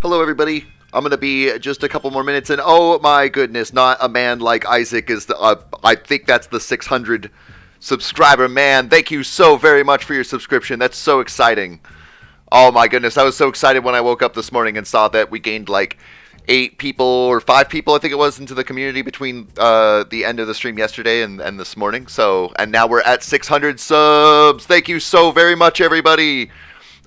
Hello, everybody. I'm going to be just a couple more minutes, and oh my goodness, not a man like Isaac is I think that's the 600 subscriber man. Thank you so very much for your subscription. That's so exciting. Oh my goodness, I was so excited when I woke up this morning and saw that we gained like 8 people or 5 people, I think it was, into the community between the end of the stream yesterday and this morning. So, and now we're at 600 subs. Thank you so very much, everybody.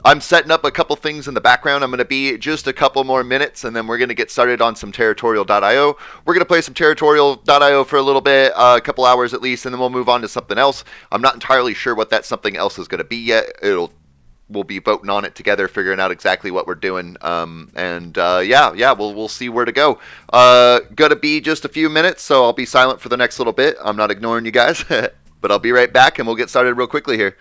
I'm setting up a couple things in the background. I'm going to be just a couple more minutes, and then we're going to get started on some Territorial.io. We're going to play some Territorial.io for a little bit, a couple hours at least, and then we'll move on to something else. I'm not entirely sure what that something else is going to be yet. We'll be voting on it together, figuring out exactly what we're doing. We'll see where to go. Gonna be just a few minutes, so I'll be silent for the next little bit. I'm not ignoring you guys, but I'll be right back, and we'll get started real quickly here.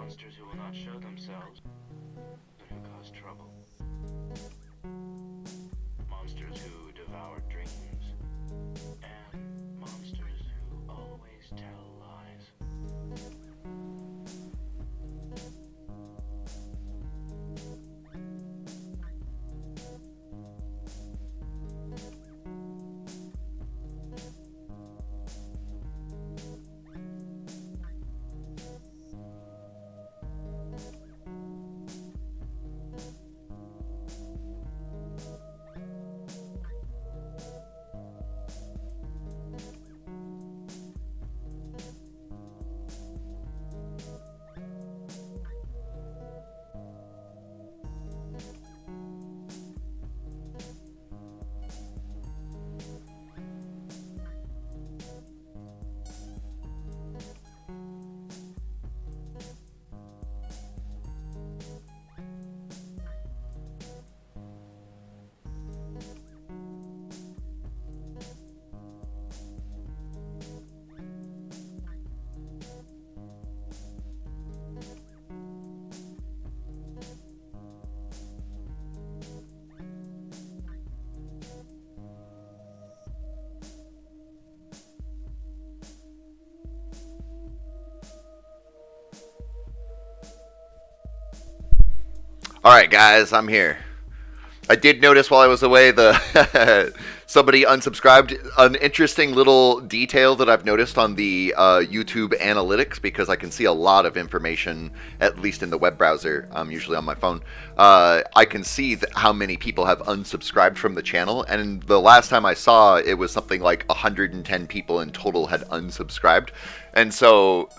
monsters who will not show themselves and who cause trouble. Monsters who devour dreams. And monsters who always tell lies. All right, guys, I'm here. I did notice while I was away somebody unsubscribed. An interesting little detail that I've noticed on the YouTube analytics, because I can see a lot of information, at least in the web browser. I'm usually on my phone. I can see how many people have unsubscribed from the channel, and the last time I saw, it was something like 110 people in total had unsubscribed, and so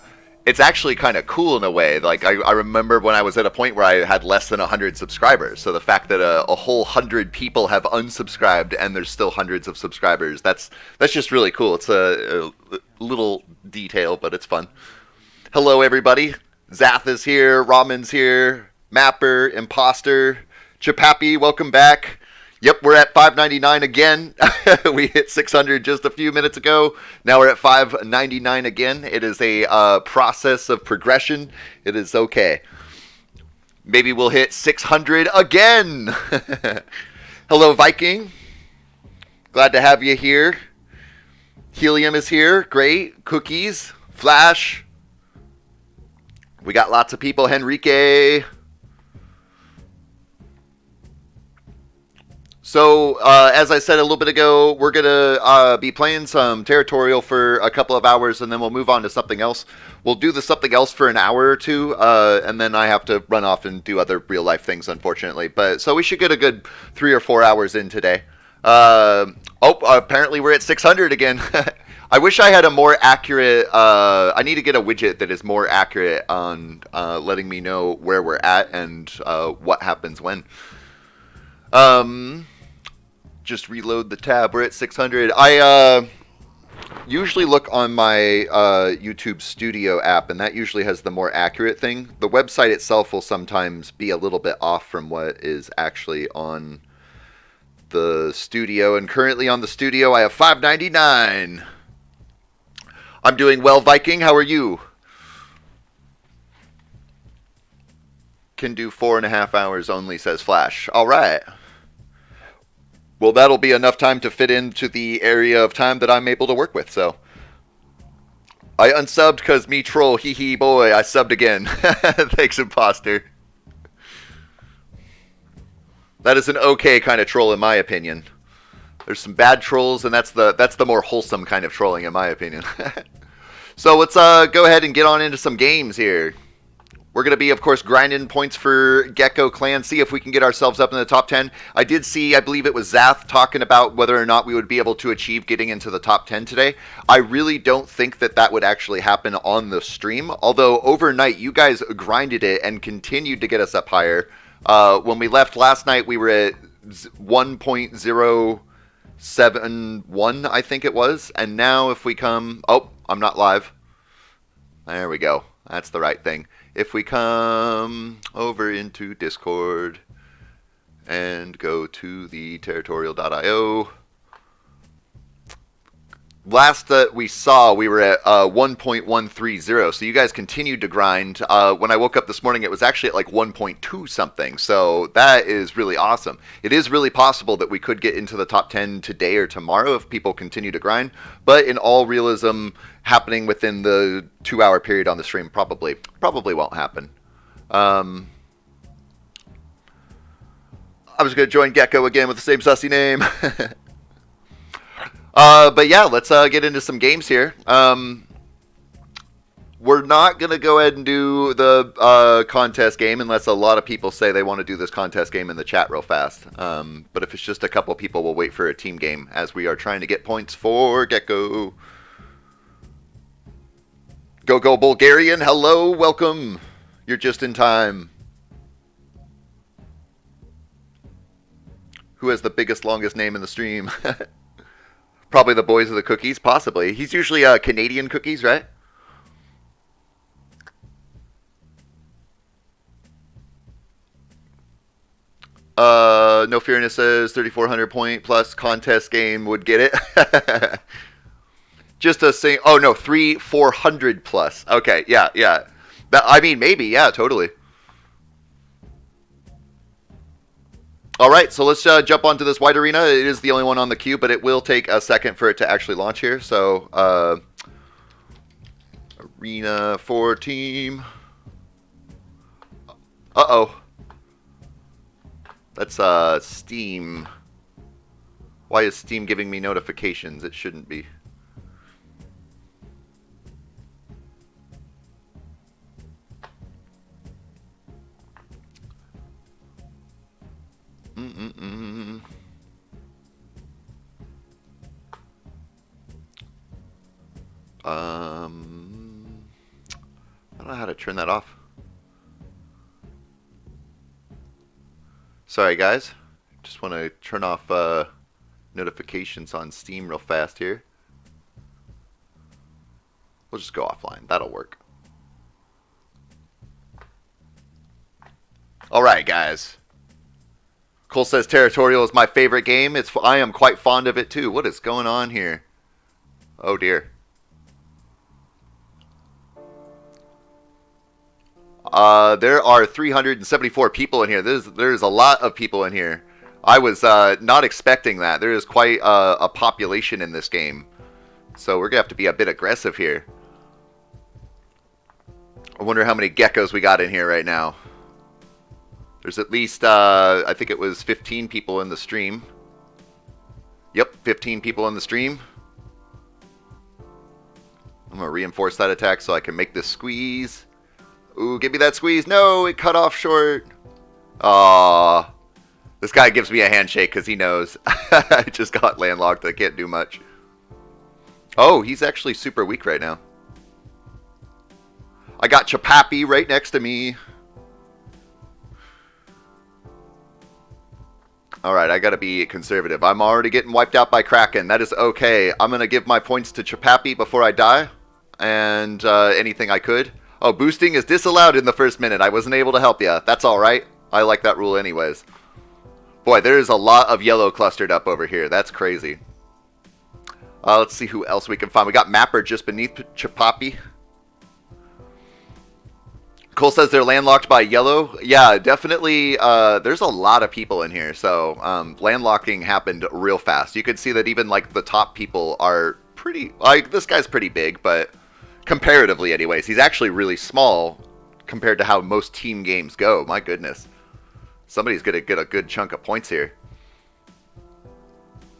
it's actually kind of cool in a way. Like, I remember when I was at a point where I had less than 100 subscribers. So the fact that a whole 100 people have unsubscribed and there's still hundreds of subscribers, that's just really cool. It's a little detail, but it's fun. Hello, everybody. Zath is here. Ramen's here. Mapper, Imposter, Chapapi, welcome back. Yep, we're at 599 again. We hit 600 just a few minutes ago. Now we're at 599 again. It is a process of progression. It is okay. Maybe we'll hit 600 again. Hello, Viking. Glad to have you here. Helium is here. Great. Cookies. Flash. We got lots of people. Henrique. So, as I said a little bit ago, we're going to be playing some Territorial for a couple of hours, and then we'll move on to something else. We'll do the something else for an hour or two, and then I have to run off and do other real-life things, unfortunately. But so we should get a good 3 or 4 hours in today. Apparently we're at 600 again. I wish I had a more accurate... I need to get a widget that is more accurate on letting me know where we're at and what happens when. Just reload the tab. We're at 600. I usually look on my YouTube Studio app, and that usually has the more accurate thing. The website itself will sometimes be a little bit off from what is actually on the Studio. And currently on the Studio, I have 599. I'm doing well, Viking. How are you? Can do 4.5 hours only, says Flash. All right. Well, that'll be enough time to fit into the area of time that I'm able to work with, so. I unsubbed because me troll, hee hee boy, I subbed again. Thanks, Imposter. That is an okay kind of troll in my opinion. There's some bad trolls, and that's the more wholesome kind of trolling in my opinion. So let's go ahead and get on into some games here. We're going to be, of course, grinding points for Geko Clan, see if we can get ourselves up in the top 10. I did see, I believe it was Zath, talking about whether or not we would be able to achieve getting into the top 10 today. I really don't think that that would actually happen on the stream, although overnight you guys grinded it and continued to get us up higher. When we left last night, we were at 1.071, I think it was, and now if we come... Oh, I'm not live. There we go. That's the right thing. If we come over into Discord and go to the territorial.io, last that we saw, we were at 1.130. So you guys continued to grind. When I woke up this morning, it was actually at like 1.2 something. So that is really awesome. It is really possible that we could get into the top 10 today or tomorrow if people continue to grind. But in all realism, happening within the 2-hour period on the stream probably won't happen. I was going to join Geko again with the same sussy name. But yeah, let's get into some games here. We're not going to go ahead and do the contest game unless a lot of people say they want to do this contest game in the chat real fast. But if it's just a couple people, we'll wait for a team game as we are trying to get points for Geko. Go Bulgarian, hello, welcome. You're just in time. Who has the biggest, longest name in the stream? Probably the boys of the cookies, possibly. He's usually Canadian cookies, right? No Fearness says 3,400 point plus contest game would get it. Just a sing. Oh no, 3,400 plus. Okay, yeah. I mean, maybe, yeah, totally. All right, so let's jump onto this white arena. It is the only one on the queue, but it will take a second for it to actually launch here. So, arena for team. Uh-oh. That's Steam. Why is Steam giving me notifications? It shouldn't be. I don't know how to turn that off. Sorry, guys. Just want to turn off notifications on Steam real fast here. We'll just go offline. That'll work. All right, guys. Cole says Territorial is my favorite game. I am quite fond of it too. What is going on here? Oh dear. There are 374 people in here. There's a lot of people in here. I was not expecting that. There is quite a population in this game. So we're going to have to be a bit aggressive here. I wonder how many geckos we got in here right now. There's at least, I think it was 15 people in the stream. Yep, 15 people in the stream. I'm going to reinforce that attack so I can make this squeeze. Ooh, give me that squeeze. No, it cut off short. Aww. This guy gives me a handshake because he knows. I just got landlocked. I can't do much. Oh, he's actually super weak right now. I got Chapapi right next to me. Alright, I gotta be conservative. I'm already getting wiped out by Kraken. That is okay. I'm gonna give my points to Chapapi before I die. And anything I could. Oh, boosting is disallowed in the first minute. I wasn't able to help you. That's alright. I like that rule anyways. Boy, there's a lot of yellow clustered up over here. That's crazy. Let's see who else we can find. We got Mapper just beneath Chapapi. Cole says they're landlocked by yellow. Yeah, definitely. There's a lot of people in here. So landlocking happened real fast. You can see that even like the top people are pretty... Like, this guy's pretty big, but... Comparatively, anyways. He's actually really small compared to how most team games go. My goodness. Somebody's going to get a good chunk of points here.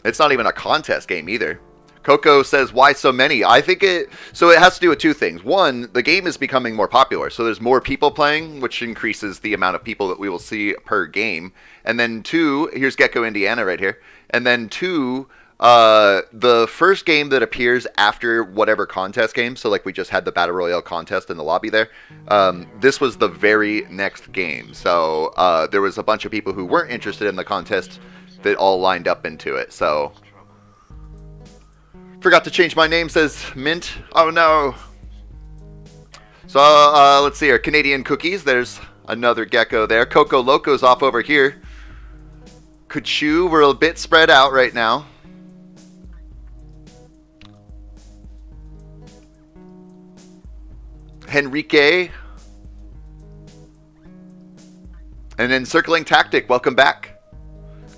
It's not even a contest game either. Coco says, why so many? I think it... So it has to do with two things. One, the game is becoming more popular. So there's more people playing, which increases the amount of people that we will see per game. And then two... Here's Geko, Indiana right here. And then two... the first game that appears after whatever contest game, so like we just had the Battle Royale contest in the lobby there, this was the very next game. So there was a bunch of people who weren't interested in the contest that all lined up into it. So forgot to change my name, says Mint. Oh no. So let's see here. Canadian Cookies. There's another Geko there. Coco Loco's off over here. Kachu, we're a bit spread out right now. Henrique. And then Circling Tactic, welcome back.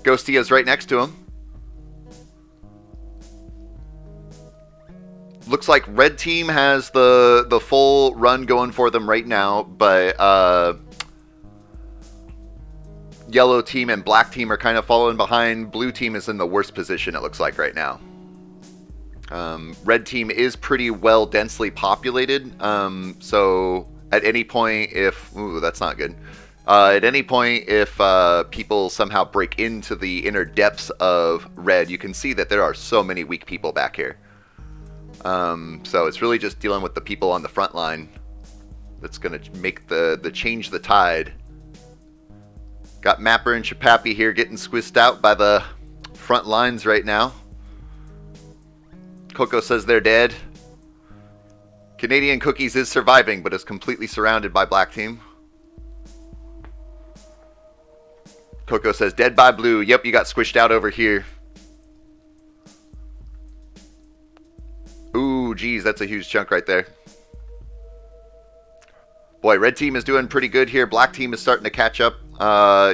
Ghosty is right next to him. Looks like red team has the full run going for them right now, but yellow team and black team are kind of following behind. Blue team is in the worst position, it looks like, right now. Red team is pretty well densely populated, so at any point if... Ooh, that's not good. At any point, if people somehow break into the inner depths of red, you can see that there are so many weak people back here. So it's really just dealing with the people on the front line that's going to make the change the tide. Got Mapper and Chapapi here getting squished out by the front lines right now. Coco says they're dead. Canadian Cookies is surviving, but is completely surrounded by black team. Coco says dead by blue. Yep, you got squished out over here. Ooh, geez, that's a huge chunk right there. Boy, red team is doing pretty good here. Black team is starting to catch up.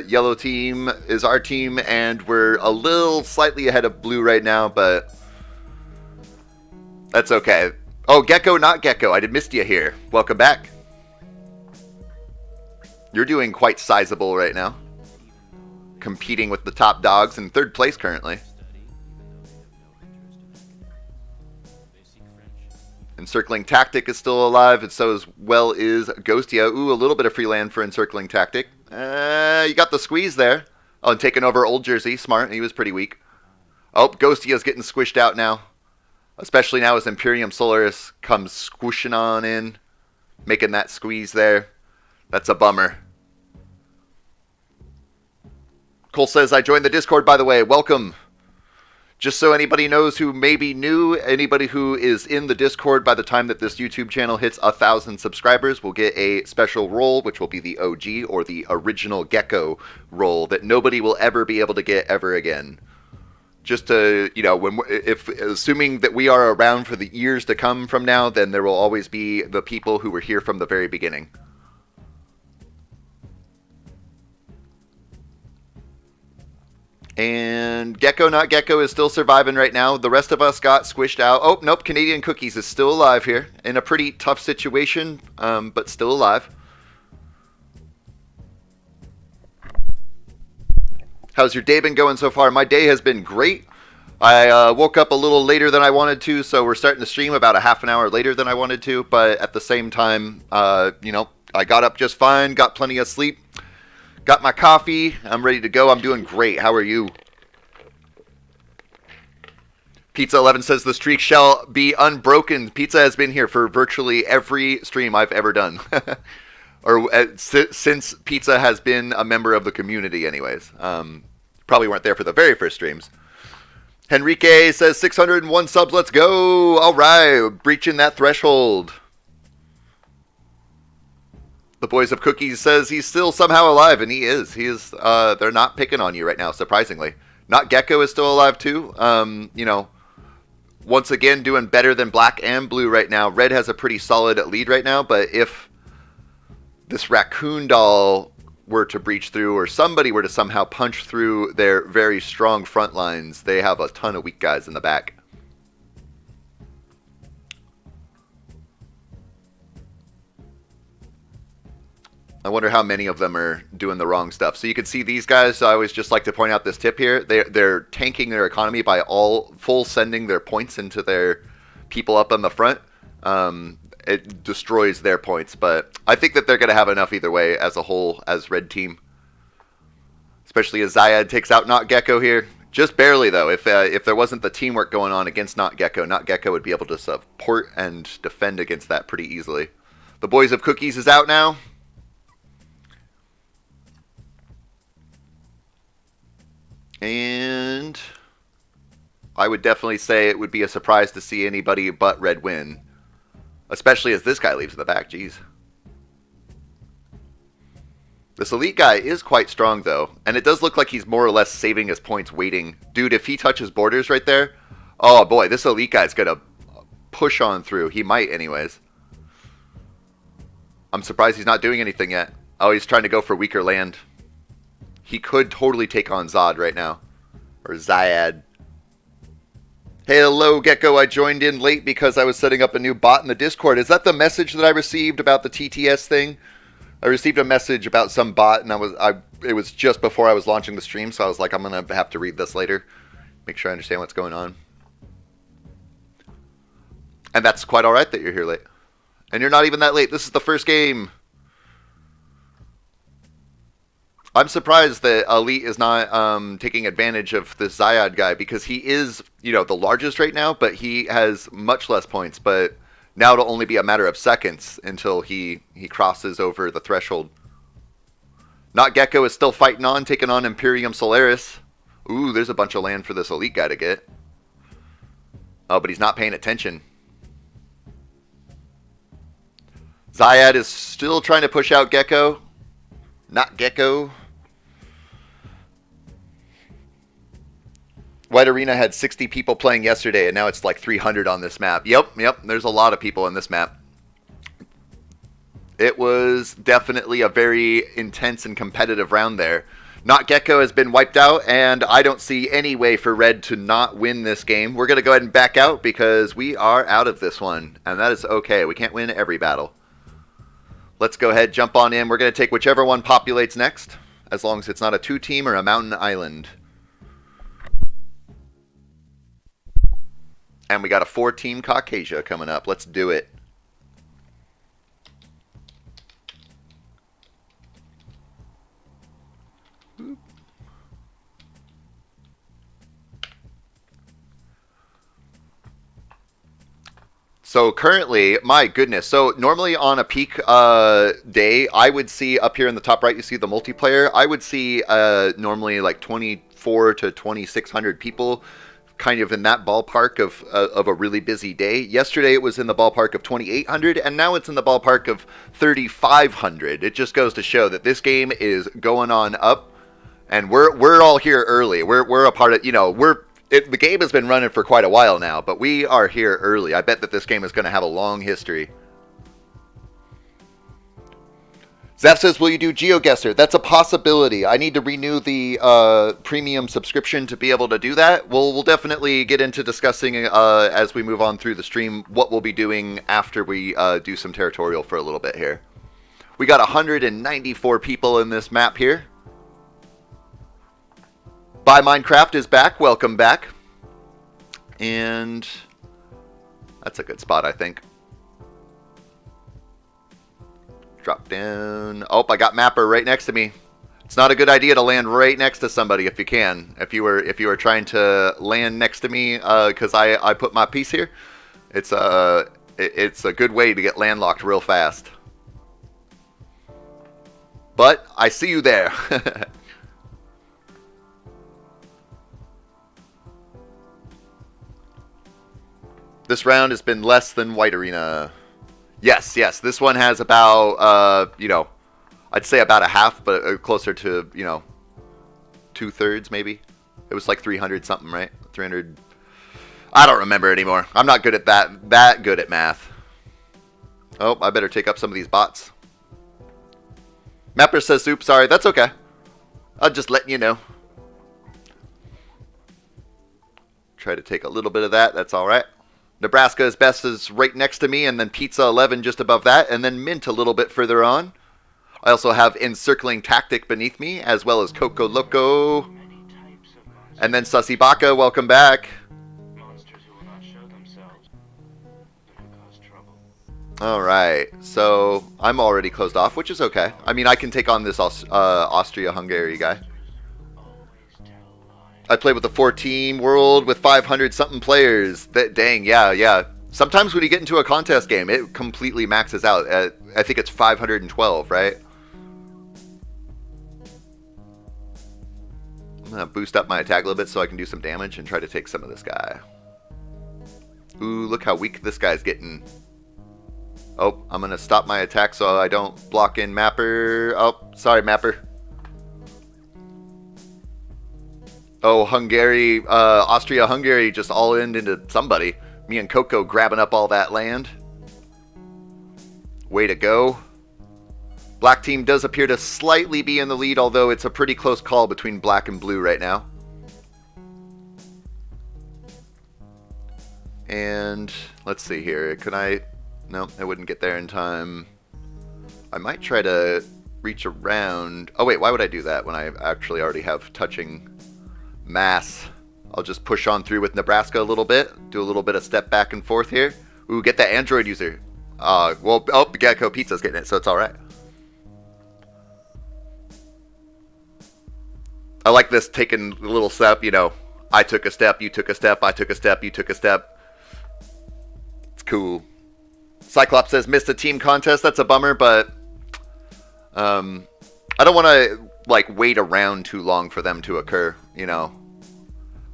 Yellow team is our team, and we're a little slightly ahead of blue right now, but that's okay. Oh, Geko, not Geko. I did missed you here. Welcome back. You're doing quite sizable right now. Competing with the top dogs in third place currently. Encircling Tactic is still alive, and so as well is Ghostia. Ooh, a little bit of free land for Encircling Tactic. You got the squeeze there. Oh, and taking over Old Jersey. Smart. He was pretty weak. Oh, Ghostia's getting squished out now. Especially now as Imperium Solaris comes squishing on in. Making that squeeze there. That's a bummer. Cole says, I joined the Discord, by the way. Welcome. Just so anybody knows who may be new, anybody who is in the Discord by the time that this YouTube channel hits 1,000 subscribers will get a special role, which will be the OG or the original Geko role that nobody will ever be able to get ever again. Just to, you know, if assuming that we are around for the years to come from now, then there will always be the people who were here from the very beginning. And Geko, not Geko, is still surviving right now. The rest of us got squished out. Oh, nope, Canadian Cookies is still alive here. In a pretty tough situation, but still alive. How's your day been going so far? My day has been great. I woke up a little later than I wanted to, so we're starting to stream about a half an hour later than I wanted to. But at the same time, you know, I got up just fine, got plenty of sleep. Got my coffee. I'm ready to go. I'm doing great. How are you? Pizza 11 says the streak shall be unbroken. Pizza has been here for virtually every stream I've ever done. Or since Pizza has been a member of the community anyways. Probably weren't there for the very first streams. Henrique says 601 subs. Let's go. All right. Breaching that threshold. The Boys of Cookies says he's still somehow alive, and he is. He is. They're not picking on you right now, surprisingly. Not Geko is still alive, too. You know, once again, doing better than black and blue right now. Red has a pretty solid lead right now, but if this raccoon doll were to breach through, or somebody were to somehow punch through their very strong front lines, they have a ton of weak guys in the back. I wonder how many of them are doing the wrong stuff. So you can see these guys, I always just like to point out this tip here. They're tanking their economy by full sending their points into their people up on the front. It destroys their points, but I think that they're going to have enough either way as a whole, as red team. Especially as Zayad takes out Not Geko here. Just barely, though. If there wasn't the teamwork going on against Not Geko would be able to support and defend against that pretty easily. The Boys of Cookies is out now. And I would definitely say it would be a surprise to see anybody but red win. Especially as this guy leaves in the back. Jeez. This elite guy is quite strong, though. And it does look like he's more or less saving his points waiting. Dude, if he touches borders right there... Oh, boy, this elite guy's going to push on through. He might, anyways. I'm surprised he's not doing anything yet. Oh, he's trying to go for weaker land. He could totally take on Zod right now. Or Zyad. Hey, hello, Geko. I joined in late because I was setting up a new bot in the Discord. Is that the message that I received about the TTS thing? I received a message about some bot, and it was just before I was launching the stream, so I was like, I'm going to have to read this later. Make sure I understand what's going on. And that's quite alright that you're here late. And you're not even that late. This is the first game. I'm surprised that Elite is not taking advantage of this Zyad guy, because he is, you know, the largest right now, but he has much less points. But now it'll only be a matter of seconds until he crosses over the threshold. Not Geko is still fighting on, taking on Imperium Solaris. Ooh, there's a bunch of land for this Elite guy to get. Oh, but he's not paying attention. Zyad is still trying to push out Geko. Not Geko. White Arena had 60 people playing yesterday, and now it's like 300 on this map. Yep, there's a lot of people in this map. It was definitely a very intense and competitive round there. Not Geko has been wiped out, and I don't see any way for Red to not win this game. We're going to go ahead and back out because we are out of this one, and that is okay. We can't win every battle. Let's go ahead, jump on in. We're going to take whichever one populates next, as long as it's not a 2-team or a mountain island. And we got a 4-team Caucasia coming up. Let's do it. So currently, my goodness, so normally on a peak day, I would see up here in the top right, you see the multiplayer. I would see normally like 24 to 2,600 people, kind of in that ballpark of a really busy day. Yesterday it was in the ballpark of 2,800, and now it's in the ballpark of 3,500. It just goes to show that this game is going on up, and we're all here early. We're a part of, you know, the game has been running for quite a while now, but we are here early. I bet that this game is going to have a long history. Zeph says, will you do GeoGuessr? That's a possibility. I need to renew the premium subscription to be able to do that. We'll definitely get into discussing as we move on through the stream what we'll be doing after we do some territorial for a little bit here. We got 194 people in this map here. Buy Minecraft is back. Welcome back. And that's a good spot, I think. Drop down. Oh, I got Mapper right next to me. It's not a good idea to land right next to somebody if you can. If you were trying to land next to me, because I put my piece here, it's a good way to get landlocked real fast. But I see you there. This round has been less than White Arena. Yes. This one has about, you know, I'd say about a half, but closer to, you know, 2/3 maybe. It was like 300 something, right? 300. I don't remember anymore. I'm not good at that good at math. Oh, I better take up some of these bots. Mapper says, "Oops, sorry." That's okay. I'll just let you know. Try to take a little bit of that. That's all right. Nebraska is best is right next to me, and then Pizza 11 just above that, and then Mint a little bit further on. I also have Encircling Tactic beneath me, as well as Coco Loco. And then Sussy Baka, welcome back. Monsters who will not show themselves. They will cause trouble. Alright, so I'm already closed off, which is okay. I mean, I can take on this Austria-Hungary guy. I played with the 4-team world with 500-something players. Dang, yeah. Sometimes when you get into a contest game, it completely maxes out at, I think it's 512, right? I'm going to boost up my attack a little bit so I can do some damage and try to take some of this guy. Ooh, look how weak this guy's getting. Oh, I'm going to stop my attack so I don't block in Mapper. Oh, sorry, Mapper. Oh, Austria-Hungary just all into somebody. Me and Coco grabbing up all that land. Way to go. Black team does appear to slightly be in the lead, although it's a pretty close call between black and blue right now. And let's see here. Can I... No, I wouldn't get there in time. I might try to reach around... Oh wait, why would I do that when I actually already have touching mass? I'll just push on through with Nebraska a little bit. Do a little bit of step back and forth here. Ooh, get that Android user. Well, oh, Geko Pizza's getting it, so it's alright. I like this taking a little step, you know. I took a step, you took a step, I took a step, you took a step. It's cool. Cyclops says, missed a team contest. That's a bummer, but I don't want to, like, wait around too long for them to occur, you know.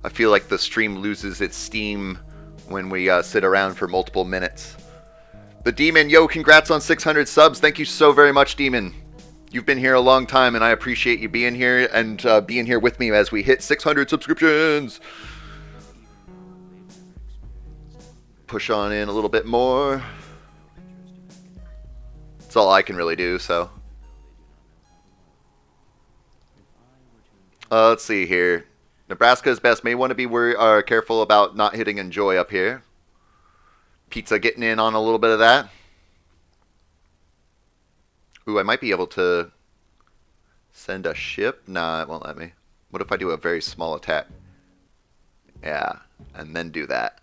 I feel like the stream loses its steam when we sit around for multiple minutes. The Demon, yo, congrats on 600 subs. Thank you so very much, Demon. You've been here a long time, and I appreciate you being here and being here with me as we hit 600 subscriptions. Push on in a little bit more. That's all I can really do, so. Let's see here. Nebraska's best may want to be careful about not hitting enjoy up here. Pizza getting in on a little bit of that. Ooh, I might be able to send a ship. Nah, it won't let me. What if I do a very small attack? Yeah, and then do that.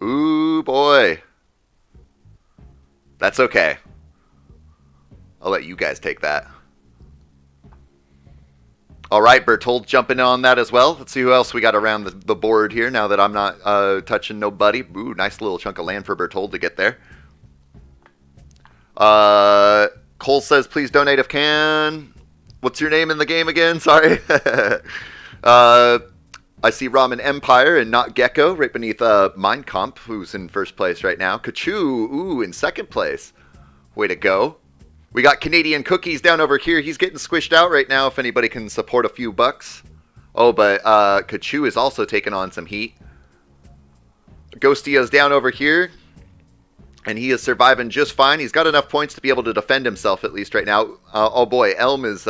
Ooh, boy. That's okay. I'll let you guys take that. All right, Bertold jumping on that as well. Let's see who else we got around the board here now that I'm not touching nobody. Ooh, nice little chunk of land for Bertold to get there. Cole says, please donate if can. What's your name in the game again? Sorry. I see Ramen Empire and not Geko right beneath Mind Comp, who's in first place right now. Kachu, ooh, in second place. Way to go. We got Canadian Cookies down over here. He's getting squished out right now if anybody can support a few bucks. Oh, but Kachu is also taking on some heat. Ghostia's down over here. And he is surviving just fine. He's got enough points to be able to defend himself at least right now. Oh boy, Elm is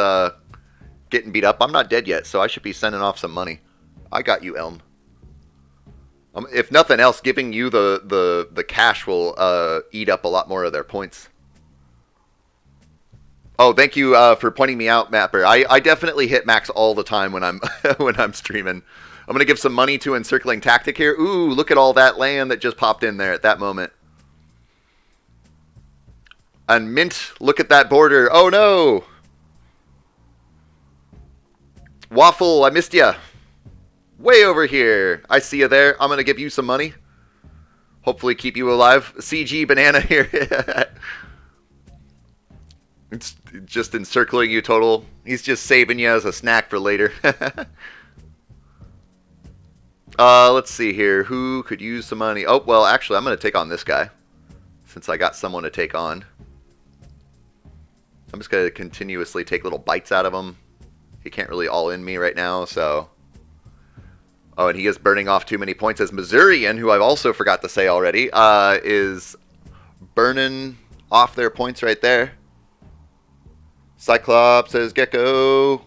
getting beat up. I'm not dead yet, so I should be sending off some money. I got you, Elm. If nothing else, giving you the cash will eat up a lot more of their points. Oh, thank you for pointing me out, Mapper. I definitely hit max all the time when I'm when I'm streaming. I'm gonna give some money to Encircling Tactic here. Ooh, look at all that land that just popped in there at that moment. And Mint, look at that border. Oh no! Waffle, I missed ya. Way over here. I see you there. I'm gonna give you some money. Hopefully keep you alive. CG Banana here. It's just encircling you total. He's just saving you as a snack for later. Let's see here. Who could use some money? Oh, well, actually, I'm going to take on this guy. Since I got someone to take on. I'm just going to continuously take little bites out of him. He can't really all-in me right now, so... Oh, and he is burning off too many points as Missourian, who I've also forgot to say already, is burning off their points right there. Cyclops says Geko,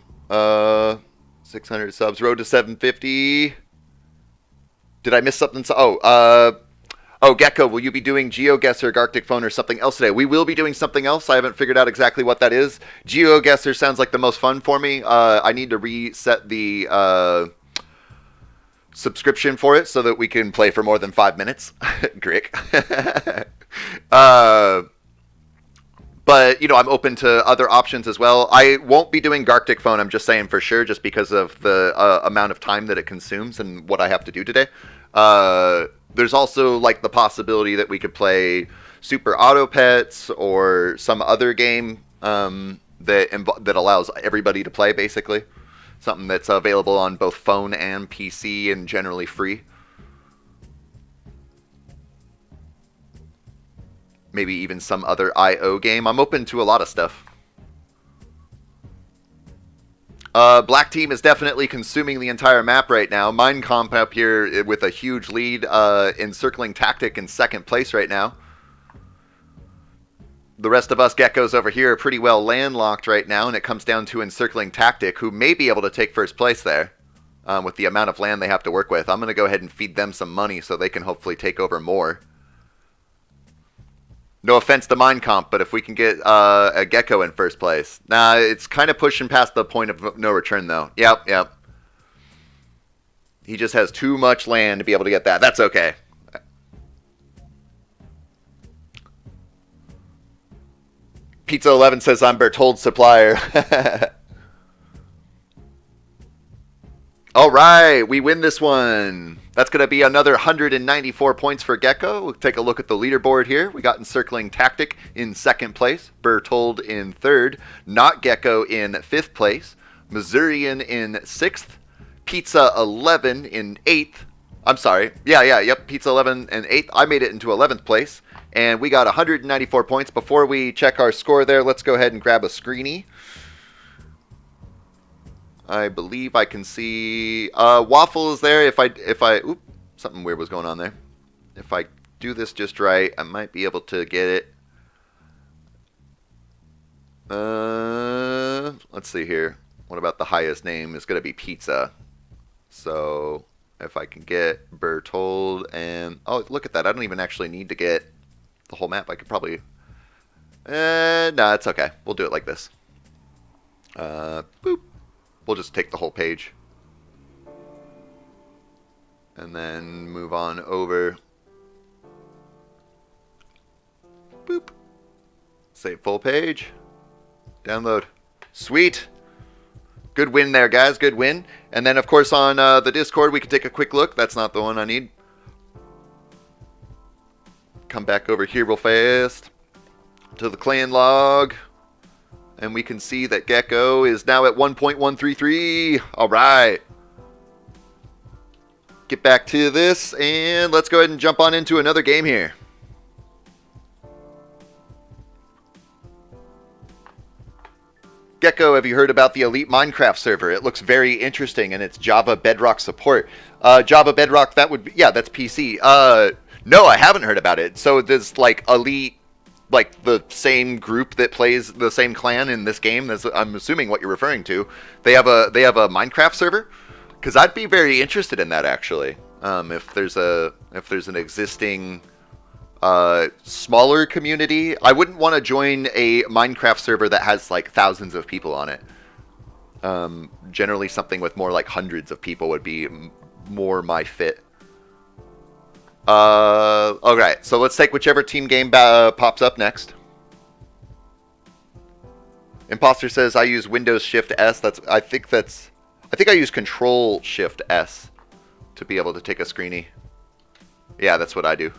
600 subs, road to 750. Did I miss something? Oh, Geko, will you be doing GeoGuessr, Garctic Phone, or something else today? We will be doing something else. I haven't figured out exactly what that is. GeoGuessr sounds like the most fun for me. I need to reset the subscription for it so that we can play for more than 5 minutes. Grick. But, you know, I'm open to other options as well. I won't be doing Garctic Phone, I'm just saying for sure, just because of the amount of time that it consumes and what I have to do today. There's also, like, the possibility that we could play Super Auto Pets or some other game that allows everybody to play, basically. Something that's available on both phone and PC and generally free. Maybe even some other IO game. I'm open to a lot of stuff. Black team is definitely consuming the entire map right now. Mind Comp up here with a huge lead. Encircling Tactic in second place right now. The rest of us geckos over here are pretty well landlocked right now, and it comes down to Encircling Tactic, who may be able to take first place there with the amount of land they have to work with. I'm going to go ahead and feed them some money so they can hopefully take over more. No offense to Mind Comp, but if we can get a Geko in first place. Nah, it's kind of pushing past the point of no return, though. Yep. He just has too much land to be able to get that. That's okay. Pizza 11 says I'm Bertold's supplier. All right, we win this one. That's going to be another 194 points for Geko. We'll take a look at the leaderboard here. We got Encircling Tactic in second place, Bertold in third, Not Geko in fifth place, Missourian in sixth, Pizza 11 in eighth. I'm sorry. Yep, Pizza 11 and eighth. I made it into 11th place, and we got 194 points. Before we check our score there, let's go ahead and grab a screeny. I believe I can see Waffle is there. If I oop, something weird was going on there. If I do this just right, I might be able to get it. Let's see here. What about the highest name? It's going to be Pizza. So if I can get Bertold and... Oh, look at that. I don't even actually need to get the whole map. I could probably... No, it's okay. We'll do it like this. Boop. We'll just take the whole page. And then move on over. Boop. Save full page. Download. Sweet. Good win there, guys. Good win. And then, of course, on the Discord, we can take a quick look. That's not the one I need. Come back over here real fast to the clan log. And we can see that Geko is now at 1.133. All right. Get back to this, and let's go ahead and jump on into another game here. Geko, have you heard about the Elite Minecraft server? It looks very interesting, and it's Java Bedrock support. Java Bedrock, that would be, yeah, that's PC. No, I haven't heard about it. So there's like Elite, like the same group that plays the same clan in this game. That's, I'm assuming what you're referring to. They have a Minecraft server, because I'd be very interested in that actually. If there's an existing smaller community, I wouldn't want to join a Minecraft server that has like thousands of people on it. Generally, something with more like hundreds of people would be more my fit. Okay, so let's take whichever team game pops up next. Imposter says I use Windows Shift S. I think I use Control Shift S to be able to take a screeny. Yeah, that's what I do.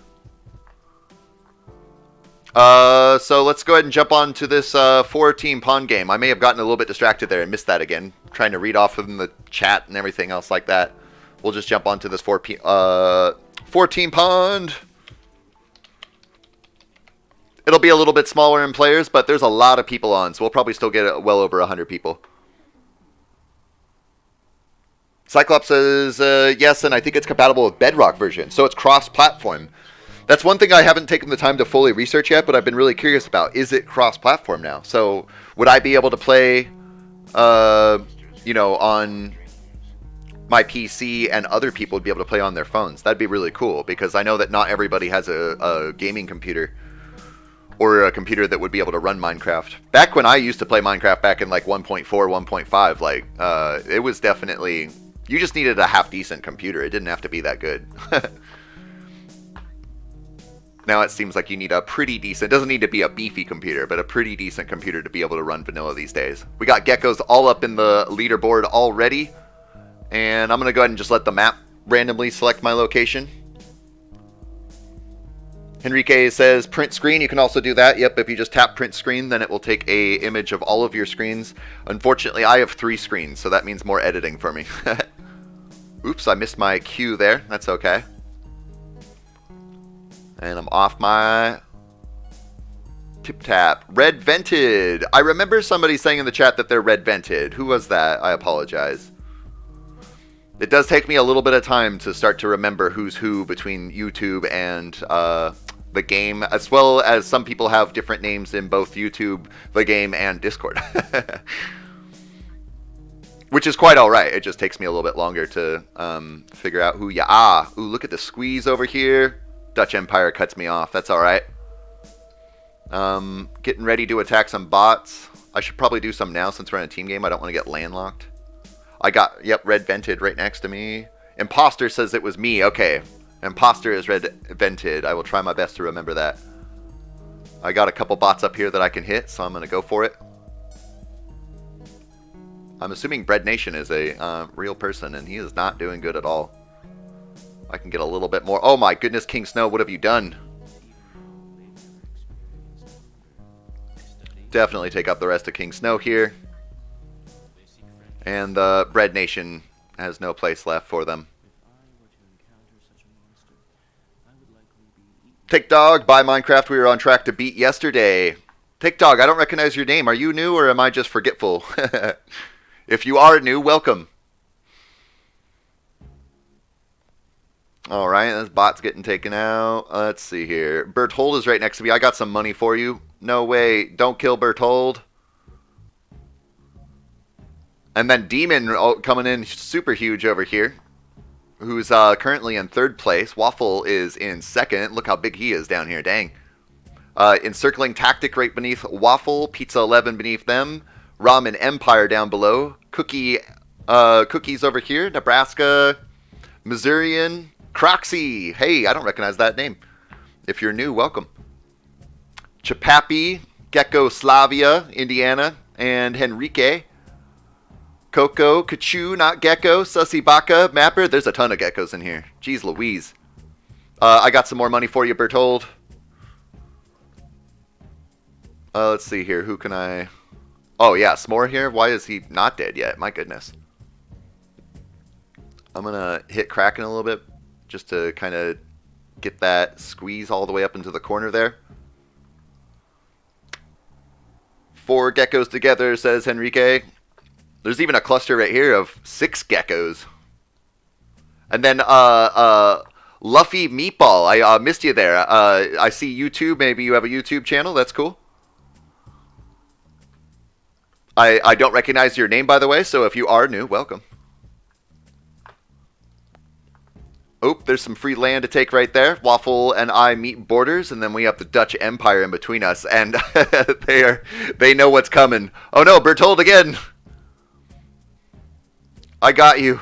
So let's go ahead and jump on to this 4-team pond game. I may have gotten a little bit distracted there and missed that again, trying to read off from the chat and everything else like that. We'll just jump onto this 4-team pond. It'll be a little bit smaller in players, but there's a lot of people on, so we'll probably still get well over 100 people. Cyclops says, yes, and I think it's compatible with Bedrock version, so it's cross-platform. That's one thing I haven't taken the time to fully research yet, but I've been really curious about. Is it cross-platform now? So would I be able to play, you know, on my PC, and other people would be able to play on their phones? That'd be really cool, because I know that not everybody has a gaming computer or a computer that would be able to run Minecraft. Back when I used to play Minecraft back in like 1.4, 1.5, like it was definitely, you just needed a half-decent computer. It didn't have to be that good. Now it seems like you need a pretty decent, it doesn't need to be a beefy computer, but a pretty decent computer to be able to run vanilla these days. We got geckos all up in the leaderboard already. And I'm going to go ahead and just let the map randomly select my location. Henrique says print screen. You can also do that. Yep, if you just tap print screen, then it will take a image of all of your screens. Unfortunately, I have 3 screens, so that means more editing for me. Oops, I missed my cue there. That's okay. And I'm off my tip tap. Red vented. I remember somebody saying in the chat that they're red vented. Who was that? I apologize. It does take me a little bit of time to start to remember who's who between YouTube and the game, as well as some people have different names in both YouTube, the game, and Discord. Which is quite alright. It just takes me a little bit longer to figure out who you are. Ooh, look at the squeeze over here. Dutch Empire cuts me off. That's alright. Getting ready to attack some bots. I should probably do some now since we're in a team game. I don't want to get landlocked. I got, yep, red vented right next to me. Imposter says it was me. Okay. Imposter is red vented. I will try my best to remember that. I got a couple bots up here that I can hit, so I'm going to go for it. I'm assuming Bread Nation is a real person, and he is not doing good at all. I can get a little bit more. Oh my goodness, King Snow, what have you done? Definitely take up the rest of King Snow here. And the Bread Nation has no place left for them. Take Dog, buy Minecraft we were on track to beat yesterday. Take Dog, I don't recognize your name. Are you new or am I just forgetful? If you are new, welcome. Alright, this bot's getting taken out. Let's see here. Berthold is right next to me. I got some money for you. No way. Don't kill Berthold. And then Demon coming in super huge over here. Who's currently in 3rd place. Waffle is in 2nd. Look how big he is down here. Dang. Encircling Tactic right beneath Waffle. Pizza 11 beneath them. Ramen Empire down below. Cookies over here. Nebraska. Missourian. Croxy. Hey, I don't recognize that name. If you're new, welcome. Chapapi. Geko Slavia, Indiana. And Henrique. Coco, Kachu, not Gecko, Sussy Baka, Mapper. There's a ton of geckos in here. Jeez Louise. I got some more money for you, Bertold. Let's see here. Who can I... Oh, yeah, S'more here. Why is he not dead yet? My goodness. I'm going to hit Kraken a little bit just to kind of get that squeeze all the way up into the corner there. 4 geckos together, says Henrique. There's even a cluster right here of 6 geckos. And then, Luffy Meatball. I missed you there. I see YouTube. Maybe you have a YouTube channel. That's cool. I don't recognize your name, by the way, so if you are new, welcome. Oh, there's some free land to take right there. Waffle and I meet borders, and then we have the Dutch Empire in between us, and they know what's coming. Oh no, Bertold again! I got you.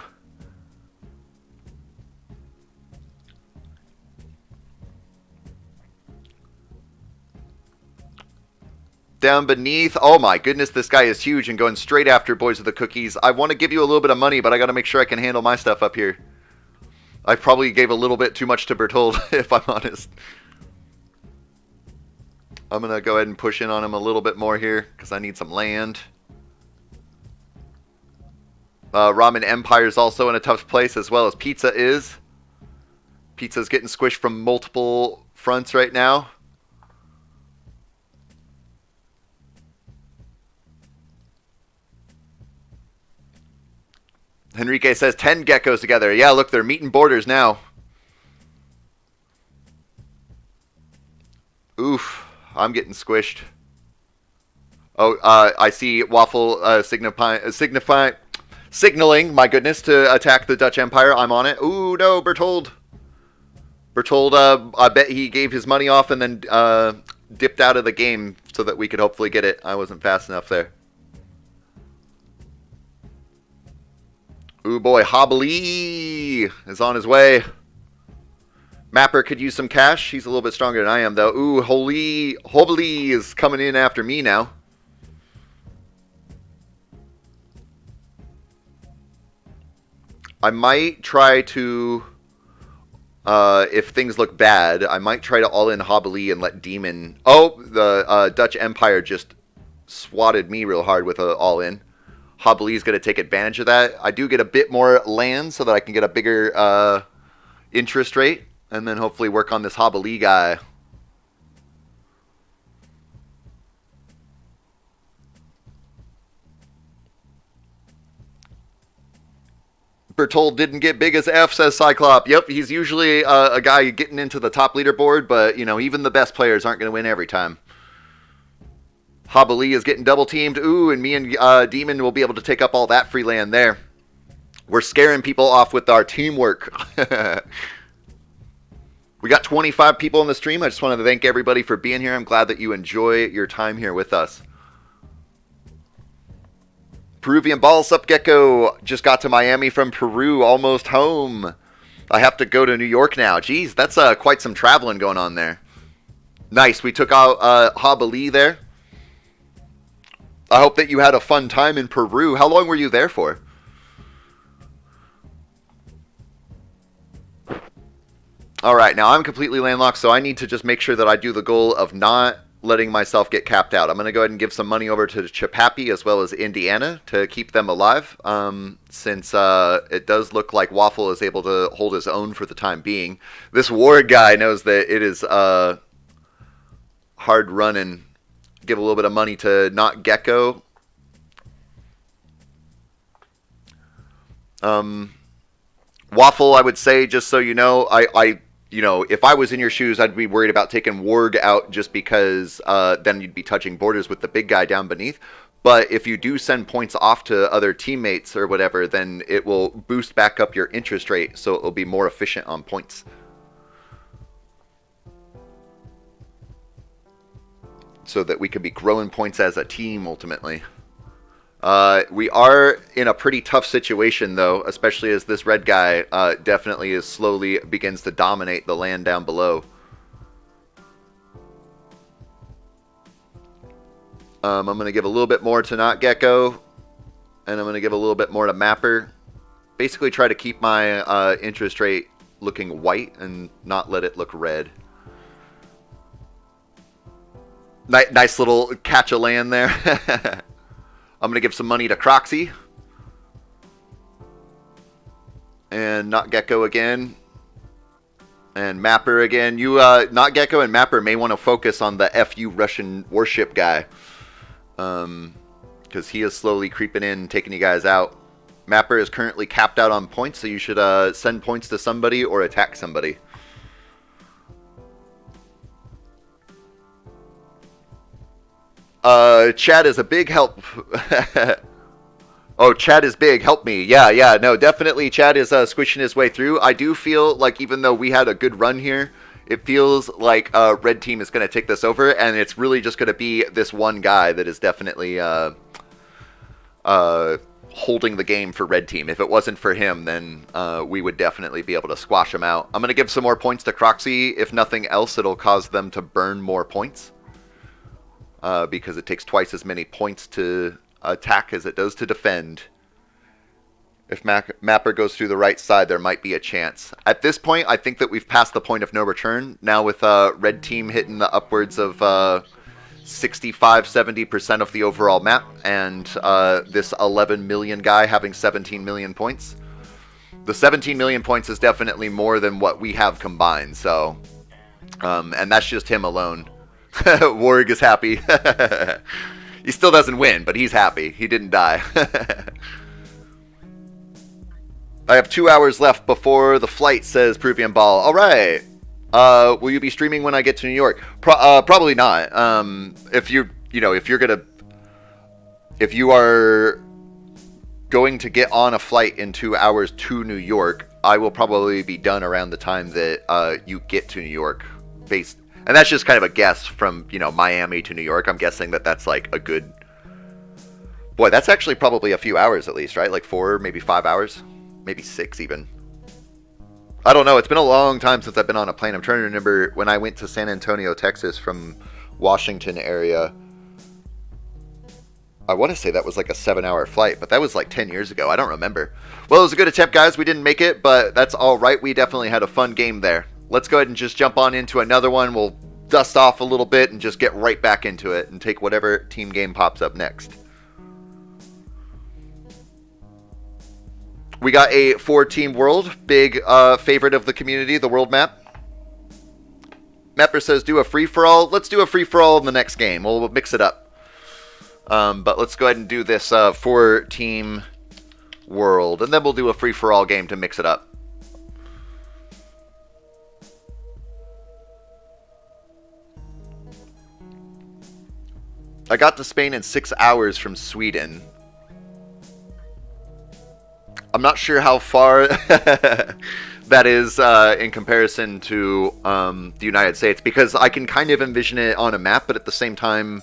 Down beneath. Oh my goodness, this guy is huge and going straight after Boys of the Cookies. I want to give you a little bit of money, but I got to make sure I can handle my stuff up here. I probably gave a little bit too much to Bertold, if I'm honest. I'm going to go ahead and push in on him a little bit more here, because I need some land. Ramen Empire is also in a tough place, as well as Pizza is. Pizza's getting squished from multiple fronts right now. Henrique says 10 geckos together. Yeah, look, they're meeting borders now. Oof, I'm getting squished. Oh, I see Waffle signaling, my goodness, to attack the Dutch Empire. I'm on it. Ooh, no, Bertold. Bertold, I bet he gave his money off and then dipped out of the game so that we could hopefully get it. I wasn't fast enough there. Ooh, boy, Hobbly is on his way. Mapper could use some cash. He's a little bit stronger than I am, though. Ooh, Hobbly is coming in after me now. I might try to, if things look bad, I might try to all-in Hobbly and let Demon... Oh, the Dutch Empire just swatted me real hard with an all-in. Hobbly is going to take advantage of that. I do get a bit more land so that I can get a bigger interest rate. And then hopefully work on this Hobbly guy. Bertold didn't get big as F, says Cyclop. Yep, he's usually a guy getting into the top leaderboard, but, you know, even the best players aren't going to win every time. Hobali is getting double teamed. Ooh, and me and Demon will be able to take up all that free land there. We're scaring people off with our teamwork. We got 25 people on the stream. I just wanted to thank everybody for being here. I'm glad that you enjoy your time here with us. Peruvian balls up, Geko. Just got to Miami from Peru, almost home. I have to go to New York now. Jeez, that's quite some traveling going on there. Nice. We took out Hobali there. I hope that you had a fun time in Peru. How long were you there for? Alright, now I'm completely landlocked, so I need to just make sure that I do the goal of not letting myself get capped out. I'm going to go ahead and give some money over to Chipapi as well as Indiana to keep them alive, since it does look like Waffle is able to hold his own for the time being. This Ward guy knows that it is hard running. Give a little bit of money to not Geko. Waffle, I would say, just so you know, you know, if I was in your shoes, I'd be worried about taking Warg out just because then you'd be touching borders with the big guy down beneath. But if you do send points off to other teammates or whatever, then it will boost back up your interest rate, so it will be more efficient on points. So that we could be growing points as a team, ultimately. We are in a pretty tough situation, though, especially as this red guy definitely is slowly begins to dominate the land down below. I'm going to give a little bit more to not Geko, and I'm going to give a little bit more to Mapper. Basically try to keep my interest rate looking white and not let it look red. Nice little catch of land there. I'm going to give some money to Croxy. And not Geko again. And Mapper again. You, not Geko and Mapper may want to focus on the FU Russian warship guy. Because he is slowly creeping in, taking you guys out. Mapper is currently capped out on points, so you should send points to somebody or attack somebody. Chad is a big help. Oh, Chad is big. Help me. Yeah. No, definitely Chad is squishing his way through. I do feel like even though we had a good run here, it feels like Red Team is going to take this over, and it's really just going to be this one guy that is definitely holding the game for Red Team. If it wasn't for him, then we would definitely be able to squash him out. I'm going to give some more points to Croxy. If nothing else, it'll cause them to burn more points. Because it takes twice as many points to attack as it does to defend. If Mapper goes through the right side, there might be a chance. At this point, I think that we've passed the point of no return. Now with Red Team hitting the upwards of 65-70% of the overall map, and this 11 million guy having 17 million points. The 17 million points is definitely more than what we have combined, so... and that's just him alone. Warg is happy. He still doesn't win, but he's happy. He didn't die. I have 2 hours left before the flight, says Peruvian Ball. All right. Will you be streaming when I get to New York? Probably not. If you are going to get on a flight in 2 hours to New York, I will probably be done around the time that you get to New York. And that's just kind of a guess from, Miami to New York. I'm guessing that that's like a good... Boy, that's actually probably a few hours at least, right? Like 4, maybe 5 hours? Maybe 6 even. I don't know. It's been a long time since I've been on a plane. I'm trying to remember when I went to San Antonio, Texas from Washington area. I want to say that was like a 7-hour flight, but that was like 10 years ago. I don't remember. Well, it was a good attempt, guys. We didn't make it, but that's all right. We definitely had a fun game there. Let's go ahead and just jump on into another one. We'll dust off a little bit and just get right back into it and take whatever team game pops up next. We got a 4-team world. Big favorite of the community, the world map. Mapper says do a free-for-all. Let's do a free-for-all in the next game. We'll mix it up. But let's go ahead and do this 4-team world, and then we'll do a free-for-all game to mix it up. I got to Spain in 6 hours from Sweden. I'm not sure how far that is in comparison to the United States, because I can kind of envision it on a map, but at the same time,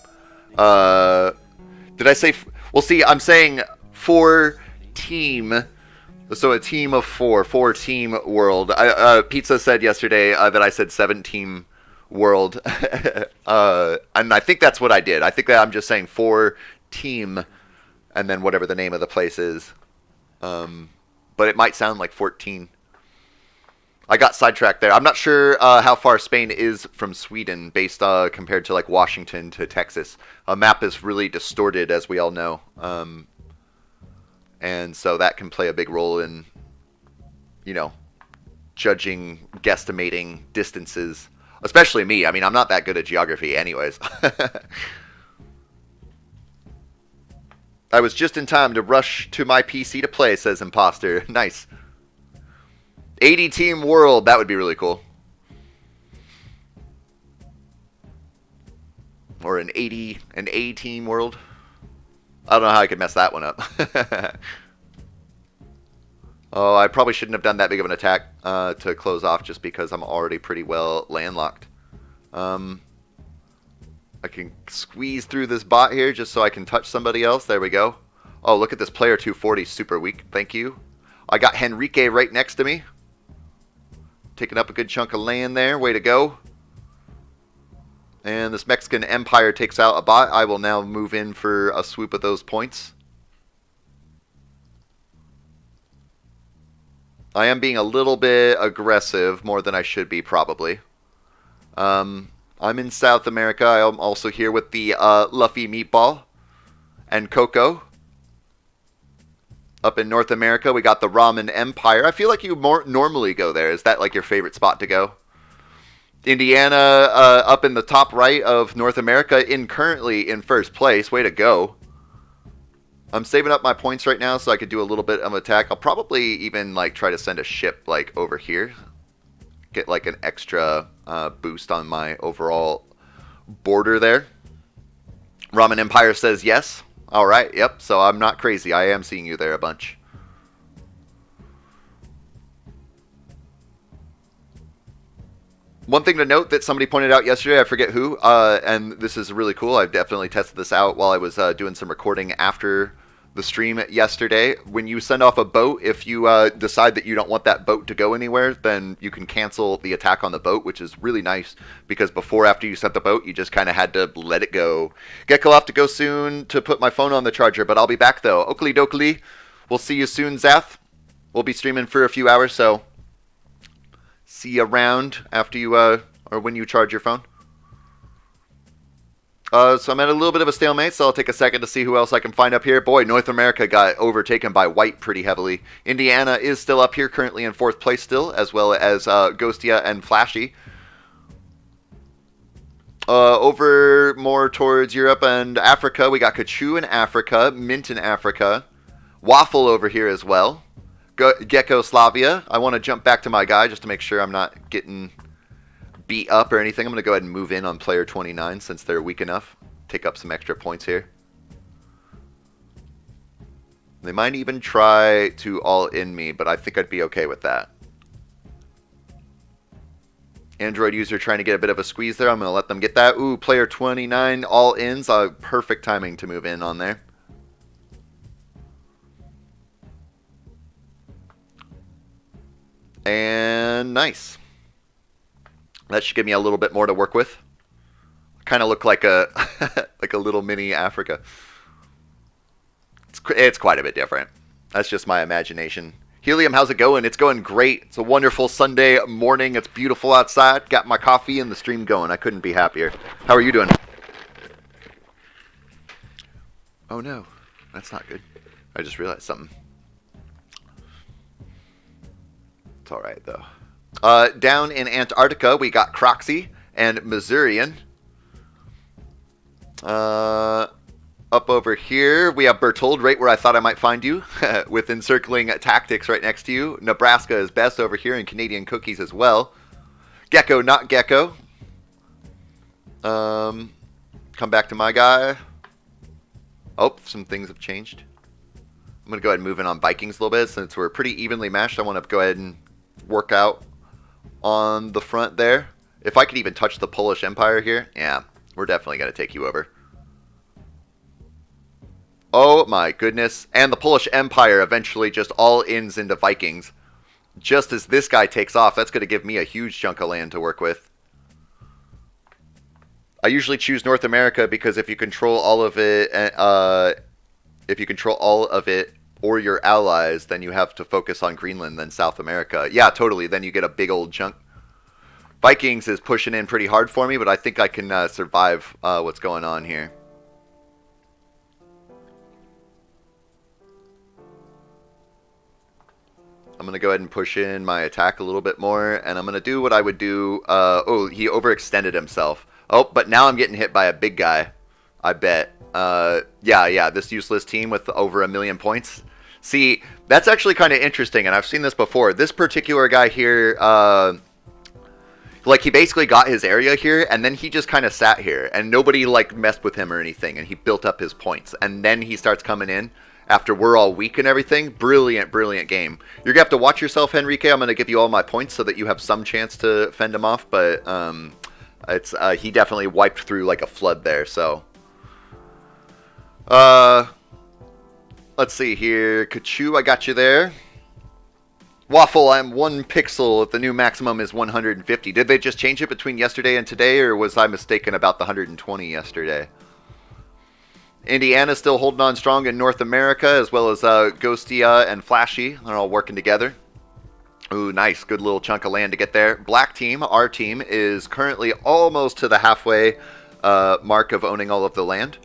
did I say? Well, see, I'm saying 4-team, so a team of 4-team world. Pizza said yesterday that I said 7-team world, and I think that's what I did. I think that I'm just saying 4-team, and then whatever the name of the place is. But it might sound like 14. I got sidetracked there. I'm not sure how far Spain is from Sweden based compared to like Washington to Texas. A map is really distorted, as we all know. And so that can play a big role in, judging, guesstimating distances. Especially me. I mean, I'm not that good at geography anyways. I was just in time to rush to my PC to play, says Imposter. Nice. 80-team world. That would be really cool. Or an A-team world. I don't know how I could mess that one up. Oh, I probably shouldn't have done that big of an attack to close off just because I'm already pretty well landlocked. I can squeeze through this bot here just so I can touch somebody else. There we go. Oh, look at this player 240. Super weak. Thank you. I got Henrique right next to me. Taking up a good chunk of land there. Way to go. And this Mexican Empire takes out a bot. I will now move in for a swoop of those points. I am being a little bit aggressive, more than I should be probably. I'm in South America. I'm also here with the Luffy Meatball and Coco. Up in North America, we got the Ramen Empire. I feel like you normally go there. Is that like your favorite spot to go? Indiana up in the top right of North America, currently in first place. Way to go. I'm saving up my points right now so I could do a little bit of attack. I'll probably even like try to send a ship like over here. Get like an extra boost on my overall border there. Ramen Empire says yes. All right, yep. So I'm not crazy. I am seeing you there a bunch. One thing to note that somebody pointed out yesterday, I forget who, and this is really cool. I've definitely tested this out while I was doing some recording after the stream yesterday. When you send off a boat, if you decide that you don't want that boat to go anywhere, then you can cancel the attack on the boat, which is really nice, because after you sent the boat, you just kind of had to let it go. Geko, I'll have to go soon to put my phone on the charger, but I'll be back though. Oakley dokley. We'll see you soon, Zath. We'll be streaming for a few hours, so see you around after you, or when you charge your phone. So I'm at a little bit of a stalemate, so I'll take a second to see who else I can find up here. Boy, North America got overtaken by white pretty heavily. Indiana is still up here, currently in 4th place still, as well as Ghostia and Flashy. Over more towards Europe and Africa, we got Kachu in Africa, Mint in Africa, Waffle over here as well. Geko Slavia. I want to jump back to my guy just to make sure I'm not getting beat up or anything. I'm going to go ahead and move in on player 29 since they're weak enough. Take up some extra points here. They might even try to all-in me, but I think I'd be okay with that. Android user trying to get a bit of a squeeze there. I'm going to let them get that. Ooh, player 29 all-ins. Perfect timing to move in on there. And nice. That should give me a little bit more to work with. Kind of look like a like a little mini Africa. It's quite a bit different. That's just my imagination. Helium, how's it going? It's going great. It's a wonderful Sunday morning. It's beautiful outside. Got my coffee and the stream going. I couldn't be happier. How are you doing? Oh no, that's not good. I just realized something. It's alright though. Down in Antarctica, we got Croxy and Missourian. Up over here, we have Bertold right where I thought I might find you, with encircling tactics right next to you. Nebraska is best over here, and Canadian cookies as well. Geko, not Geko. Come back to my guy. Oh, some things have changed. I'm going to go ahead and move in on Vikings a little bit. Since we're pretty evenly matched, I want to go ahead and work out on the front there. If I could even touch the Polish Empire here, yeah, we're definitely going to take you over. Oh my goodness. And the Polish Empire eventually just all ends into Vikings. Just as this guy takes off, that's going to give me a huge chunk of land to work with. I usually choose North America because if you control all of it, or your allies, then you have to focus on Greenland, then South America. Yeah, totally. Then you get a big old chunk. Vikings is pushing in pretty hard for me, but I think I can survive what's going on here. I'm going to go ahead and push in my attack a little bit more, and I'm going to do what I would do. Oh, he overextended himself. Oh, but now I'm getting hit by a big guy, I bet. Yeah, this useless team with over 1 million points. See, that's actually kind of interesting, and I've seen this before. This particular guy here, like, he basically got his area here, and then he just kind of sat here, and nobody, like, messed with him or anything, and he built up his points. And then he starts coming in after we're all weak and everything. Brilliant, brilliant game. You're going to have to watch yourself, Henrique. I'm going to give you all my points so that you have some chance to fend him off, but he definitely wiped through like a flood there, so. Let's see here. Kachu, I got you there. Waffle, I'm 1 pixel. If the new maximum is 150. Did they just change it between yesterday and today, or was I mistaken about the 120 yesterday? Indiana's still holding on strong in North America, as well as Ghostia and Flashy. They're all working together. Ooh, nice. Good little chunk of land to get there. Black team, our team, is currently almost to the halfway mark of owning all of the land.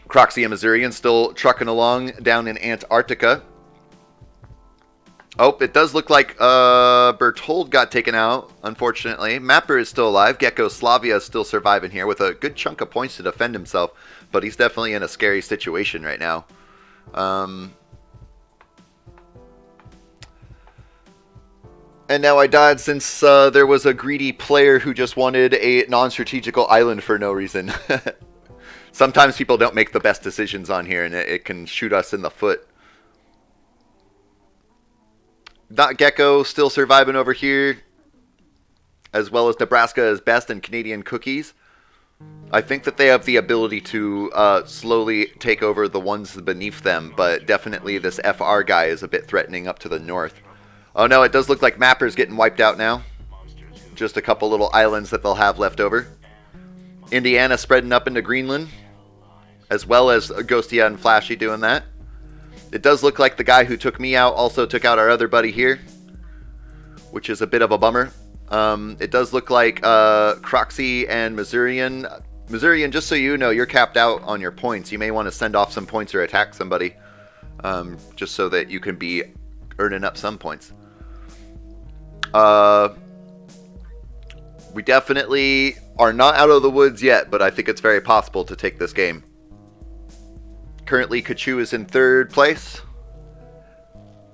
Croxy and Missourian still trucking along down in Antarctica. Oh, it does look like Bertold got taken out, unfortunately. Mapper is still alive. Geko Slavia is still surviving here with a good chunk of points to defend himself, but he's definitely in a scary situation right now. And now I died since there was a greedy player who just wanted a non-strategical island for no reason. Sometimes people don't make the best decisions on here, and it can shoot us in the foot. Not Geko still surviving over here, as well as Nebraska is best and Canadian cookies. I think that they have the ability to slowly take over the ones beneath them, but definitely this FR guy is a bit threatening up to the north. Oh no, it does look like Mapper's getting wiped out now. Just a couple little islands that they'll have left over. Indiana spreading up into Greenland, as well as Ghostia and Flashy doing that. It does look like the guy who took me out also took out our other buddy here, which is a bit of a bummer. It does look like Croxy and Missourian. Missourian, just so you know, you're capped out on your points. You may want to send off some points or attack somebody, just so that you can be earning up some points. We definitely are not out of the woods yet, but I think it's very possible to take this game. Currently, Kachu is in 3rd place,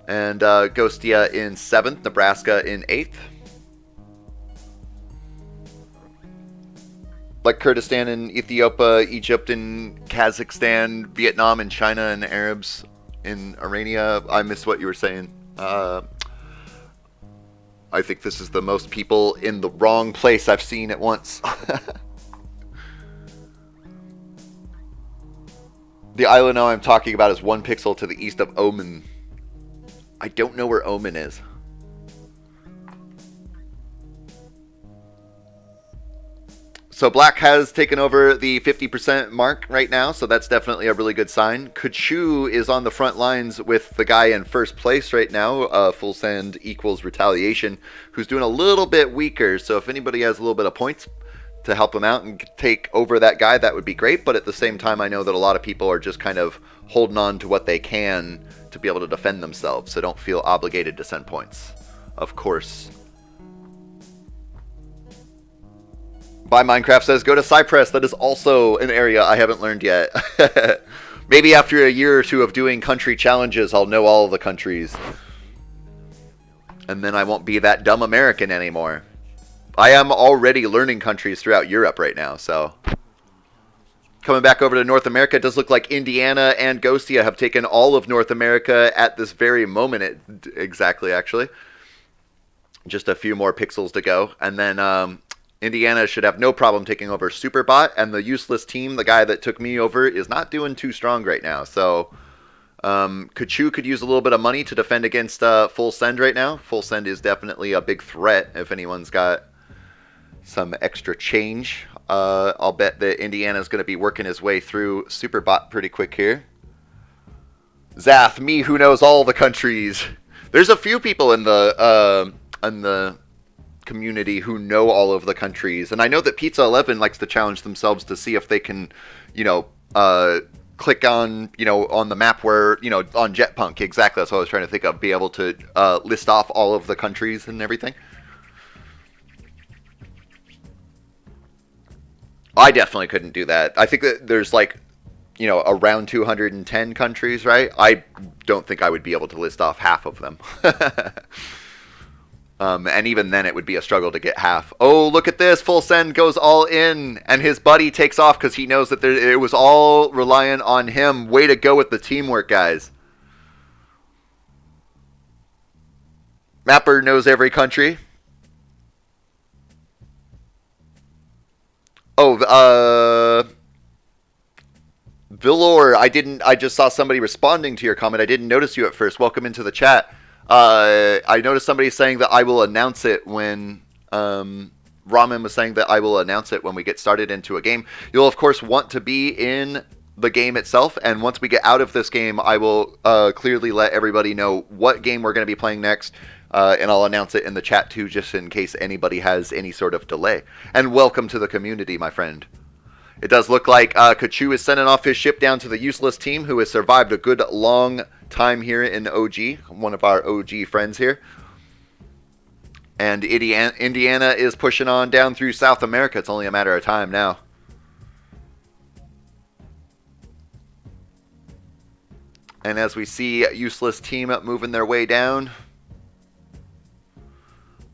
and Ghostia in 7th, Nebraska in 8th. Like Kurdistan and Ethiopia, Egypt and Kazakhstan, Vietnam and China and Arabs in Armenia. I missed what you were saying. I think this is the most people in the wrong place I've seen at once. The island now I'm talking about is 1 pixel to the east of Oman. I don't know where Oman is. So Black has taken over the 50% mark right now, so that's definitely a really good sign. Kachu is on the front lines with the guy in 1st place right now, Full Send equals Retaliation, who's doing a little bit weaker, so if anybody has a little bit of points to help him out and take over that guy, that would be great. But at the same time, I know that a lot of people are just kind of holding on to what they can to be able to defend themselves, so don't feel obligated to send points, of course. By Minecraft says, go to Cyprus. That is also an area I haven't learned yet. Maybe after a year or two of doing country challenges, I'll know all of the countries. And then I won't be that dumb American anymore. I am already learning countries throughout Europe right now, so. Coming back over to North America, it does look like Indiana and Ghostia have taken all of North America at this very moment. Exactly, actually. Just a few more pixels to go. And then Indiana should have no problem taking over Superbot. And the useless team, the guy that took me over, is not doing too strong right now. So Kachu could use a little bit of money to defend against Full Send right now. Full Send is definitely a big threat if anyone's got some extra change. I'll bet that Indiana's going to be working his way through Superbot pretty quick here. Zath, me who knows all the countries. There's a few people in the community who know all of the countries, and I know that Pizza 11 likes to challenge themselves to see if they can, click on, on the map where, on Jetpunk. Exactly, that's what I was trying to think of. Be able to list off all of the countries and everything. I definitely couldn't do that. I think that there's around 210 countries, right? I don't think I would be able to list off half of them. And even then it would be a struggle to get half. Oh, look at this. Full Send goes all in, and his buddy takes off because he knows that it was all reliant on him. Way to go with the teamwork, guys. Mapper knows every country. Oh, Vilor, I just saw somebody responding to your comment. I didn't notice you at first. Welcome into the chat. I noticed somebody saying that I will announce it when, Ramen was saying that I will announce it when we get started into a game. You'll, of course, want to be in the game itself, and once we get out of this game, I will clearly let everybody know what game we're going to be playing next, and I'll announce it in the chat, too, just in case anybody has any sort of delay. And welcome to the community, my friend. It does look like Kachu is sending off his ship down to the useless team, who has survived a good long time here in OG, one of our OG friends here. And Indiana is pushing on down through South America. It's only a matter of time now. And as we see useless team moving their way down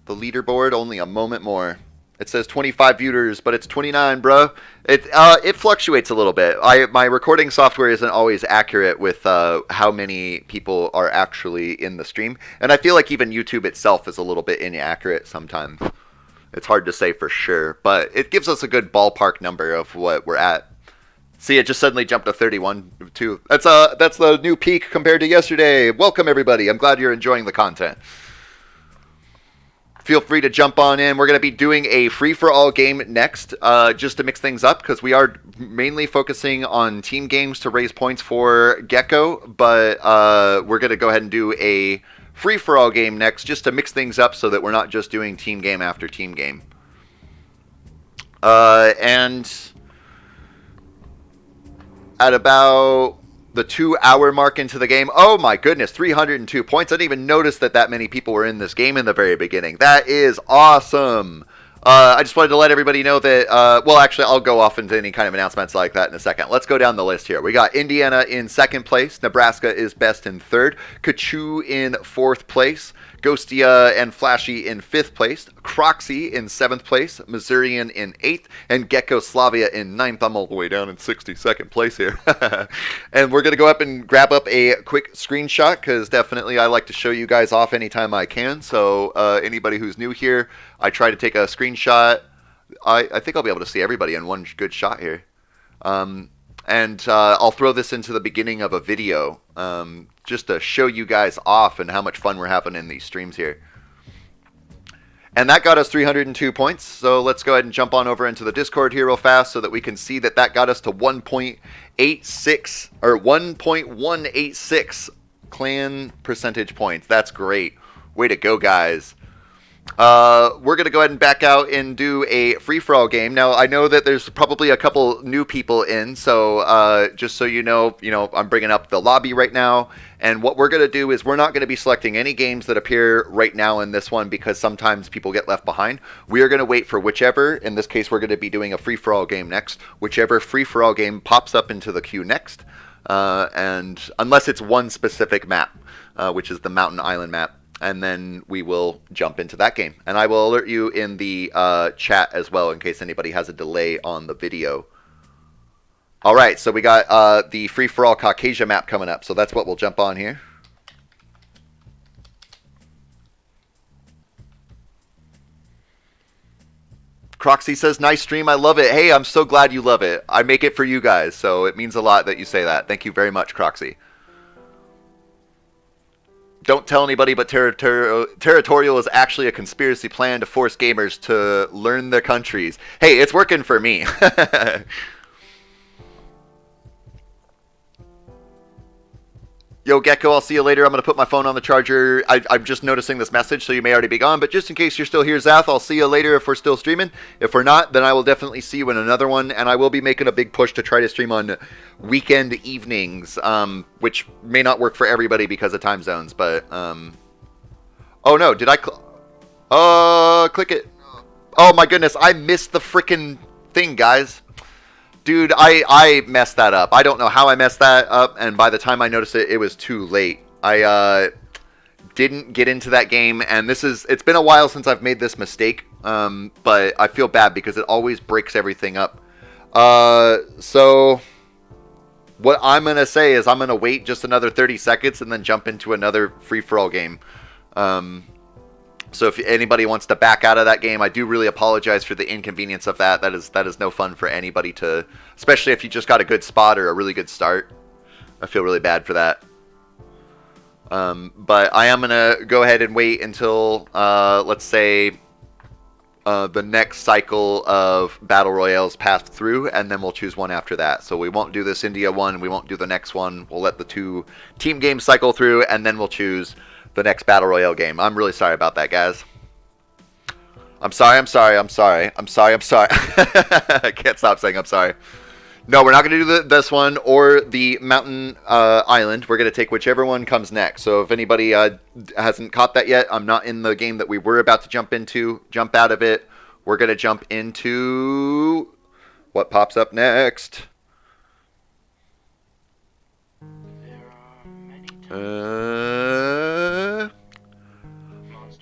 the leaderboard, only a moment more. It says 25 viewers, but it's 29, bro. It fluctuates a little bit. My recording software isn't always accurate with how many people are actually in the stream. And I feel like even YouTube itself is a little bit inaccurate sometimes. It's hard to say for sure, but it gives us a good ballpark number of what we're at. See, it just suddenly jumped to 31, too. That's the new peak compared to yesterday. Welcome, everybody. I'm glad you're enjoying the content. Feel free to jump on in. We're going to be doing a free-for-all game next, just to mix things up, because we are mainly focusing on team games to raise points for Geko, but we're going to go ahead and do a free-for-all game next, just to mix things up so that we're not just doing team game after team game. And at about the 2-hour mark into the game. Oh my goodness, 302 points. I didn't even notice that many people were in this game in the very beginning. That is awesome. I just wanted to let everybody know that, well, actually, I'll go off into any kind of announcements like that in a second. Let's go down the list here. We got Indiana in second place. Nebraska is best in third. Kachu in fourth place. Ghostia and Flashy in fifth place. Croxy in seventh place. Missourian in eighth. And Geko Slavia in ninth. I'm all the way down in 62nd place here. And we're going to go up and grab up a quick screenshot because definitely I like to show you guys off anytime I can. So anybody who's new here, I try to take a screenshot. I think I'll be able to see everybody in one good shot here. And I'll throw this into the beginning of a video just to show you guys off and how much fun we're having in these streams here. And that got us 302 points. So let's go ahead and jump on over into the Discord here real fast so that we can see that got us to 1.86 or 1.186 clan percentage points. That's great. Way to go, guys. We're going to go ahead and back out and do a free-for-all game. Now, I know that there's probably a couple new people in, so just so you know, I'm bringing up the lobby right now, and what we're going to do is we're not going to be selecting any games that appear right now in this one because sometimes people get left behind. We are going to wait for whichever, in this case, we're going to be doing a free-for-all game next, whichever free-for-all game pops up into the queue next, and unless it's one specific map, which is the Mountain Island map. And then we will jump into that game. And I will alert you in the chat as well in case anybody has a delay on the video. All right, so we got the free-for-all Caucasia map coming up. So that's what we'll jump on here. Croxy says, nice stream, I love it. Hey, I'm so glad you love it. I make it for you guys, so it means a lot that you say that. Thank you very much, Croxy. Don't tell anybody, but Territorial is actually a conspiracy plan to force gamers to learn their countries. Hey, it's working for me. Yo, Geko, I'll see you later. I'm going to put my phone on the charger. I'm just noticing this message, so you may already be gone. But just in case you're still here, Zath, I'll see you later if we're still streaming. If we're not, then I will definitely see you in another one. And I will be making a big push to try to stream on weekend evenings, which may not work for everybody because of time zones. But, oh, no. Did I click it? Oh, my goodness. I missed the freaking thing, guys. Dude, I messed that up. I don't know how I messed that up, and by the time I noticed it, it was too late. I didn't get into that game, and it's been a while since I've made this mistake, but I feel bad because it always breaks everything up. So what I'm going to say is I'm going to wait just another 30 seconds and then jump into another free-for-all game. So if anybody wants to back out of that game, I do really apologize for the inconvenience of that. That is no fun for anybody to, especially if you just got a good spot or a really good start. I feel really bad for that. But I am going to go ahead and wait until, let's say, the next cycle of Battle Royales passed through, and then we'll choose one after that. So we won't do this India one, we won't do the next one. We'll let the 2 team games cycle through, and then we'll choose the next Battle Royale game. I'm really sorry about that, guys. I'm sorry. I can't stop saying I'm sorry. No, we're not going to do this one or the Mountain Island. We're going to take whichever one comes next. So if anybody hasn't caught that yet, I'm not in the game that we were about to jump out of it. We're going to jump into what pops up next.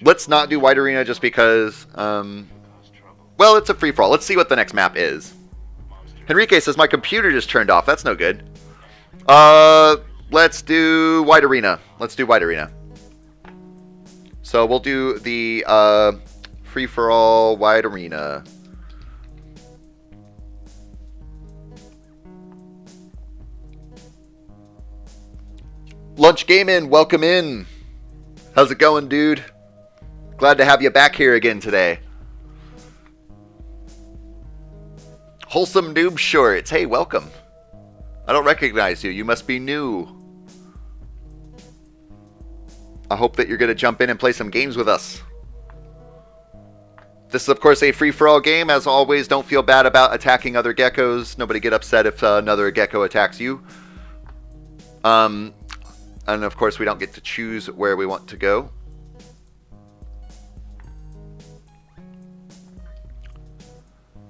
Let's not do White Arena just because, well, it's a free-for-all. Let's see what the next map is. Henrique says, my computer just turned off. That's no good. Let's do White Arena. So we'll do the free-for-all White Arena. Lunch Gaming, welcome in. How's it going, dude? Glad to have you back here again today. Wholesome Noob Shorts, hey, welcome. I don't recognize you. You must be new. I hope that you're going to jump in and play some games with us. This is, of course, a free-for-all game. As always, don't feel bad about attacking other geckos. Nobody get upset if another gecko attacks you. And of course, we don't get to choose where we want to go.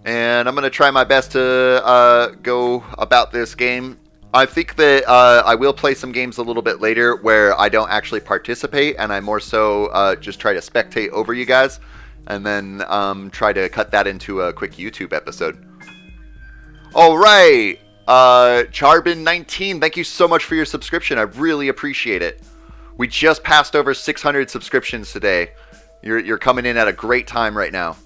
And I'm going to try my best to go about this game. I think that I will play some games a little bit later where I don't actually participate, and I more so just try to spectate over you guys, and then try to cut that into a quick YouTube episode. All right. Charbin19, thank you so much for your subscription. I really appreciate it. We just passed over 600 subscriptions today. You're coming in at a great time right now.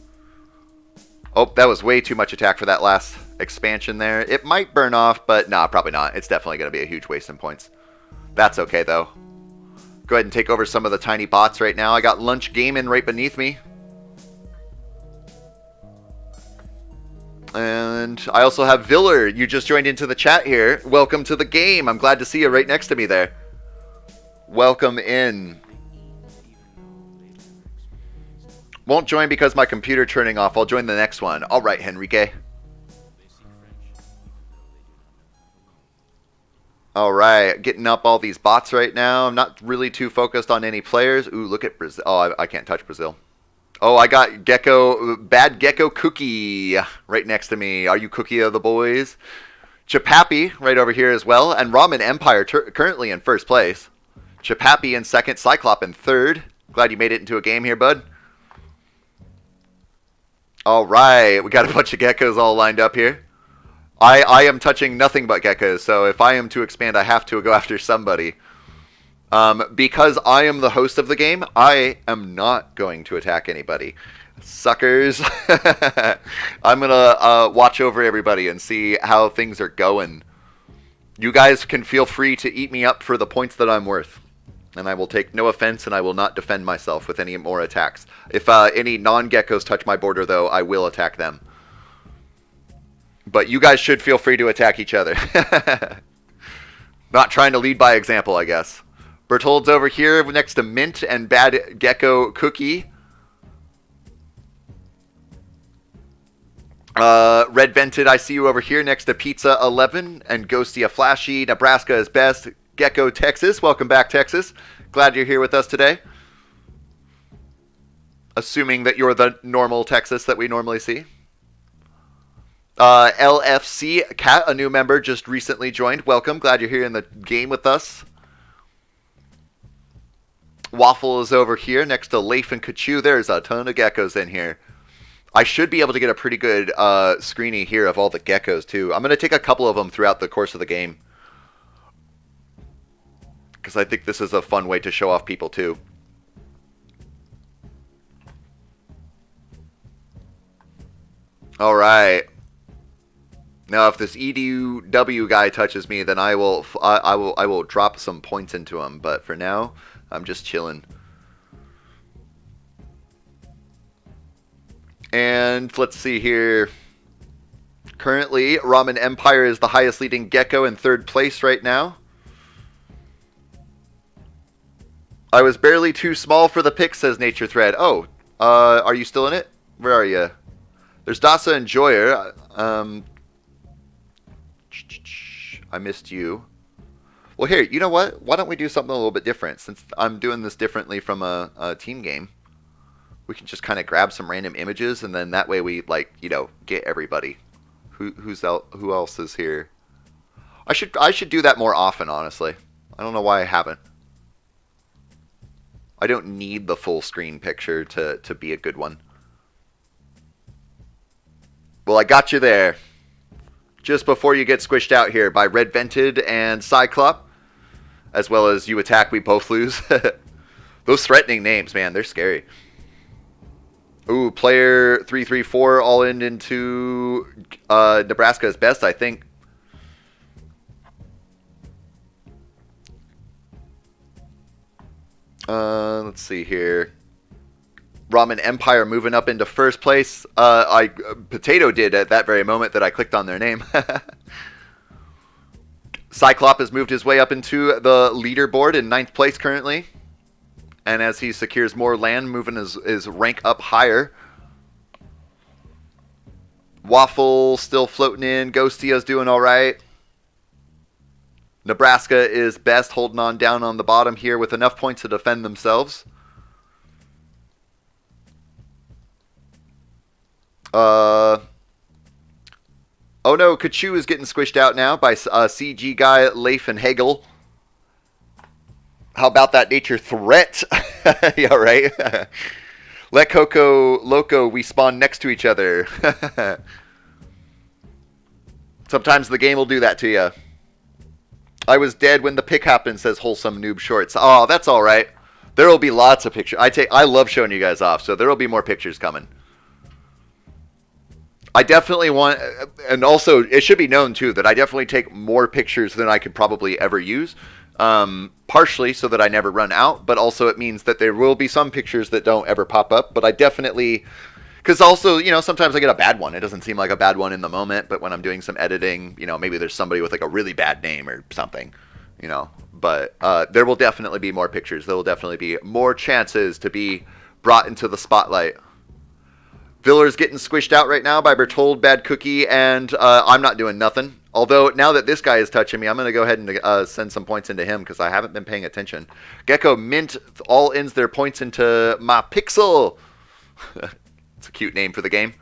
Oh, that was way too much attack for that last expansion there. It might burn off, but nah, probably not. It's definitely going to be a huge waste in points. That's okay, though. Go ahead and take over some of the tiny bots right now. I got Lunch Gaming right beneath me. And I also have Viller. You just joined into the chat here. Welcome to the game. I'm glad to see you right next to me there. Welcome in. Won't join because my computer turning off. I'll join the next one. All right, Henrique. All right, getting up all these bots right now. I'm not really too focused on any players. Ooh, look at Brazil. Oh, I can't touch Brazil. Oh, I got Geko, Bad Geko Cookie right next to me. Are you Cookie of the boys? Chapappy right over here as well. And Ramen Empire currently in first place. Chapappy in second. Cyclop in third. Glad you made it into a game here, bud. All right, we got a bunch of geckos all lined up here. I am touching nothing but geckos, so if I am to expand, I have to go after somebody. Because I am the host of the game, I am not going to attack anybody. Suckers. I'm going to watch over everybody and see how things are going. You guys can feel free to eat me up for the points that I'm worth. And I will take no offense, and I will not defend myself with any more attacks. If any non-geckos touch my border, though, I will attack them. But you guys should feel free to attack each other. Not trying to lead by example, I guess. Bertold's over here next to Mint and Bad Geko Cookie. Red Vented, I see you over here next to Pizza 11 and Ghostia Flashy. Nebraska is best. Gecko Texas, welcome back, Texas. Glad you're here with us today. Assuming that you're the normal Texas that we normally see. LFC Cat, a new member, just recently joined. Welcome. Glad you're here in the game with us. Waffle is over here next to Leif and Kachu. There's a ton of geckos in here. I should be able to get a pretty good screening here of all the geckos, too. I'm going to take a couple of them throughout the course of the game. Because I think this is a fun way to show off people, too. All right. Now, if this EDW guy touches me, then I will drop some points into him. But for now, I'm just chilling. And let's see here. Currently, Ramen Empire is the highest leading gecko in third place right now. I was barely too small for the pick, says Nature Thread. Oh, are you still in it? Where are you? There's Dasa and Joyer. I missed you. Well, here, you know what? Why don't we do something a little bit different? Since I'm doing this differently from a team game, we can just kind of grab some random images, and then that way we, like, you know, get everybody. Who else is here? I should do that more often, honestly. I don't know why I haven't. I don't need the full screen picture to be a good one. Well, I got you there. Just before you get squished out here by Red Vented and Cyclop. As well as you attack, we both lose. Those threatening names, man, they're scary. Ooh, player 334 all in into Nebraska is best, I think. Let's see here. Ramen Empire moving up into first place. Potato did at that very moment that I clicked on their name. Cyclop has moved his way up into the leaderboard in 9th place currently. And as he secures more land, moving his rank up higher. Waffle still floating in. Ghostia's doing all right. Nebraska is best, holding on down on the bottom here with enough points to defend themselves. Oh no, Kachu is getting squished out now by CG guy Leif and Hegel. How about that Nature Threat? Yeah, right. Let Coco Loco, we spawn next to each other. Sometimes the game will do that to you. I was dead when the pick happened, says Wholesome Noob Shorts. Oh, that's all right. There will be lots of pictures. I love showing you guys off, so there will be more pictures coming. I definitely want, and also it should be known too that I definitely take more pictures than I could probably ever use. Partially so that I never run out, but also it means that there will be some pictures that don't ever pop up. But I definitely, because also, you know, sometimes I get a bad one. It doesn't seem like a bad one in the moment, but when I'm doing some editing, you know, maybe there's somebody with like a really bad name or something, you know. But there will definitely be more pictures. There will definitely be more chances to be brought into the spotlight. Villar's getting squished out right now by Bertold, Bad Cookie, and I'm not doing nothing. Although, now that this guy is touching me, I'm going to go ahead and send some points into him because I haven't been paying attention. Geko Mint all ends their points into my Pixel. It's a cute name for the game.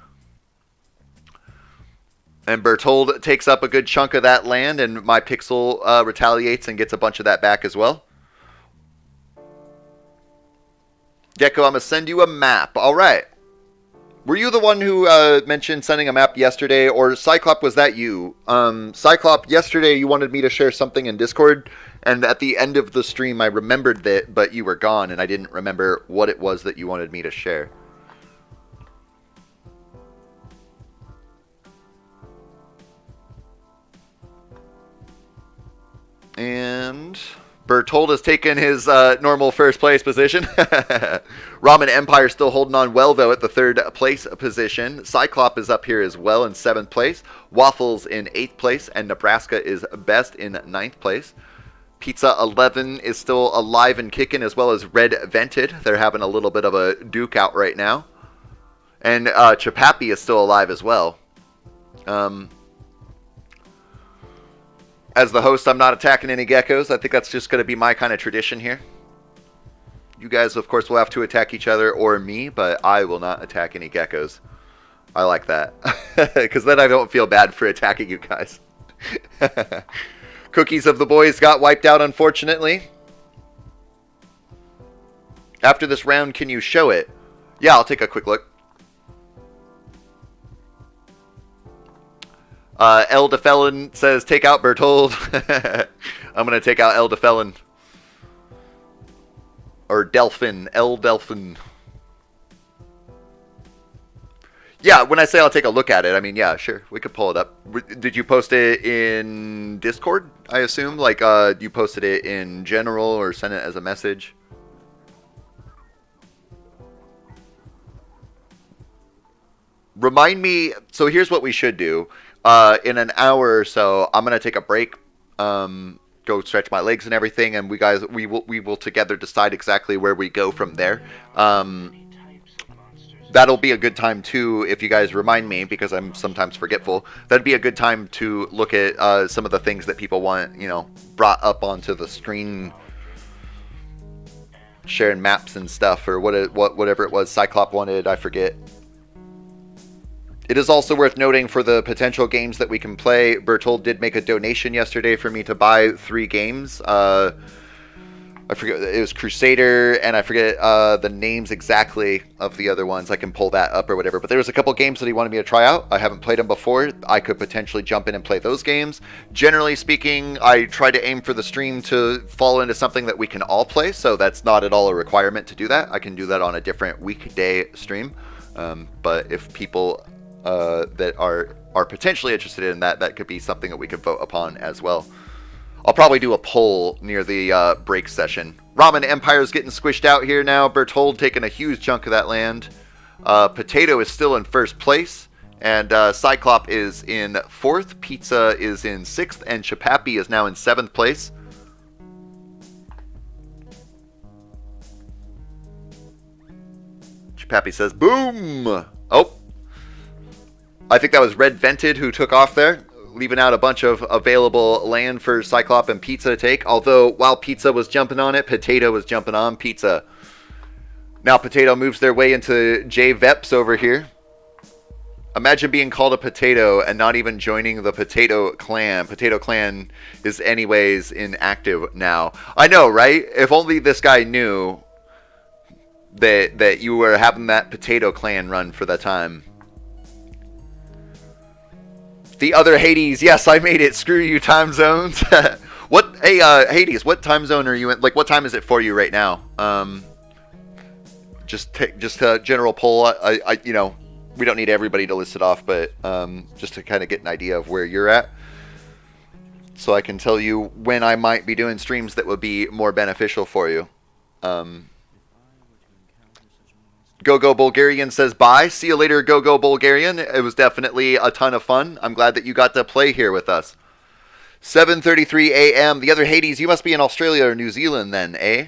And Bertold takes up a good chunk of that land, and my Pixel retaliates and gets a bunch of that back as well. Geko, I'm going to send you a map. All right. Were you the one who mentioned sending a map yesterday, or Cyclop, was that you? Cyclop, yesterday you wanted me to share something in Discord, and at the end of the stream I remembered that, but you were gone, and I didn't remember what it was that you wanted me to share. And Bertold has taken his normal first place position. Ramen Empire still holding on well, though, at the third place position. Cyclop is up here as well in 7th place. Waffles in 8th place. And Nebraska is best in 9th place. Pizza 11 is still alive and kicking, as well as Red Vented. They're having a little bit of a duke out right now. And Chapapi is still alive as well. As the host, I'm not attacking any geckos. I think that's just going to be my kind of tradition here. You guys, of course, will have to attack each other or me, but I will not attack any geckos. I like that. Because then I don't feel bad for attacking you guys. Cookies of the Boys got wiped out, unfortunately. After this round, can you show it? Yeah, I'll take a quick look. El DeFelon says, take out Bertold. I'm going to take out El DeFelon. Or Delphin. El Delphin. Yeah, when I say I'll take a look at it, I mean, yeah, sure. We could pull it up. Did you post it in Discord, I assume? Like, you posted it in general or sent it as a message? Remind me. So here's what we should do. In an hour or so, I'm gonna take a break, go stretch my legs and everything, and we will together decide exactly where we go from there. That'll be a good time too, if you guys remind me, because I'm sometimes forgetful. That'd be a good time to look at some of the things that people want, brought up onto the screen, sharing maps and stuff, or whatever it was Cyclop wanted. I forget. It is also worth noting for the potential games that we can play, Bertold did make a donation yesterday for me to buy 3 games. I forget, it was Crusader, and I forget the names exactly of the other ones. I can pull that up or whatever. But there was a couple games that he wanted me to try out. I haven't played them before. I could potentially jump in and play those games. Generally speaking, I try to aim for the stream to fall into something that we can all play, so that's not at all a requirement to do that. I can do that on a different weekday stream. But if people that are potentially interested in that, that could be something that we could vote upon as well. I'll probably do a poll near the break session. Ramen Empire's getting squished out here now. Bertold taking a huge chunk of that land. Potato is still in first place. And Cyclop is in 4th. Pizza is in 6th. And Chapapi is now in 7th place. Chapapi says, boom! Oh. I think that was Red Vented who took off there, leaving out a bunch of available land for Cyclop and Pizza to take. Although, while Pizza was jumping on it, Potato was jumping on Pizza. Now Potato moves their way into J Veps over here. Imagine being called a potato and not even joining the Potato Clan. Potato Clan is anyways inactive now. I know, right? If only this guy knew that you were having that Potato Clan run for the time. The other Hades, yes, I made it. Screw you, time zones. What? Hey, Hades, what time zone are you in? Like, what time is it for you right now? Just a general poll. I we don't need everybody to list it off, but just to kind of get an idea of where you're at, so I can tell you when I might be doing streams that would be more beneficial for you. Go Bulgarian says bye. See you later, Go Bulgarian. It was definitely a ton of fun. I'm glad that you got to play here with us. 7:33 a.m. The other Hades, you must be in Australia or New Zealand then, eh?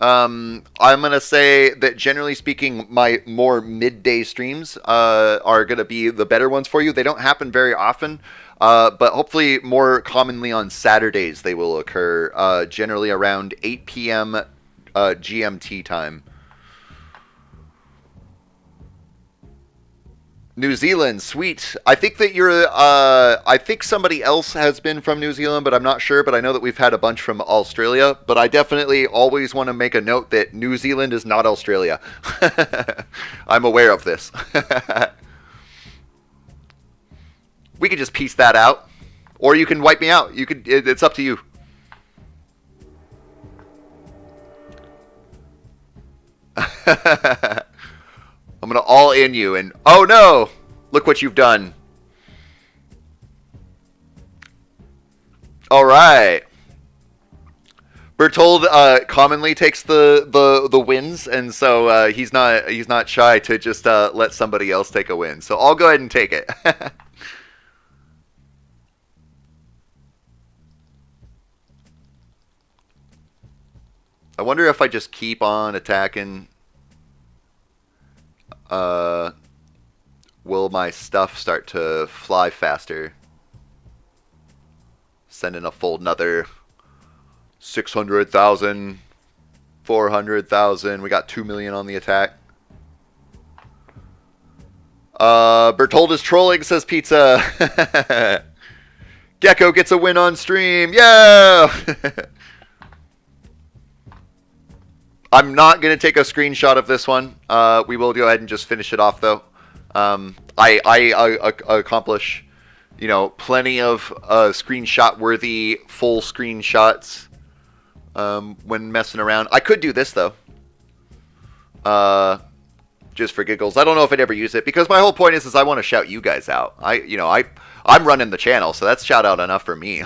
I'm gonna say that generally speaking, my more midday streams are gonna be the better ones for you. They don't happen very often, but hopefully more commonly on Saturdays they will occur. Generally around 8 p.m. GMT time. New Zealand, sweet. I think that you're. I think somebody else has been from New Zealand, but I'm not sure. But I know that we've had a bunch from Australia. But I definitely always want to make a note that New Zealand is not Australia. I'm aware of this. We could just piece that out, or you can wipe me out. You could. It's up to you. I'm gonna all in you, and oh no! Look what you've done. All right. Bertold commonly takes the wins, and so he's not shy to just let somebody else take a win. So I'll go ahead and take it. I wonder if I just keep on attacking. Will my stuff start to fly faster? Send in a full another 600,000, 400,000. We got 2 million on the attack. Bertold is trolling, says Pizza. Geko gets a win on stream. Yeah! I'm not going to take a screenshot of this one. We will go ahead and just finish it off, though. I accomplish, plenty of screenshot-worthy full screenshots when messing around. I could do this, though. Just for giggles. I don't know if I'd ever use it, because my whole point is I want to shout you guys out. I'm running the channel, so that's shout-out enough for me.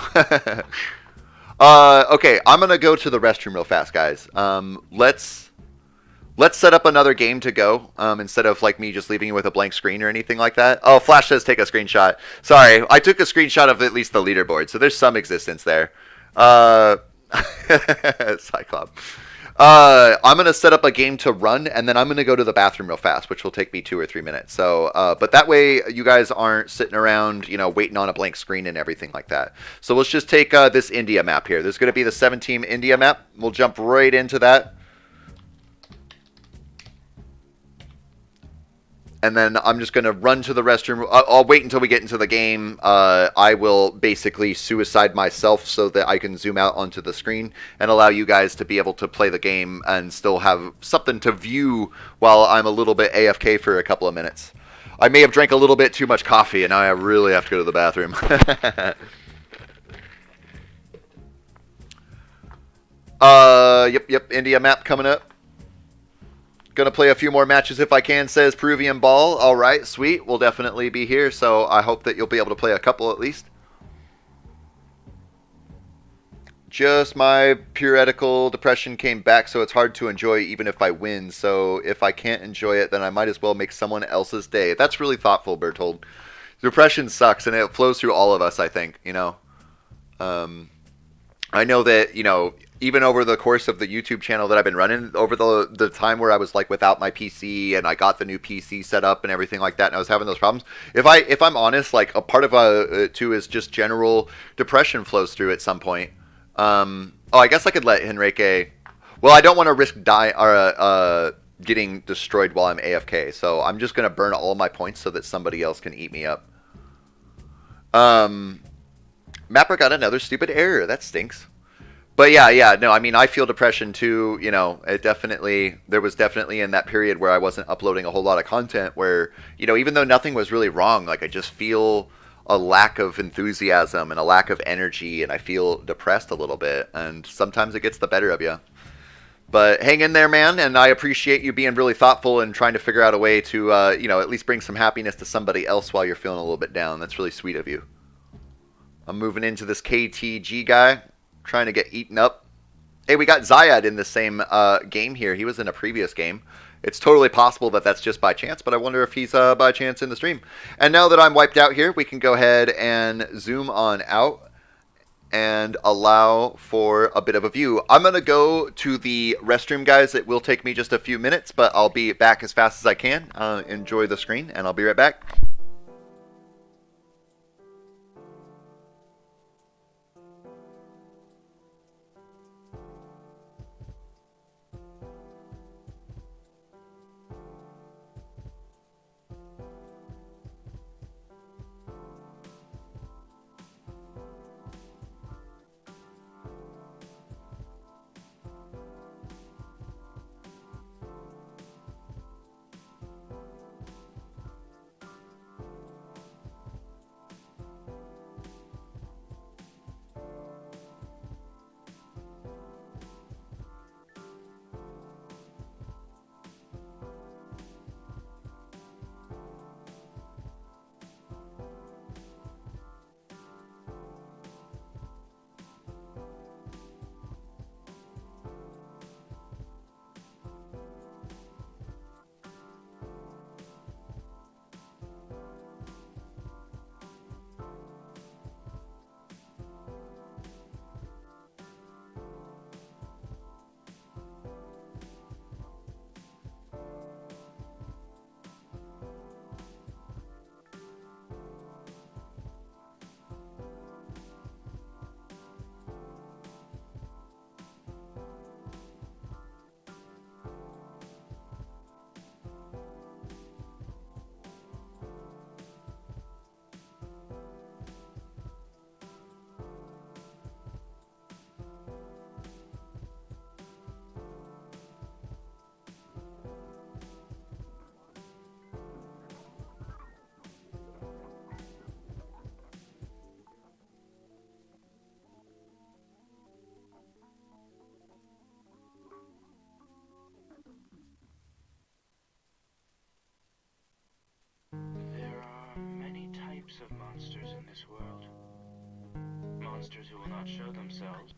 Okay, I'm gonna go to the restroom real fast, guys. Let's set up another game to go, instead of like me just leaving you with a blank screen or anything like that. Oh, Flash says take a screenshot. Sorry, I took a screenshot of at least the leaderboard, so there's some existence there. Cyclops. I'm gonna set up a game to run, and then I'm gonna go to the bathroom real fast, which will take me 2 or 3 minutes. So, but that way you guys aren't sitting around, waiting on a blank screen and everything like that. So let's just take this India map here. There's gonna be the 7-team India map. We'll jump right into that. And then I'm just going to run to the restroom. I'll wait until we get into the game. I will basically suicide myself so that I can zoom out onto the screen and allow you guys to be able to play the game and still have something to view while I'm a little bit AFK for a couple of minutes. I may have drank a little bit too much coffee, and now I really have to go to the bathroom. Yep, India map coming up. Gonna play a few more matches if I can, says Peruvian Ball. All right, sweet. We'll definitely be here, so I hope that you'll be able to play a couple at least. Just my theoretical depression came back, so it's hard to enjoy even if I win. So if I can't enjoy it, then I might as well make someone else's day. That's really thoughtful, Bertold. Depression sucks, and it flows through all of us, I think, I know that, even over the course of the YouTube channel that I've been running, over the time where I was like without my PC and I got the new PC set up and everything like that, and I was having those problems. If I'm honest, like a part of it too is just general depression flows through at some point. I guess I could let Henrique. Well, I don't want to risk getting destroyed while I'm AFK, so I'm just gonna burn all my points so that somebody else can eat me up. Mapper got another stupid error. That stinks. But yeah, no, I mean, I feel depression too, there was definitely in that period where I wasn't uploading a whole lot of content where, even though nothing was really wrong, like I just feel a lack of enthusiasm and a lack of energy, and I feel depressed a little bit, and sometimes it gets the better of you. But hang in there, man, and I appreciate you being really thoughtful and trying to figure out a way to, at least bring some happiness to somebody else while you're feeling a little bit down. That's really sweet of you. I'm moving into this KTG guy, trying to get eaten up. Hey, we got Zayad in the same game here. He was in a previous game. It's totally possible that that's just by chance, but I wonder if he's by chance in the stream. And now that I'm wiped out here, we can go ahead and zoom on out and allow for a bit of a view. I'm going to go to the restroom, guys. It will take me just a few minutes, but I'll be back as fast as I can. Enjoy the screen, and I'll be right back. There are many types of monsters in this world. Monsters who will not show themselves,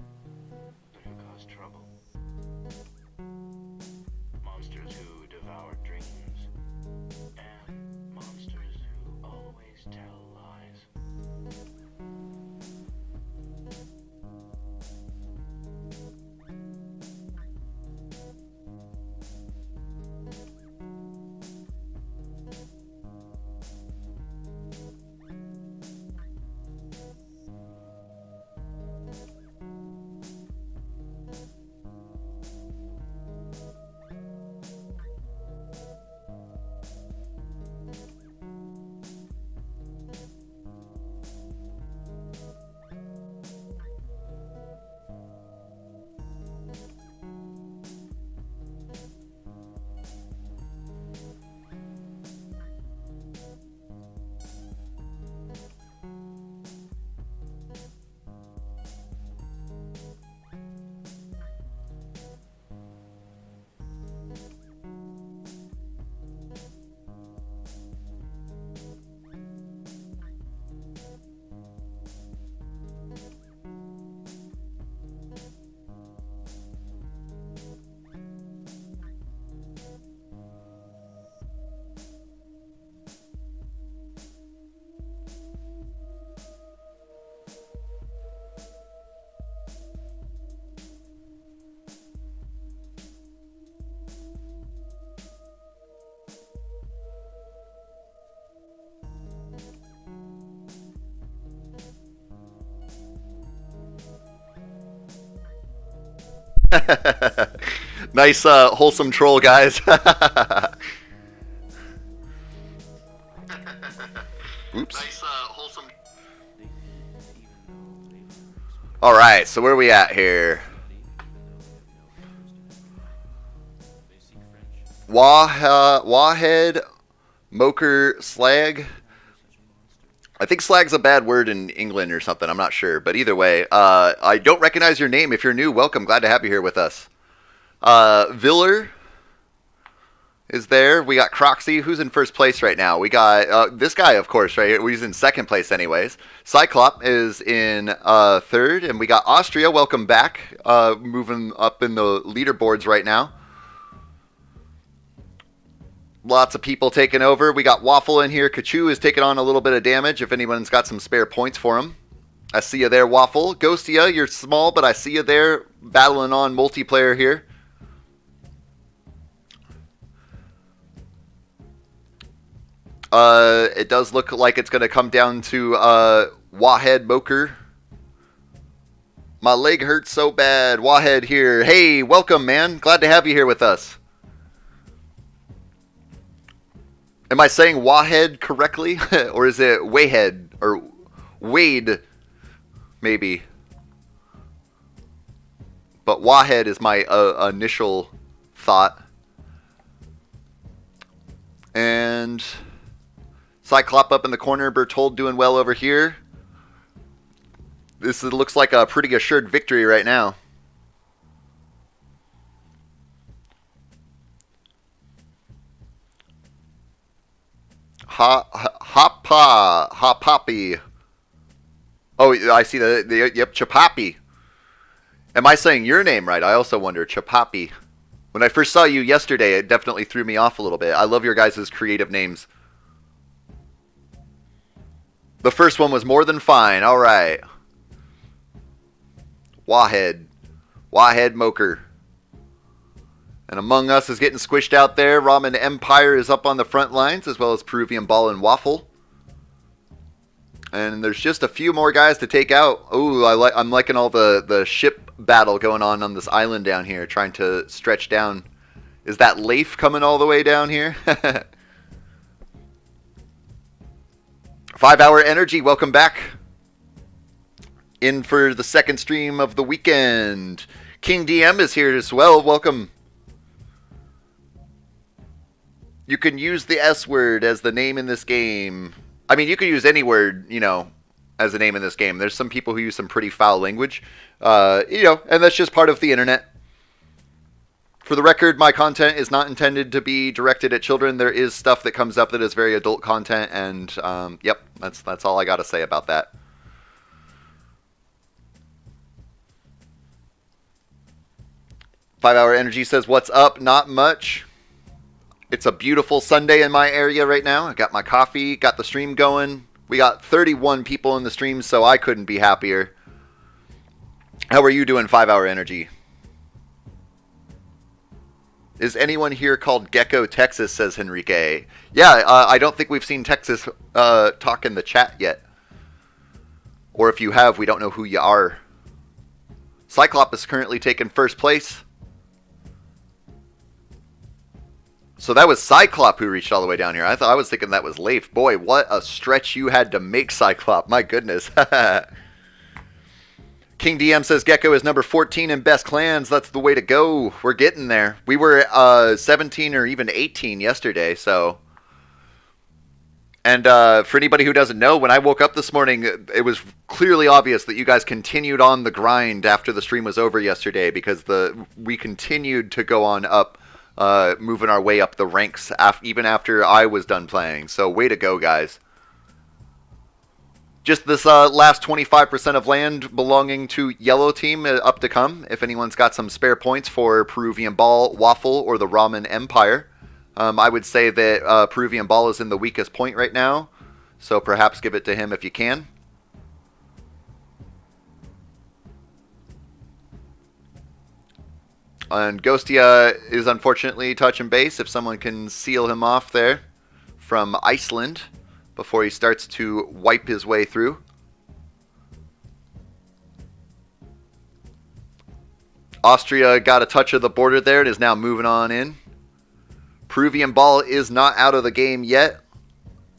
but who cause trouble. Monsters who devour dreams, and monsters who always tell lies. Nice, wholesome troll, guys. Oops. Nice, wholesome. All right, so where are we at here? Wahed, Moker, Slag. I think slag's a bad word in England or something. I'm not sure. But either way, I don't recognize your name. If you're new, welcome. Glad to have you here with us. Viller is there. We got Croxy, who's in first place right now. We got this guy, of course, right here. He's in second place anyways. Cyclop is in third. And we got Austria. Welcome back. Moving up in the leaderboards right now. Lots of people taking over. We got Waffle in here. Kachu is taking on a little bit of damage if anyone's got some spare points for him. I see you there, Waffle. Ghostia, you're small, but I see you there battling on multiplayer here. It does look like it's going to come down to Wahed Moker. My leg hurts so bad. Wahed here. Hey, welcome, man. Glad to have you here with us. Am I saying Wahed correctly? Or is it Wayhead? Or Wade, maybe. But Wahed is my initial thought. And Cyclop up in the corner. Bertold doing well over here. This looks like a pretty assured victory right now. Hoppy. Oh, I see yep, Chapapi. Am I saying your name right? I also wonder, Chapapi. When I first saw you yesterday, it definitely threw me off a little bit. I love your guys' creative names. The first one was more than fine. All right. Wahed Moker. And Among Us is getting squished out there. Ramen Empire is up on the front lines, as well as Peruvian Ball and Waffle. And there's just a few more guys to take out. Ooh, I'm liking all the ship battle going on this island down here, trying to stretch down. Is that Leif coming all the way down here? 5 Hour Energy, welcome back. In for the second stream of the weekend. King DM is here as well. Welcome. You can use the S word as the name in this game. I mean, you could use any word, as a name in this game. There's some people who use some pretty foul language, and that's just part of the internet. For the record, my content is not intended to be directed at children. There is stuff that comes up that is very adult content, and yep, that's all I got to say about that. Five Hour Energy says, what's up? Not much. It's a beautiful Sunday in my area right now. I got my coffee, got the stream going. We got 31 people in the stream, so I couldn't be happier. How are you doing, 5 Hour Energy? Is anyone here called Geko, Texas, says Henrique. Yeah, I don't think we've seen Texas talk in the chat yet. Or if you have, we don't know who you are. Cyclop is currently taking first place. So that was Cyclop who reached all the way down here. I was thinking that was Leif. Boy, what a stretch you had to make, Cyclop. My goodness. King DM says Geko is number 14 in best clans. That's the way to go. We're getting there. We were 17 or even 18 yesterday, so. And for anybody who doesn't know, when I woke up this morning, it was clearly obvious that you guys continued on the grind after the stream was over yesterday, because we continued to go on up. Moving our way up the ranks even after I was done playing. So way to go, guys. Just this last 25% of land belonging to yellow team up to come. If anyone's got some spare points for Peruvian Ball, Waffle, or the Ramen Empire. I would say that Peruvian Ball is in the weakest point right now. So perhaps give it to him if you can. And Ghostia is unfortunately touching base. If someone can seal him off there from Iceland before he starts to wipe his way through. Austria got a touch of the border there and is now moving on in. Peruvian Ball is not out of the game yet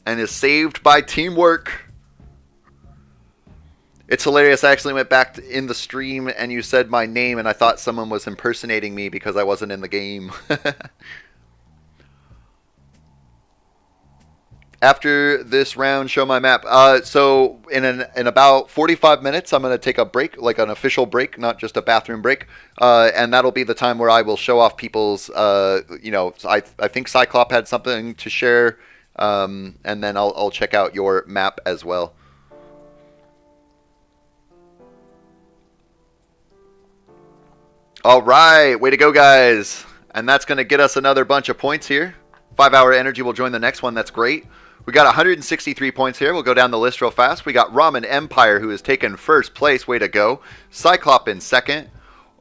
and is saved by teamwork. It's hilarious. I actually went back in the stream and you said my name and I thought someone was impersonating me because I wasn't in the game. After this round, show my map. So in about 45 minutes, I'm going to take a break, like an official break, not just a bathroom break. And that'll be the time where I will show off people's, I think Cyclop had something to share. And then I'll check out your map as well. All right, way to go, guys. And that's going to get us another bunch of points here. 5 Hour Energy will join the next one. That's great. We got 163 points here. We'll go down the list real fast. We got Ramen Empire, who has taken first place. Way to go. Cyclop in second.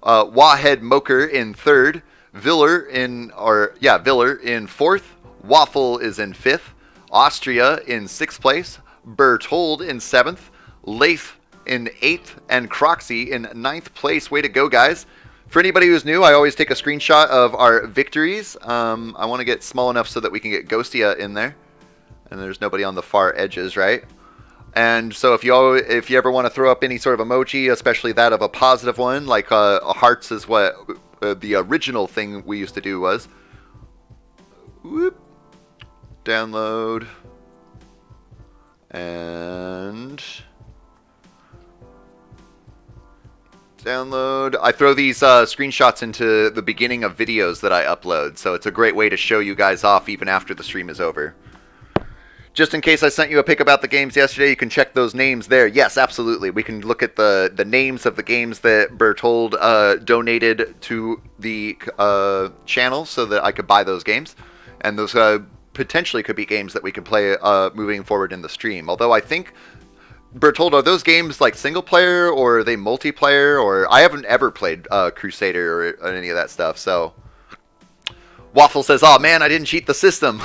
Wahed Moker in third. Viller in fourth. Waffle is in fifth. Austria in sixth place. Bertold in seventh. Leif in eighth. And Croxy in ninth place. Way to go, guys. For anybody who's new, I always take a screenshot of our victories. I want to get small enough so that we can get Ghostia in there. And there's nobody on the far edges, right? And so if you ever want to throw up any sort of emoji, especially that of a positive one, like hearts is what the original thing we used to do was. Whoop. Download. And download. I throw these screenshots into the beginning of videos that I upload, so it's a great way to show you guys off even after the stream is over. Just in case I sent you a pic about the games yesterday, you can check those names there. Yes, absolutely. We can look at the names of the games that Bertold donated to the channel so that I could buy those games. And those potentially could be games that we could play moving forward in the stream. Although I think, Bertold, are those games like single player or are they multiplayer? Or I haven't ever played Crusader or any of that stuff. So Waffle says, "Oh man, I didn't cheat the system."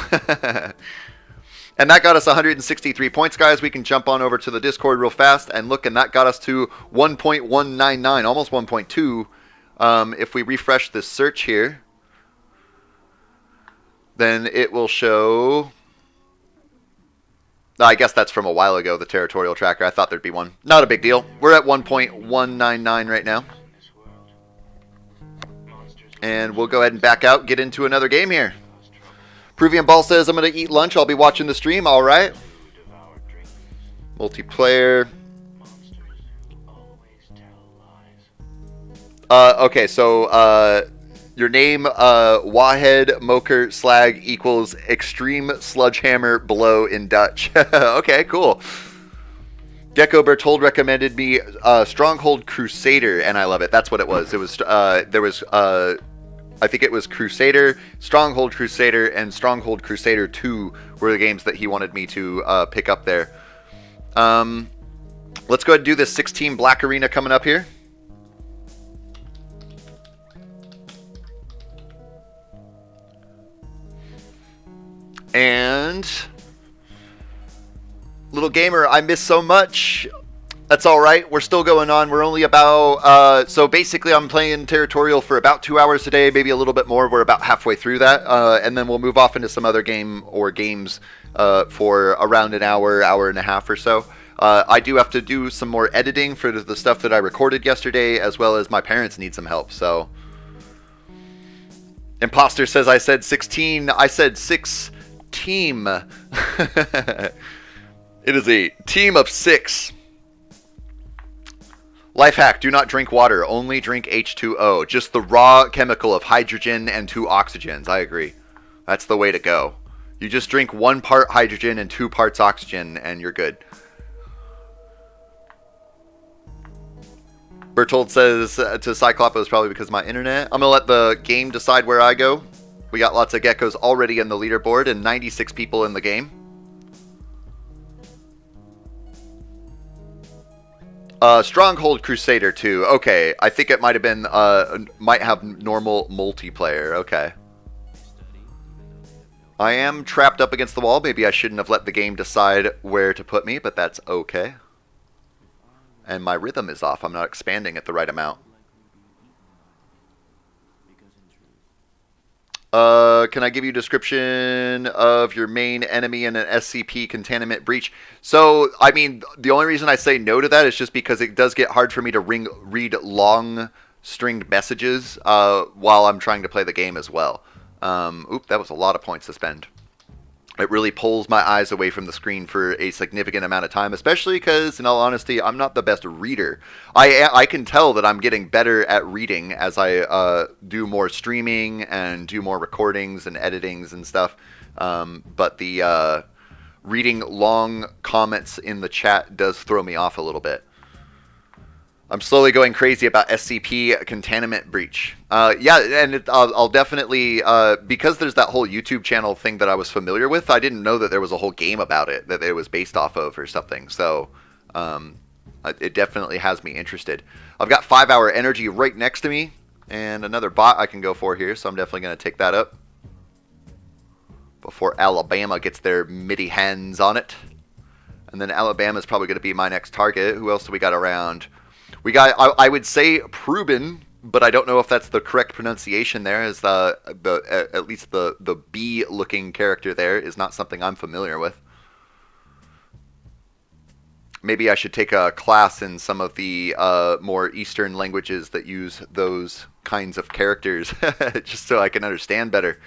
And that got us 163 points, guys. We can jump on over to the Discord real fast and look, and that got us to 1.199, almost 1.2. If we refresh this search here, then it will show... I guess that's from a while ago, the territorial tracker. I thought there'd be one. Not a big deal. We're at 1.199 right now. And we'll go ahead and back out, get into another game here. Peruvian Ball says, I'm going to eat lunch. I'll be watching the stream. All right. Multiplayer. Okay, so your name, Wahed Moker Slag equals Extreme Sludgehammer Blow in Dutch. Okay, cool. Geko Bertold recommended me Stronghold Crusader, and I love it. That's what it was. It was I think it was Crusader, Stronghold Crusader, and Stronghold Crusader 2 were the games that he wanted me to pick up there. Let's go ahead and do this 16 Black Arena coming up here. And little gamer, I miss so much. That's all right. We're still going on. We're only about, so basically I'm playing Territorial for about 2 hours today, maybe a little bit more. We're about halfway through that. And then we'll move off into some other game or games for around an hour, hour and a half or so. I do have to do some more editing for the stuff that I recorded yesterday, as well as my parents need some help, so. Imposter says I said 16. I said 6 team. It is a team of 6. Life hack, do not drink water, only drink H2O. Just the raw chemical of hydrogen and 2 oxygens. I agree. That's the way to go. You just drink 1 part hydrogen and 2 parts oxygen and you're good. Bertold says to Cyclops it was probably because of my internet. I'm going to let the game decide where I go. We got lots of geckos already in the leaderboard and 96 people in the game. Stronghold Crusader 2. Okay, I think it might have been, might have normal multiplayer. Okay. I am trapped up against the wall. Maybe I shouldn't have let the game decide where to put me, but that's okay. And my rhythm is off. I'm not expanding at the right amount. Can I give you a description of your main enemy in an SCP containment breach? So, I mean, the only reason I say no to that is just because it does get hard for me to read long stringed messages while I'm trying to play the game as well. Oop, that was a lot of points to spend. It really pulls my eyes away from the screen for a significant amount of time, especially because, in all honesty, I'm not the best reader. I can tell that I'm getting better at reading as I do more streaming and do more recordings and editings and stuff. But the reading long comments in the chat does throw me off a little bit. I'm slowly going crazy about SCP Containment Breach. Yeah, and I'll definitely, because there's that whole YouTube channel thing that I was familiar with, I didn't know that there was a whole game about it, that it was based off of or something. So it definitely has me interested. I've got 5-hour energy right next to me, and another bot I can go for here, so I'm definitely going to take that up before Alabama gets their middy hands on it. And then Alabama's probably going to be my next target. Who else do we got around? We got, I would say Prubin, but I don't know if that's the correct pronunciation there, as at least the B-looking character there is not something I'm familiar with. Maybe I should take a class in some of the more Eastern languages that use those kinds of characters, just so I can understand better.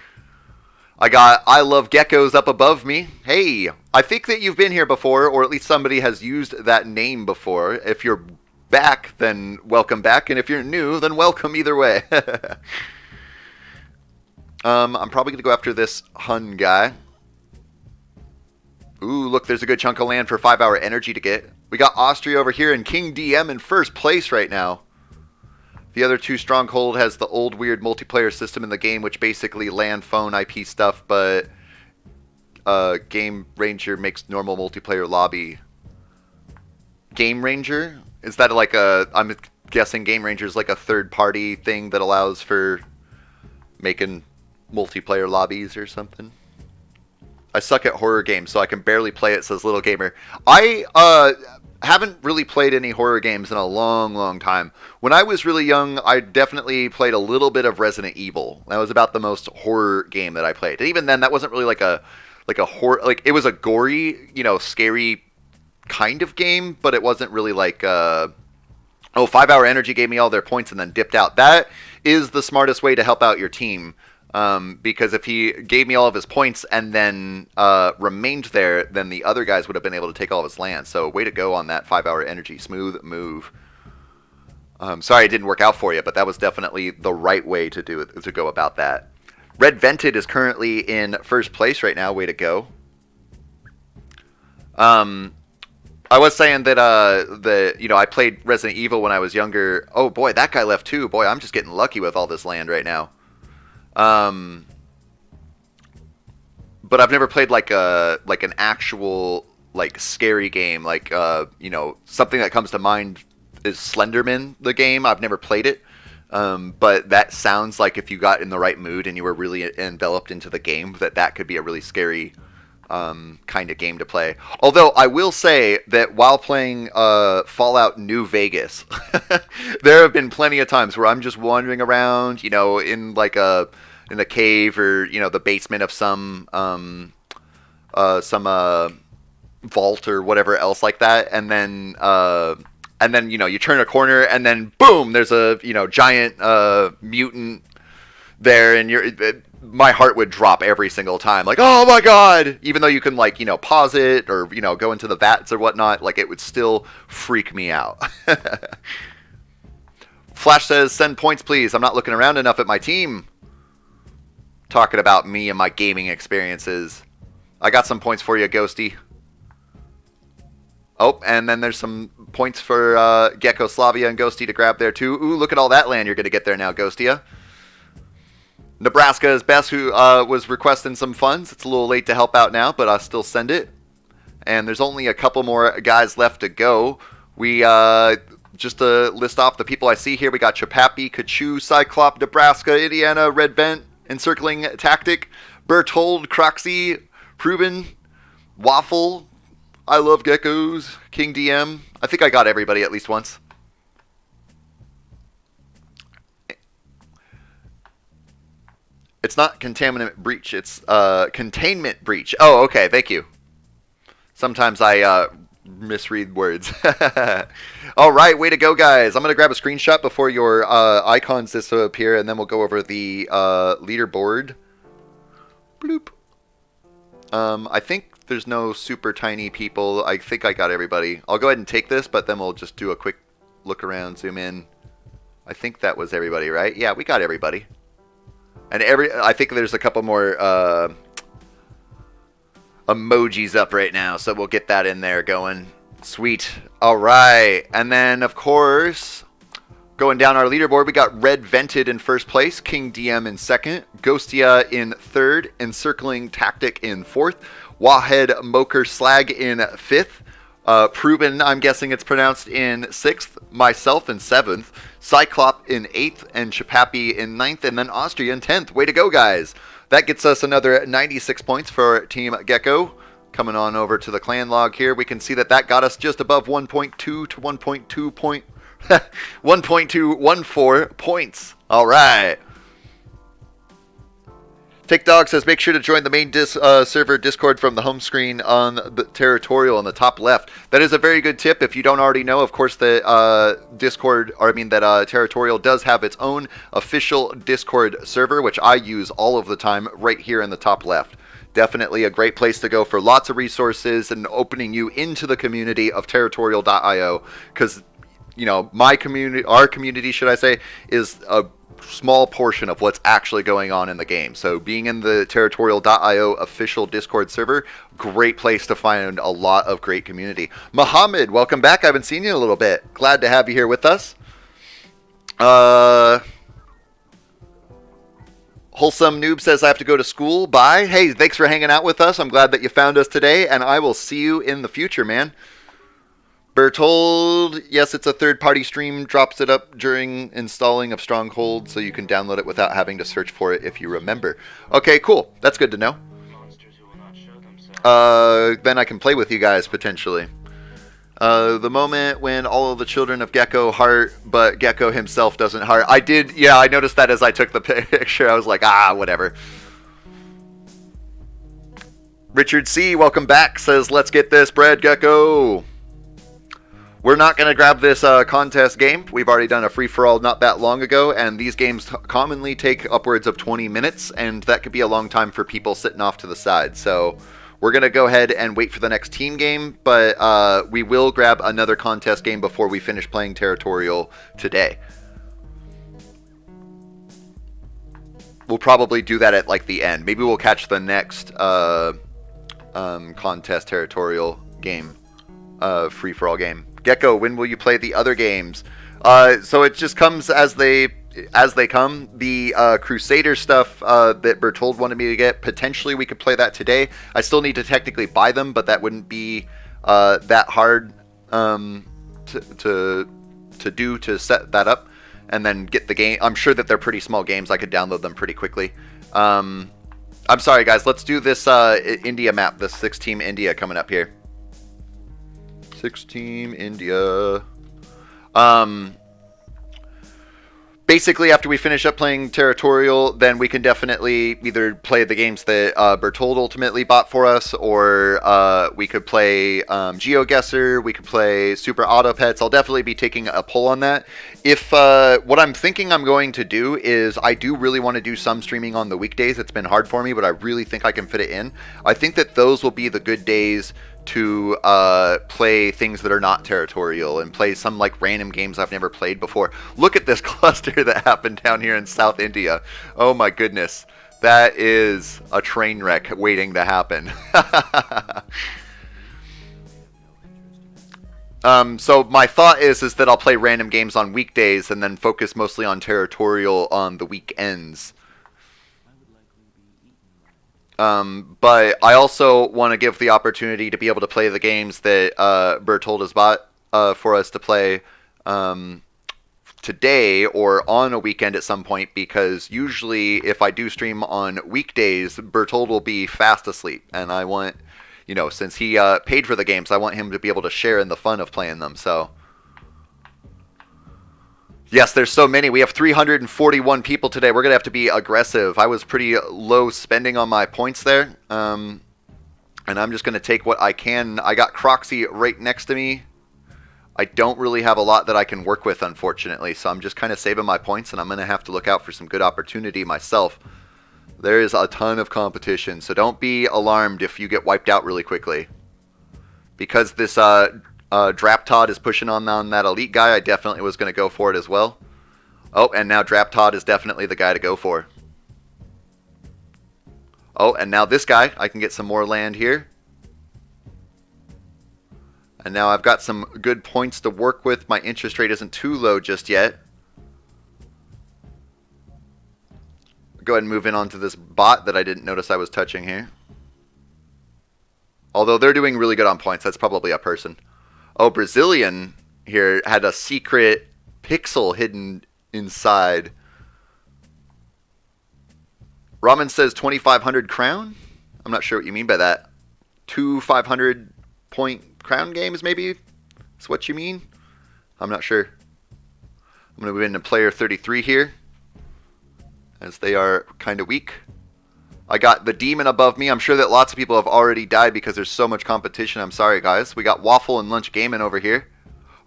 I got I Love Geckos up above me. Hey, I think that you've been here before, or at least somebody has used that name before. If you're back, then welcome back, and if you're new, then welcome either way. I'm probably going to go after this Hun guy. Ooh, look, there's a good chunk of land for 5-hour energy to get. We got Austria over here and King DM in first place right now. The other two stronghold has the old weird multiplayer system in the game, which basically land, phone, IP stuff, but Game Ranger makes normal multiplayer lobby. Game Ranger? Is that like I'm guessing Game Ranger is like a third-party thing that allows for making multiplayer lobbies or something? I suck at horror games, so I can barely play it, says Little Gamer. I haven't really played any horror games in a long, long time. When I was really young, I definitely played a little bit of Resident Evil. That was about the most horror game that I played. And even then, that wasn't really like a horror, like it was a gory, scary kind of game, but it wasn't really like 5-hour energy gave me all their points and then dipped out. That is the smartest way to help out your team. Because if he gave me all of his points and then remained there, then the other guys would have been able to take all of his land. So way to go on that 5-hour energy. Smooth move. Sorry it didn't work out for you, but that was definitely the right way to do it, to go about that. Red Vented is currently in first place right now. Way to go. I was saying that I played Resident Evil when I was younger. Oh boy, that guy left too. Boy, I'm just getting lucky with all this land right now. But I've never played like an actual like scary game, like something that comes to mind is Slenderman, the game. I've never played it, but that sounds like if you got in the right mood and you were really enveloped into the game, that could be a really scary kind of game to play. Although I will say that while playing Fallout New Vegas, there have been plenty of times where I'm just wandering around, in like in a cave or the basement of some vault or whatever else like that, and then you turn a corner and then boom, there's a giant mutant there, and my heart would drop every single time, like, oh my god, even though you can like pause it or go into the vats or whatnot, like it would still freak me out. Flash says, send points please, I'm not looking around enough at my team. Talking about me and my gaming experiences. I got some points for you, Ghosty. Oh, and then there's some points for Geko, Slavia, and Ghosty to grab there too. Ooh, look at all that land you're going to get there now, Ghostia. Nebraska is best, who was requesting some funds. It's a little late to help out now, but I'll still send it. And there's only a couple more guys left to go. We, just to list off the people I see here, we got Chapapi, Kachu, Cyclop, Nebraska, Indiana, Red Vent, Encircling Tactic, Berthold, Croxy, Proven, Waffle, I Love Geckos, King DM. I think I got everybody at least once. It's not contaminant breach, it's containment breach. Oh, okay, thank you. Sometimes I misread words. All right, way to go, guys. I'm going to grab a screenshot before your icons disappear, and then we'll go over the leaderboard. Bloop. I think there's no super tiny people. I think I got everybody. I'll go ahead and take this, but then we'll just do a quick look around, zoom in. I think that was everybody, right? Yeah, we got everybody. And I think there's a couple more emojis up right now, so we'll get that in there going. Sweet. All right. And then, of course, going down our leaderboard, we got Red Vented in first place, King DM in second, Ghostia in third, Encircling Tactic in fourth, Wahed Moker Slag in fifth, Pruben, I'm guessing it's pronounced, in sixth, myself in seventh, Cyclop in eighth, and Chapapi in ninth, and then Austria in 10th. Way to go, guys. That gets us another 96 points for Team Geko. Coming on over to the clan log here, we can see that got us just above 1.2 to 1.214 points. All right. Take Dog says, make sure to join the main server Discord from the home screen on the Territorial on the top left. That is a very good tip. If you don't already know, of course, the Territorial does have its own official Discord server, which I use all of the time right here in the top left. Definitely a great place to go for lots of resources and opening you into the community of Territorial.io, because, you know, our community, should I say, is a small portion of what's actually going on in the game. So being in the Territorial.io official Discord server, great place to find a lot of great community. Mohammed, welcome back. I haven't seen you in a little bit. Glad to have you here with us. Wholesome Noob says, I have to go to school. Bye. Hey, thanks for hanging out with us. I'm glad that you found us today, and I will see you in the future, man. Bertold, yes, it's a third-party stream, drops it up during installing of Stronghold, so you can download it without having to search for it if you remember. Okay, cool. That's good to know. Then I can play with you guys, potentially. The moment when all of the children of Geko heart, but Geko himself doesn't heart. I noticed that as I took the picture. I was like, whatever. Richard C., welcome back, says, let's get this bread, Geko. We're not going to grab this contest game. We've already done a free-for-all not that long ago, and these games commonly take upwards of 20 minutes, and that could be a long time for people sitting off to the side. So we're going to go ahead and wait for the next team game, but we will grab another contest game before we finish playing Territorial today. We'll probably do that at like the end. Maybe we'll catch the next contest Territorial game, free-for-all game. Geko, when will you play the other games? So it just comes as they come. The Crusader stuff that Bertold wanted me to get, potentially we could play that today. I still need to technically buy them, but that wouldn't be that hard to set that up and then get the game. I'm sure that they're pretty small games. I could download them pretty quickly. I'm sorry, guys. Let's do this India map, this 6-team India coming up here. 6-team India. Basically, after we finish up playing Territorial, then we can definitely either play the games that Bertold ultimately bought for us, or we could play GeoGuessr, we could play Super Auto Pets. I'll definitely be taking a poll on that. If what I'm thinking I'm going to do is, I do really want to do some streaming on the weekdays. It's been hard for me, but I really think I can fit it in. I think that those will be the good days to play things that are not Territorial and play some like random games I've never played before. Look at this cluster that happened down here in South India. Oh my goodness. That is a train wreck waiting to happen. So my thought is that I'll play random games on weekdays and then focus mostly on Territorial on the weekends. But I also want to give the opportunity to be able to play the games that Bertold has bought for us to play today or on a weekend at some point, because usually if I do stream on weekdays, Bertold will be fast asleep, and I want, since he paid for the games, I want him to be able to share in the fun of playing them. So yes, there's so many. We have 341 people today. We're going to have to be aggressive. I was pretty low spending on my points there. And I'm just going to take what I can. I got Croxy right next to me. I don't really have a lot that I can work with, unfortunately. So I'm just kind of saving my points, and I'm going to have to look out for some good opportunity myself. There is a ton of competition, so don't be alarmed if you get wiped out really quickly. Because this Draptod is pushing on that elite guy, I definitely was going to go for it as well. Oh, and now Draptod is definitely the guy to go for. Oh, and now this guy, I can get some more land here. And now I've got some good points to work with. My interest rate isn't too low just yet. Go ahead and move in onto this bot that I didn't notice I was touching here. Although they're doing really good on points. That's probably a person. Oh, Brazilian here had a secret pixel hidden inside. Ramen says 2,500 crown? I'm not sure what you mean by that. 2 500 point crown games, maybe? Is what you mean? I'm not sure. I'm going to move into player 33 here, as they are kind of weak. I got the demon above me. I'm sure that lots of people have already died because there's so much competition. I'm sorry, guys. We got Waffle and Lunch Gaming over here.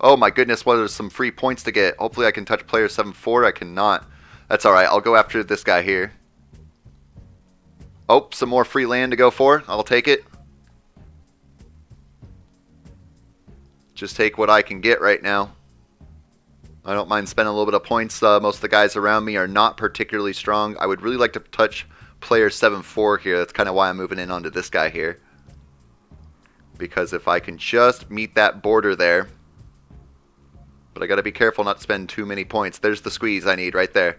Oh my goodness, what are some free points to get? Hopefully I can touch player 7-4. I cannot. That's alright. I'll go after this guy here. Oh, some more free land to go for. I'll take it. Just take what I can get right now. I don't mind spending a little bit of points. Most of the guys around me are not particularly strong. I would really like to touch player 7-4 here. That's kind of why I'm moving in onto this guy here. Because if I can just meet that border there. But I got to be careful not to spend too many points. There's the squeeze I need right there.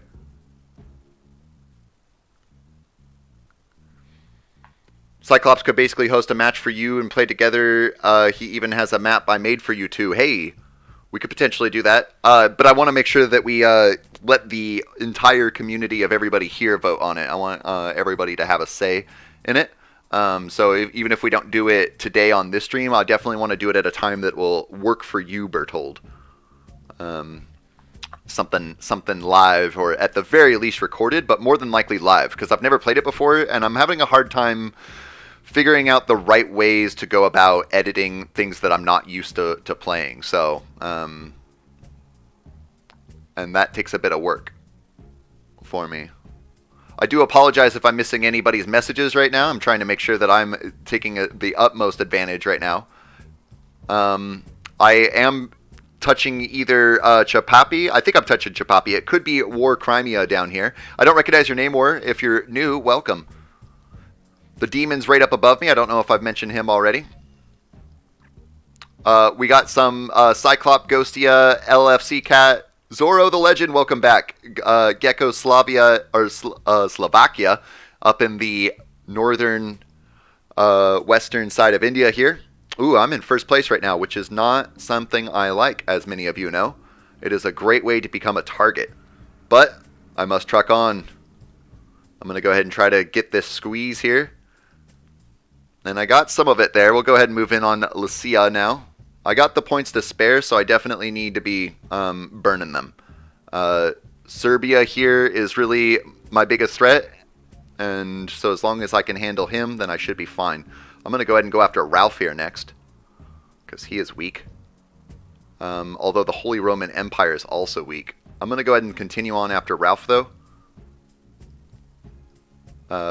Cyclops could basically host a match for you and play together. He even has a map I made for you too. Hey, we could potentially do that. But I want to make sure that we let the entire community of everybody here vote on it. I want everybody to have a say in it. So even if we don't do it today on this stream, I definitely want to do it at a time that will work for you, Bertold. Something live, or at the very least recorded, but more than likely live, because I've never played it before, and I'm having a hard time figuring out the right ways to go about editing things that I'm not used to playing. So, and that takes a bit of work for me. I do apologize if I'm missing anybody's messages right now. I'm trying to make sure that I'm taking the utmost advantage right now. I am touching either Chapapi. I think I'm touching Chapapi. It could be War Crimea down here. I don't recognize your name, War. If you're new, welcome. The demon's right up above me. I don't know if I've mentioned him already. We got some Cyclop, Ghostia, LFC Cat, Zoro the Legend. Welcome back. Geko, Slavia, or Slovakia, up in the northern western side of India here. Ooh, I'm in first place right now, which is not something I like, as many of you know. It is a great way to become a target. But I must truck on. I'm going to go ahead and try to get this squeeze here. And I got some of it there. We'll go ahead and move in on Lucia now. I got the points to spare, so I definitely need to be burning them. Serbia here is really my biggest threat. And so as long as I can handle him, then I should be fine. I'm going to go ahead and go after Ralph here next, because he is weak. Although the Holy Roman Empire is also weak. I'm going to go ahead and continue on after Ralph, though.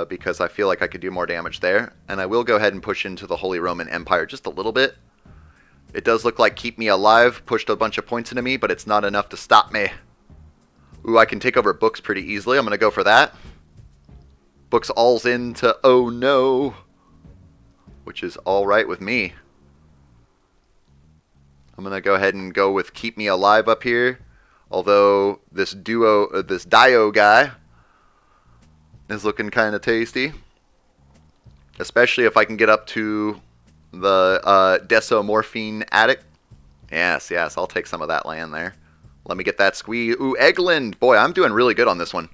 Because I feel like I could do more damage there. And I will go ahead and push into the Holy Roman Empire just a little bit. It does look like Keep Me Alive pushed a bunch of points into me, but it's not enough to stop me. Ooh, I can take over books pretty easily. I'm going to go for that. Books all's into Oh No, which is alright with me. I'm going to go ahead and go with Keep Me Alive up here. Although this Dio guy is looking kind of tasty. Especially if I can get up to the Desomorphine Attic. Yes, I'll take some of that land there. Let me get that squeeze. Ooh, Eggland. Boy, I'm doing really good on this one.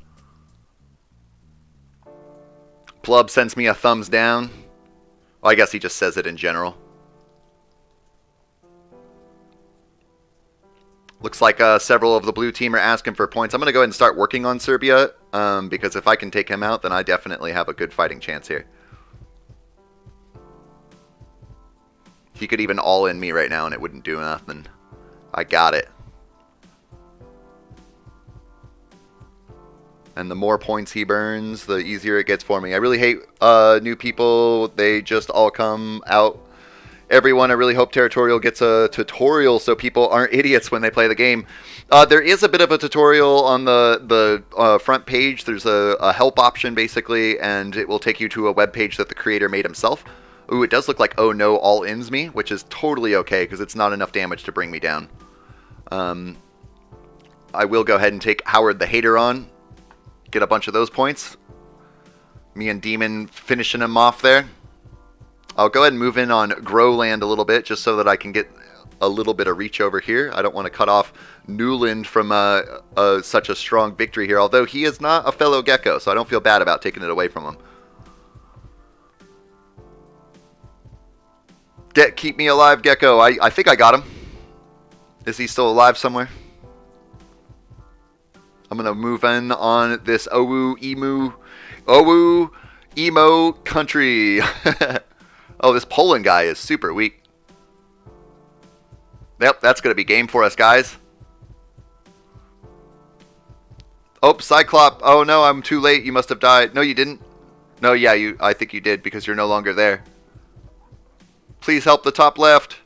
Plub sends me a thumbs down. Well, I guess he just says it in general. Looks like several of the blue team are asking for points. I'm going to go ahead and start working on Serbia. Because if I can take him out, then I definitely have a good fighting chance here. He could even all-in me right now and it wouldn't do nothing. I got it. And the more points he burns, the easier it gets for me. I really hate new people. They just all come out. Everyone, I really hope Territorial gets a tutorial so people aren't idiots when they play the game. There is a bit of a tutorial on the front page. There's a help option, basically, and it will take you to a web page that the creator made himself. Ooh, it does look like oh no all ends me, which is totally okay because it's not enough damage to bring me down. I will go ahead and take Howard the Hater on. Get a bunch of those points. Me and Demon finishing him off there. I'll go ahead and move in on Growland a little bit just so that I can get a little bit of reach over here. I don't want to cut off Newland from such a strong victory here, although he is not a fellow Geko, so I don't feel bad about taking it away from him. Keep me alive, Geko. I think I got him. Is he still alive somewhere? I'm going to move in on this Owu Emo country. Oh, this Poland guy is super weak. Yep, that's going to be game for us, guys. Oh, Cyclop. Oh, no, I'm too late. You must have died. No, you didn't. No, yeah, I think you did because you're no longer there. Please help the top left.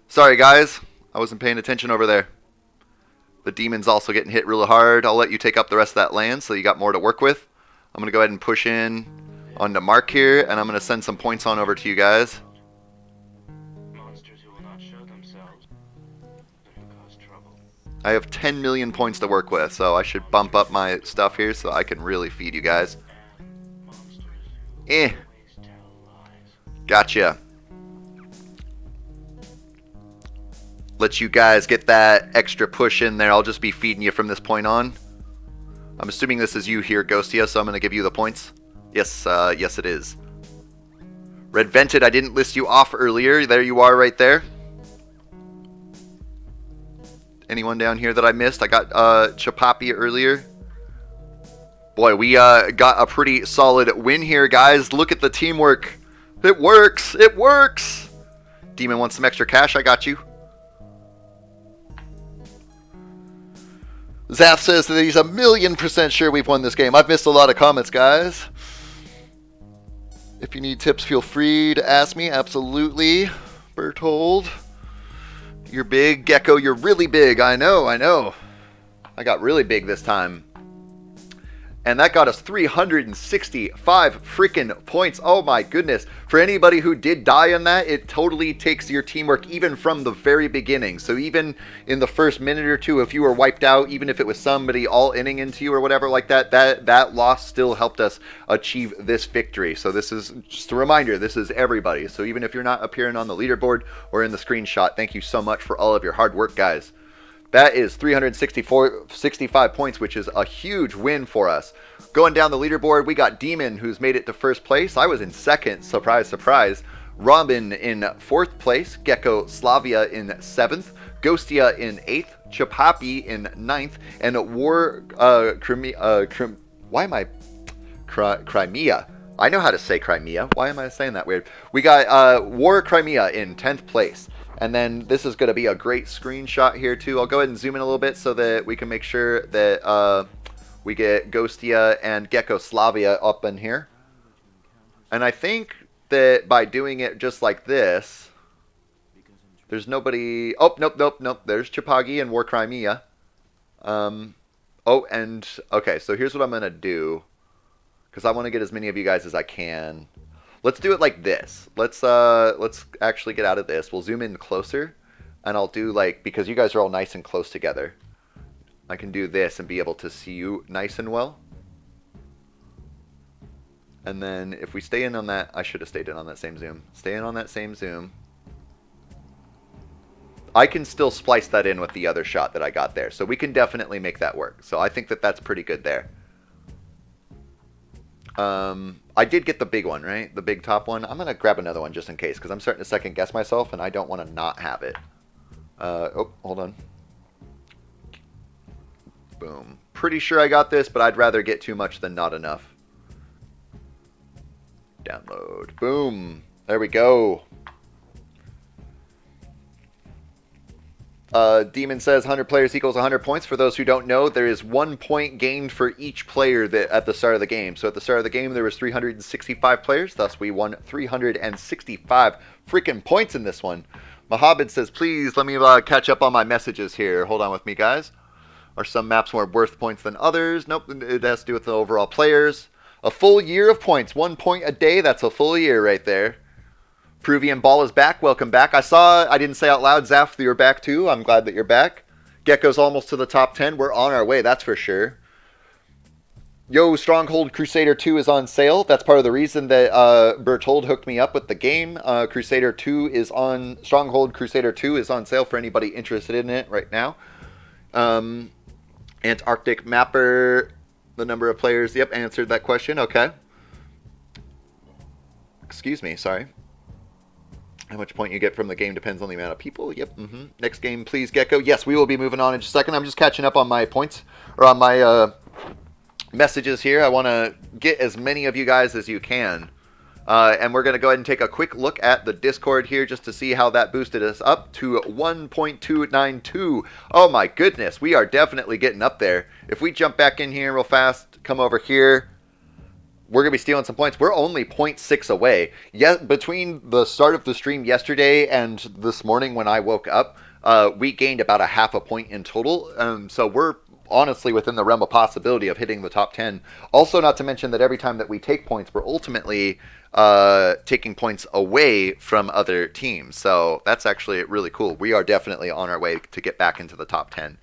Sorry, guys. I wasn't paying attention over there. The Demon's also getting hit really hard. I'll let you take up the rest of that land so you got more to work with. I'm going to go ahead and push in onto Mark here, and I'm going to send some points on over to you guys. Monsters who will not show themselves, but who cause trouble. I have 10 million points to work with, so I should bump up my stuff here so I can really feed you guys. Monsters Eh. always tell lies. Gotcha. Let you guys get that extra push in there. I'll just be feeding you from this point on. I'm assuming this is you here, Ghostia, so I'm going to give you the points. Yes, yes it is. Red Vented, I didn't list you off earlier. There you are right there. Anyone down here that I missed? I got Chapapi earlier. Boy, we got a pretty solid win here, guys. Look at the teamwork. It works. It works. Demon wants some extra cash. I got you. Zath says that he's 1,000,000% sure we've won this game. I've missed a lot of comments, guys. If you need tips, feel free to ask me. Absolutely. Bertold. You're big. Geko, you're really big. I know, I know. I got really big this time. And that got us 365 freaking points. Oh my goodness. For anybody who did die in that, it totally takes your teamwork even from the very beginning. So even in the first minute or two, if you were wiped out, even if it was somebody all inning into you or whatever like that, that loss still helped us achieve this victory. So this is just a reminder, this is everybody. So even if you're not appearing on the leaderboard or in the screenshot, thank you so much for all of your hard work, guys. That is 365 points, which is a huge win for us. Going down the leaderboard, we got Demon, who's made it to first place. I was in second. Surprise, surprise. Robin in fourth place. Geko Slavia in 7th. Ghostia in 8th. Chapapi in 9th. And Crimea. I know how to say Crimea. Why am I saying that weird? We got War Crimea in 10th place. And then this is going to be a great screenshot here too. I'll go ahead and zoom in a little bit so that we can make sure that we get Ghostia and Geko Slavia up in here. And I think that by doing it just like this, there's nobody... Oh, nope. There's Chapagi and War Crimea. Oh, and... Okay, so here's what I'm going to do. Because I want to get as many of you guys as I can. Let's do it like this. Let's actually get out of this. We'll zoom in closer, and I'll do like, because you guys are all nice and close together, I can do this and be able to see you nice and well. And then if we stay in on that, I should have stayed in on that same zoom. Stay in on that same zoom. I can still splice that in with the other shot that I got there, so we can definitely make that work. So I think that that's pretty good there. I did get the big one, right? The big top one. I'm going to grab another one just in case, because I'm starting to second guess myself, and I don't want to not have it. Oh, hold on. Boom. Pretty sure I got this, but I'd rather get too much than not enough. Download. Boom. There we go. Demon says 100 players equals 100 points. For those who don't know, there is 1 point gained for each player at the start of the game. So at the start of the game, there was 365 players. Thus, we won 365 freaking points in this one. Mohammed says, please let me catch up on my messages here. Hold on with me, guys. Are some maps more worth points than others? Nope, it has to do with the overall players. A full year of points. 1 point a day. That's a full year right there. Peruvian Ball is back. Welcome back. I didn't say out loud, Zaf, that you're back too. I'm glad that you're back. Geko's almost to the top 10. We're on our way, that's for sure. Yo, Stronghold Crusader 2 is on sale. That's part of the reason that Bertold hooked me up with the game. Stronghold Crusader 2 is on sale for anybody interested in it right now. Antarctic Mapper, the number of players. Yep, answered that question. Okay. Excuse me, sorry. How much point you get from the game depends on the amount of people. Yep. Next game, please, Geko. Yes, we will be moving on in just a second. I'm just catching up on my points, or on my messages here. I want to get as many of you guys as you can. And we're going to go ahead and take a quick look at the Discord here just to see how that boosted us up to 1.292. Oh my goodness, we are definitely getting up there. If we jump back in here real fast, come over here, we're going to be stealing some points. We're only 0.6 away. Yet between the start of the stream yesterday and this morning when I woke up, we gained about a half a point in total. So we're honestly within the realm of possibility of hitting the top 10. Also, not to mention that every time that we take points, we're ultimately taking points away from other teams. So that's actually really cool. We are definitely on our way to get back into the top 10.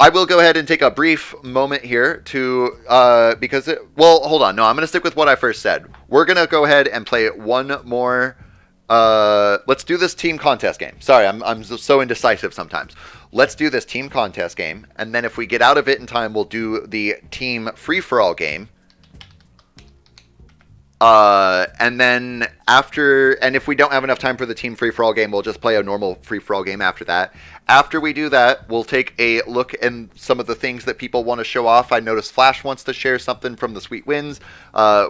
I will go ahead and take a brief moment here to, well, hold on. No, I'm going to stick with what I first said. We're going to go ahead and play one more. Let's do this team contest game. Sorry, I'm so indecisive sometimes. Let's do this team contest game, and then if we get out of it in time, we'll do the team free-for-all game. And then and if we don't have enough time for the team free-for-all game, we'll just play a normal free-for-all game after that. After we do that, we'll take a look at some of the things that people want to show off. I noticed Flash wants to share something from the Sweet Wins.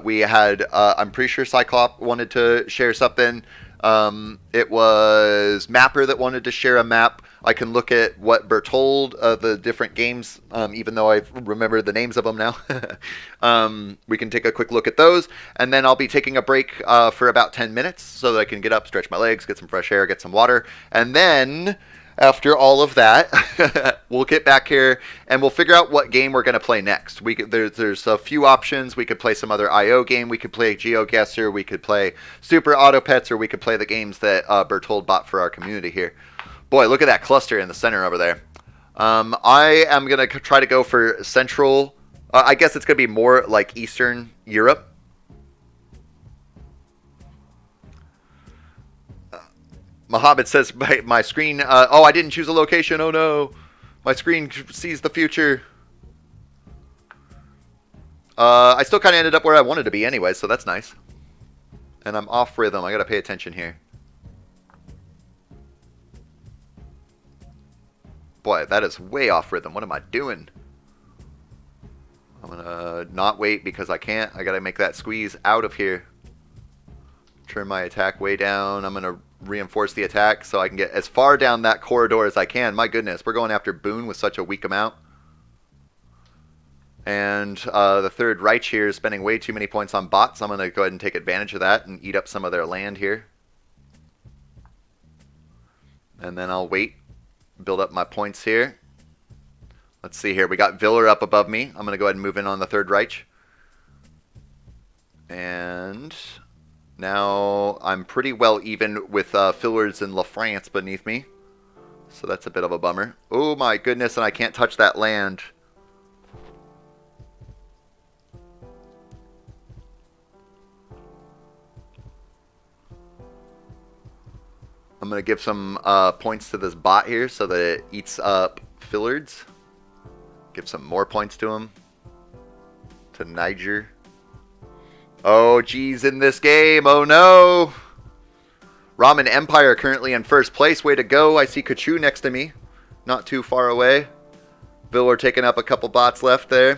We had, I'm pretty sure Cyclop wanted to share something. It was Mapper that wanted to share a map. I can look at what Bertold, the different games, even though I remember the names of them now. We can take a quick look at those, and then I'll be taking a break for about 10 minutes so that I can get up, stretch my legs, get some fresh air, get some water, and then after all of that, we'll get back here and we'll figure out what game we're going to play next. There's a few options. We could play some other IO game. We could play GeoGuessr. We could play Super Auto Pets, or we could play the games that Bertold bought for our community here. Boy, look at that cluster in the center over there. I am going to try to go for Central. I guess it's going to be more like Eastern Europe. Mohammed says, my screen... oh, I didn't choose a location. Oh, no. My screen sees the future. I still kind of ended up where I wanted to be anyway, so that's nice. And I'm off rhythm. I got to pay attention here. Boy, that is way off rhythm. What am I doing? I'm going to not wait because I can't. I got to make that squeeze out of here. Turn my attack way down. I'm going to reinforce the attack so I can get as far down that corridor as I can. My goodness, we're going after Boone with such a weak amount. And the third Reich here is spending way too many points on bots. I'm going to go ahead and take advantage of that and eat up some of their land here. And then I'll wait. Build up my points here. Let's see here. We got Viller up above me. I'm going to go ahead and move in on the third Reich. And now I'm pretty well even with Fillers and La France beneath me. So that's a bit of a bummer. Oh my goodness, and I can't touch that land. I'm going to give some points to this bot here so that it eats up Fillards. Give some more points to him. To Niger. Oh, geez, in this game. Oh, no. Ramen Empire currently in first place. Way to go. I see Kachu next to me. Not too far away. Viller taking up a couple bots left there.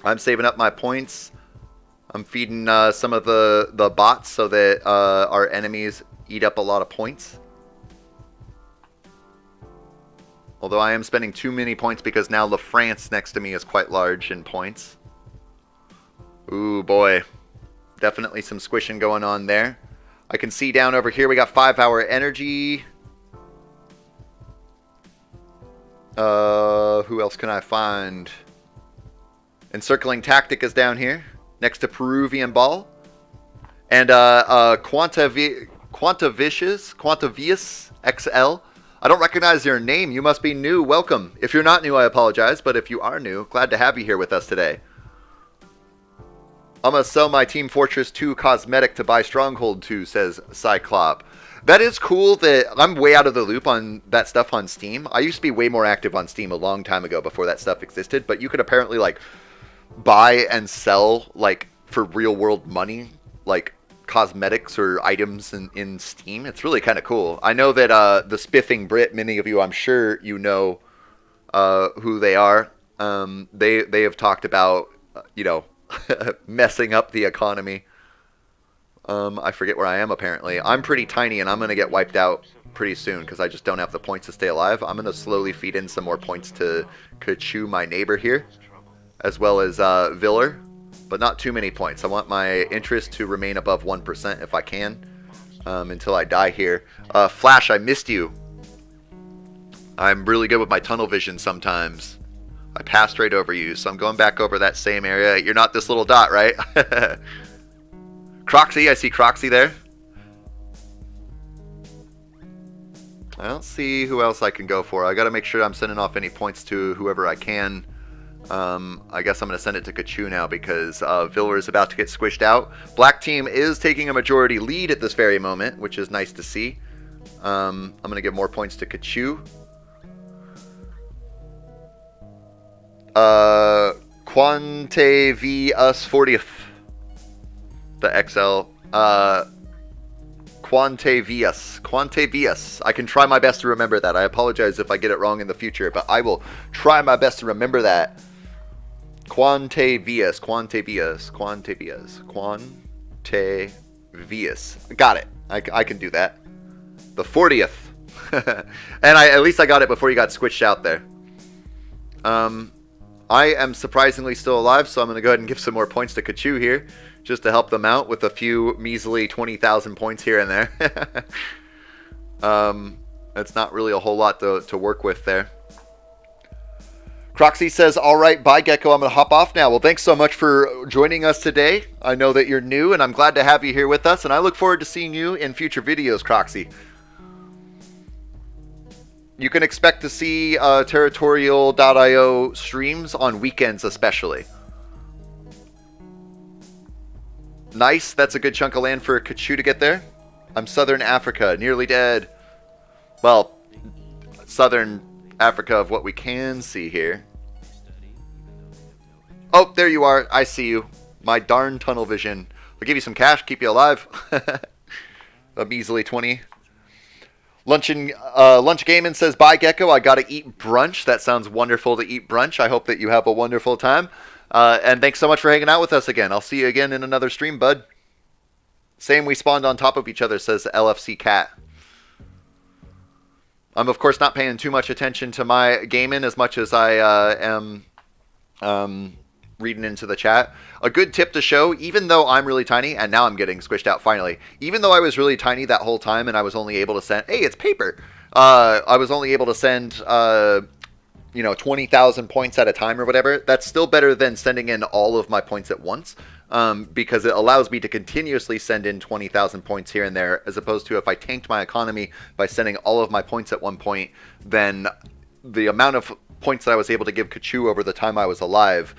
I'm saving up my points. I'm feeding some of the bots so that our enemies eat up a lot of points. Although I am spending too many points because now La France next to me is quite large in points. Ooh, boy. Definitely some squishing going on there. I can see down over here we got 5-hour energy. Who else can I find? Encircling Tactic is down here, next to Peruvian Ball. And Quantavius XL. I don't recognize your name. You must be new. Welcome. If you're not new, I apologize. But if you are new, glad to have you here with us today. I'm going to sell my Team Fortress 2 cosmetic to buy Stronghold 2, says Cyclop. That is cool that I'm way out of the loop on that stuff on Steam. I used to be way more active on Steam a long time ago before that stuff existed. But you could apparently, like, buy and sell, like, for real world money, like, cosmetics or items in Steam. It's really kind of cool. I know that the Spiffing Brit, many of you, I'm sure you know who they are. They have talked about, messing up the economy. I forget where I am, apparently. I'm pretty tiny, and I'm going to get wiped out pretty soon because I just don't have the points to stay alive. I'm going to slowly feed in some more points to Kachu, my neighbor here, as well as Viller, but not too many points. I want my interest to remain above 1% if I can until I die here. Flash, I missed you. I'm really good with my tunnel vision sometimes. I passed right over you, so I'm going back over that same area. You're not this little dot, right? Croxy, I see Croxy there. I don't see who else I can go for. I got to make sure I'm sending off any points to whoever I can. I guess I'm going to send it to Kachu now because Viller is about to get squished out. Black team is taking a majority lead at this very moment, which is nice to see. I'm going to give more points to Kachu. Quante V us 40th. The XL. Quante Vias. I can try my best to remember that. I apologize if I get it wrong in the future, but I will try my best to remember that. Quante Vias. Got it. I can do that. The 40th. And at least I got it before you got squished out there. I am surprisingly still alive, so I'm going to go ahead and give some more points to Kachu here, just to help them out with a few measly 20,000 points here and there. It's not really a whole lot to work with there. Croxy says, all right, bye, Geko. I'm going to hop off now. Well, thanks so much for joining us today. I know that you're new, and I'm glad to have you here with us, and I look forward to seeing you in future videos, Croxy. You can expect to see Territorial.io streams on weekends especially. Nice. That's a good chunk of land for Kachu to get there. I'm Southern Africa. Nearly dead. Well, Southern Africa of what we can see here. Oh, there you are. I see you. My darn tunnel vision. I'll give you some cash. Keep you alive. A measly 20. Lunch Gaming says, bye, Geko. I got to eat brunch. That sounds wonderful to eat brunch. I hope that you have a wonderful time. And thanks so much for hanging out with us again. I'll see you again in another stream, bud. Same, we spawned on top of each other, says LFC Cat. I'm, of course, not paying too much attention to my gaming as much as I am reading into the chat. A good tip to show, even though I'm really tiny, and now I'm getting squished out finally, even though I was really tiny that whole time and I was only able to send, hey, it's paper. I was only able to send, 20,000 points at a time or whatever. That's still better than sending in all of my points at once, because it allows me to continuously send in 20,000 points here and there, as opposed to if I tanked my economy by sending all of my points at one point, then the amount of points that I was able to give Kachu over the time I was alive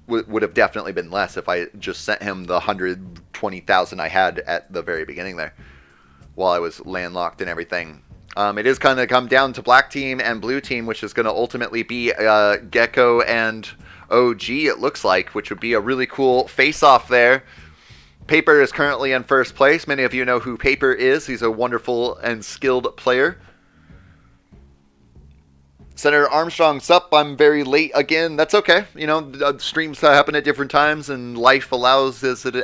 would have definitely been less if I just sent him the 120,000 I had at the very beginning there while I was landlocked and everything. It is going to come down to black team and blue team, which is going to ultimately be Geko and OG, it looks like, which would be a really cool face-off there. Paper is currently in first place. Many of you know who Paper is. He's a wonderful and skilled player. Senator Armstrong, sup, I'm very late again. That's okay. Streams happen at different times, and life allows as it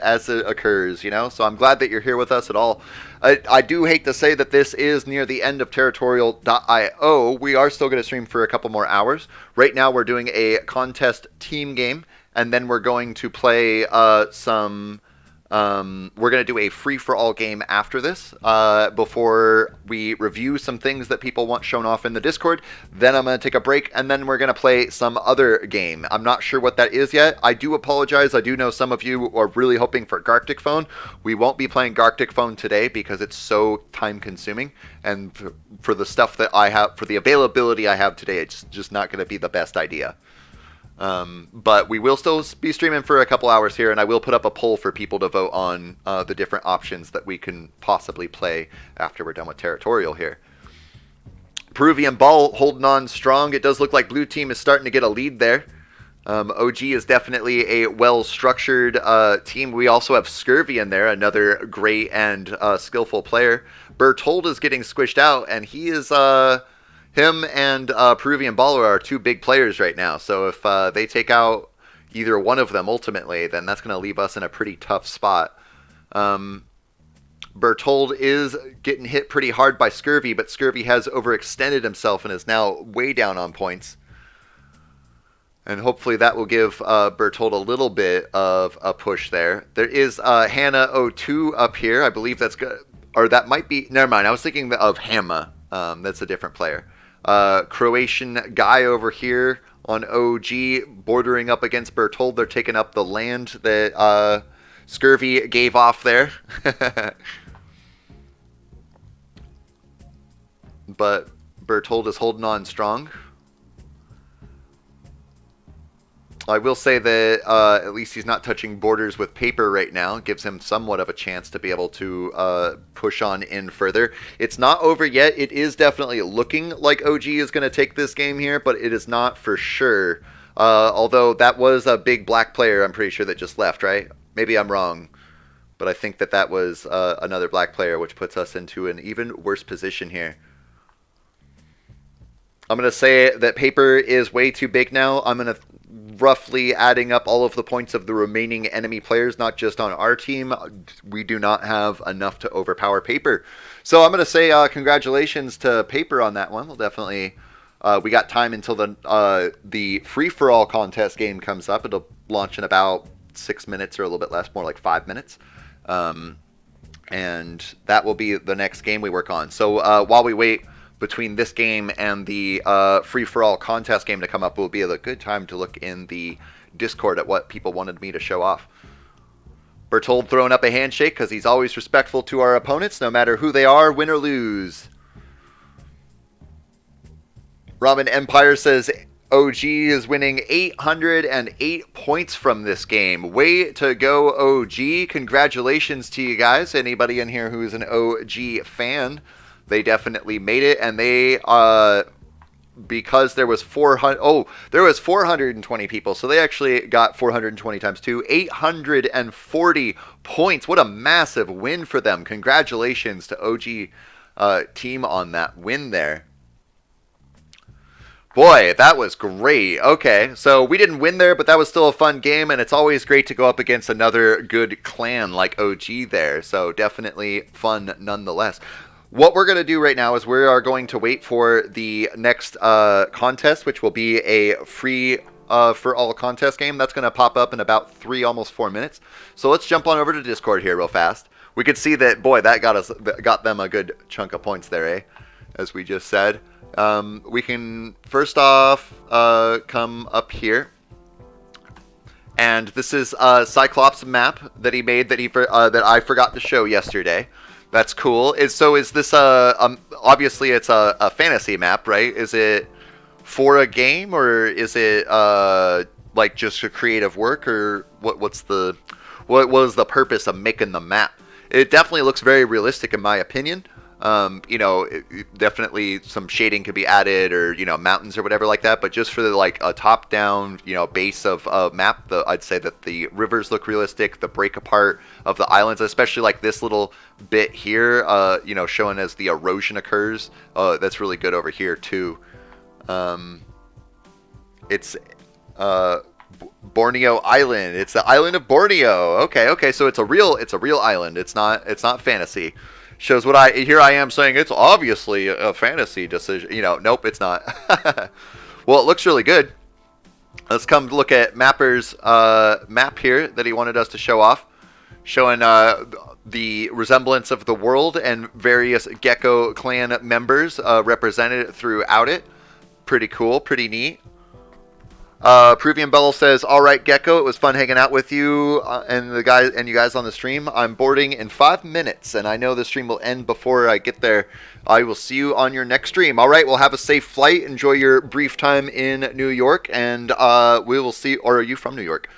occurs, So I'm glad that you're here with us at all. I do hate to say that this is near the end of Territorial.io. We are still going to stream for a couple more hours. Right now we're doing a contest team game, and then we're going to play some We're going to do a free-for-all game after this before we review some things that people want shown off in the Discord. Then I'm going to take a break, and then we're going to play some other game. I'm not sure what that is yet. I do apologize. I do know some of you are really hoping for Garctic Phone. We won't be playing Garctic Phone today because it's so time-consuming, and for the stuff that I have, for the availability I have today, it's just not going to be the best idea. But we will still be streaming for a couple hours here, and I will put up a poll for people to vote on the different options that we can possibly play after we're done with Territorial here. Peruvian Ball holding on strong. It does look like Blue Team is starting to get a lead there. OG is definitely a well-structured team. We also have Scurvy in there, another great and skillful player. Bertold is getting squished out, and he is... Him and Peruvian Baller are two big players right now, so if they take out either one of them ultimately, then that's going to leave us in a pretty tough spot. Bertold is getting hit pretty hard by Scurvy, but Scurvy has overextended himself and is now way down on points. And hopefully that will give Bertold a little bit of a push there. There is Hannah02 up here. I believe that's good. Or that might be... Never mind, I was thinking of Hamma. That's a different player. Croatian guy over here on OG bordering up against Bertold. They're taking up the land that Scurvy gave off there. But Bertold is holding on strong. I will say that at least he's not touching borders with Paper right now. It gives him somewhat of a chance to be able to push on in further. It's not over yet. It is definitely looking like OG is going to take this game here, but it is not for sure. Although that was a big black player, I'm pretty sure, that just left, right? Maybe I'm wrong. But I think that was another black player, which puts us into an even worse position here. I'm going to say that Paper is way too big now. I'm going to roughly adding up all of the points of the remaining enemy players, not just on our team. We do not have enough to overpower Paper. So I'm going to say congratulations to Paper on that one. We'll definitely... we got time until the free-for-all contest game comes up. It'll launch in about 6 minutes or a little bit less, more like 5 minutes. And that will be the next game we work on. So while we wait between this game and the free-for-all contest game to come up, will be a good time to look in the Discord at what people wanted me to show off. Bertold throwing up a handshake because he's always respectful to our opponents, no matter who they are, win or lose. Ramen Empire says OG is winning 808 points from this game. Way to go, OG. Congratulations to you guys. Anybody in here who's an OG fan, they definitely made it, and they, because there was 420 people, so they actually got 420 times 2, 840 points. What a massive win for them. Congratulations to OG team on that win there. Boy, that was great. Okay, so we didn't win there, but that was still a fun game, and it's always great to go up against another good clan like OG there, so definitely fun nonetheless. What we're going to do right now is we are going to wait for the next contest, which will be a free for all contest game. That's going to pop up in about 3, almost 4 minutes. So let's jump on over to Discord here real fast. We could see that, boy, that got them a good chunk of points there, eh? As we just said. We can first off come up here. And this is Cyclops' map that he made that I forgot to show yesterday. That's cool. Is this obviously it's a fantasy map, right? Is it for a game, or is it like just a creative work, or what was the purpose of making the map? It definitely looks very realistic in my opinion. Definitely some shading could be added, or mountains or whatever like that, but just for like a top down base of a map, I'd say that the rivers look realistic, the break apart of the islands, especially like this little bit here, showing as the erosion occurs, that's really good over here too. It's Borneo Island. It's the island of Borneo. Okay, so it's a real island. It's not fantasy. Shows what I am saying it's obviously a fantasy decision. Nope, it's not. Well, it looks really good. Let's come look at Mapper's map here that he wanted us to show off. showing the resemblance of the world and various Geko clan members represented throughout it. Pretty cool, pretty neat. Peruvian Bell says, "All right, Geko, it was fun hanging out with you and you guys on the stream. I'm boarding in 5 minutes, and I know the stream will end before I get there. I will see you on your next stream. All right, well, have a safe flight. Enjoy your brief time in New York, and we will see. Or are you from New York?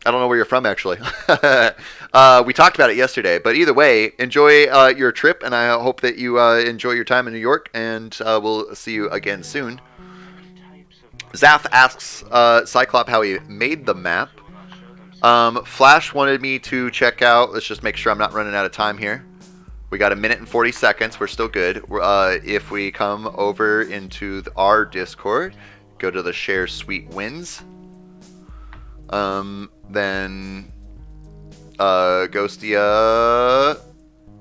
I don't know where you're from, actually. We talked about it yesterday, but either way, enjoy your trip, and I hope that you enjoy your time in New York, and we'll see you again soon." Zath asks Cyclop how he made the map. Flash wanted me to check out. Let's just make sure I'm not running out of time here. We got 1 minute and 40 seconds. We're still good. If we come over into our Discord, go to the Share Sweet Wins. Then Ghostia.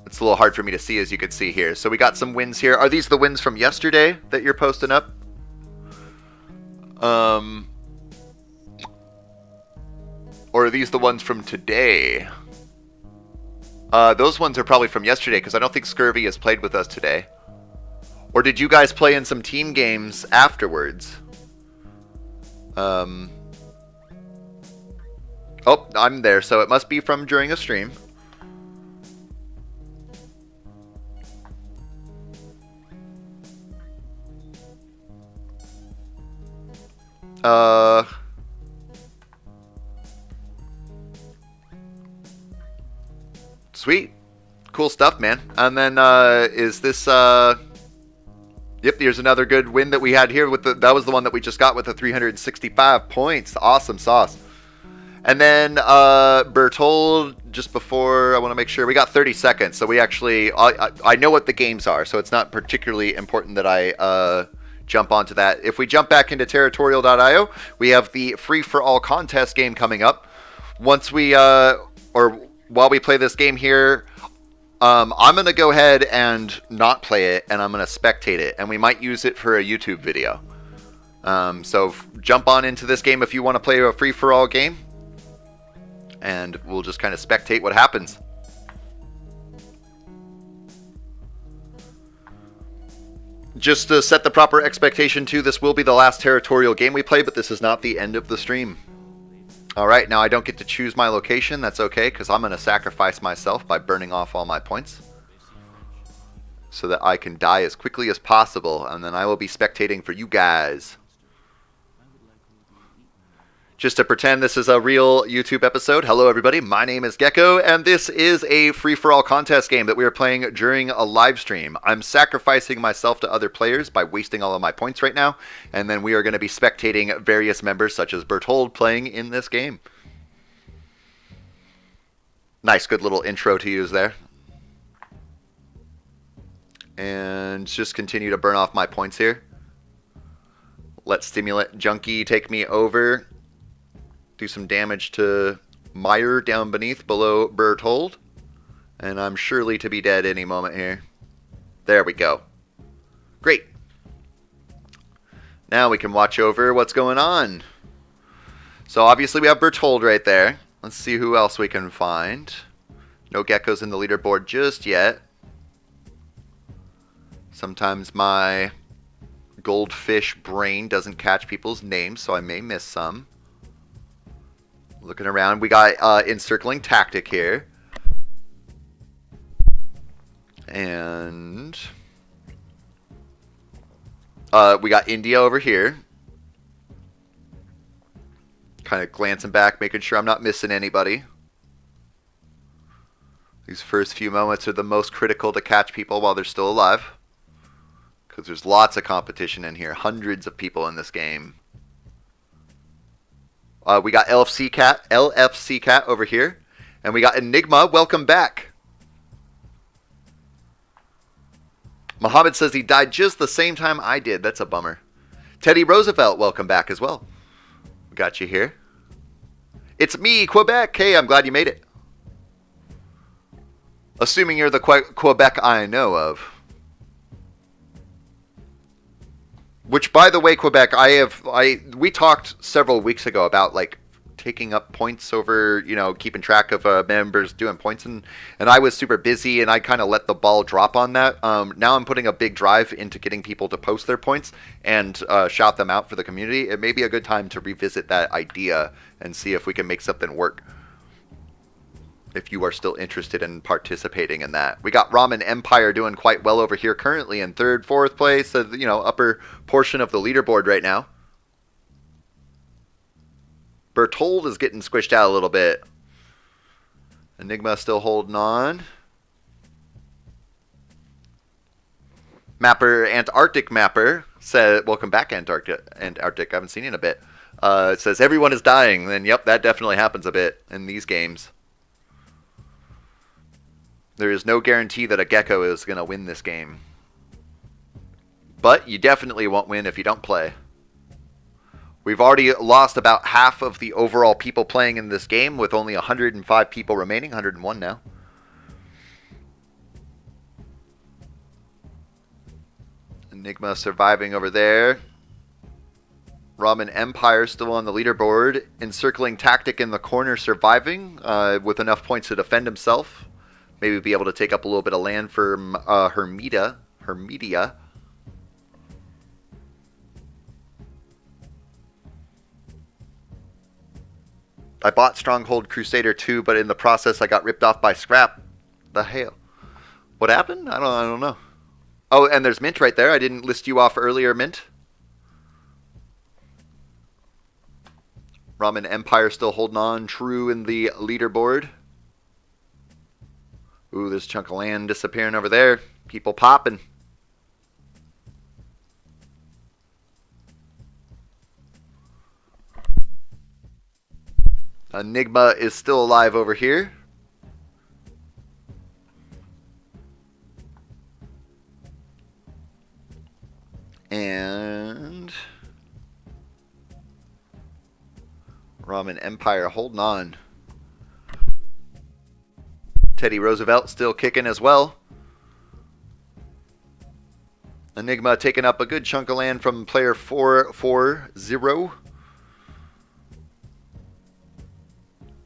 It's a little hard for me to see, as you can see here. So we got some wins here. Are these the wins from yesterday that you're posting up? Or are these the ones from today? Those ones are probably from yesterday, because I don't think Scurvy has played with us today. Or did you guys play in some team games afterwards? Oh, I'm there, so it must be from during a stream. Sweet. Cool stuff, man. And then, is this, yep, here's another good win that we had here with that was the one that we just got with the 365 points. Awesome sauce. And then, Bertold, just before, I want to make sure, we got 30 seconds, so we actually, I know what the games are, so it's not particularly important that I, jump onto that. If we jump back into territorial.io, we have the free-for-all contest game coming up. Once we, while we play this game here, I'm going to go ahead and not play it, and I'm going to spectate it, and we might use it for a YouTube video. So jump on into this game if you want to play a free-for-all game, and we'll just kind of spectate what happens. Just to set the proper expectation too, this will be the last territorial game we play, but this is not the end of the stream. Alright, now I don't get to choose my location. That's okay, because I'm going to sacrifice myself by burning off all my points, so that I can die as quickly as possible, and then I will be spectating for you guys. Just to pretend this is a real YouTube episode, hello everybody, my name is Geko, and this is a free-for-all contest game that we are playing during a live stream. I'm sacrificing myself to other players by wasting all of my points right now, and then we are going to be spectating various members such as Bertold playing in this game. Nice, good little intro to use there. And just continue to burn off my points here. Let Stimulant Junkie take me over. Do some damage to Meyer down below Bertold. And I'm surely to be dead any moment here. There we go. Great. Now we can watch over what's going on. So obviously we have Bertold right there. Let's see who else we can find. No Gekos in the leaderboard just yet. Sometimes my goldfish brain doesn't catch people's names, so I may miss some. Looking around, we got Encircling Tactic here. And we got India over here. Kind of glancing back, making sure I'm not missing anybody. These first few moments are the most critical to catch people while they're still alive, because there's lots of competition in here. Hundreds of people in this game. We got LFC Cat over here. And we got Enigma. Welcome back. Muhammad says he died just the same time I did. That's a bummer. Teddy Roosevelt, welcome back as well. We got you here. It's me, Quebec. Hey, I'm glad you made it. Assuming you're the Quebec I know of. Which, by the way, Quebec, we talked several weeks ago about, like, taking up points over, keeping track of members doing points, and I was super busy, and I kind of let the ball drop on that. Now I'm putting a big drive into getting people to post their points and shout them out for the community. It may be a good time to revisit that idea and see if we can make something work, if you are still interested in participating in that. We got Ramen Empire doing quite well over here, currently in third, fourth place, upper portion of the leaderboard right now. Bertold is getting squished out a little bit. Enigma still holding on. Mapper, Antarctic Mapper, said, welcome back, Antarctic. I haven't seen you in a bit. It says, everyone is dying. Then, yep, that definitely happens a bit in these games. There is no guarantee that a Geko is going to win this game. But you definitely won't win if you don't play. We've already lost about half of the overall people playing in this game, with only 105 people remaining, 101 now. Enigma surviving over there. Ramen Empire still on the leaderboard. Encircling Tactic in the corner surviving with enough points to defend himself. Maybe be able to take up a little bit of land for Hermedia. I bought Stronghold Crusader 2, but in the process I got ripped off by Scrap. The hell? What happened? I don't know. Oh, and there's Mint right there. I didn't list you off earlier, Mint. Ramen Empire still holding on true in the leaderboard. Ooh, there's a chunk of land disappearing over there. People popping. Enigma is still alive over here. And Ramen Empire holding on. Teddy Roosevelt still kicking as well. Enigma taking up a good chunk of land from player 440.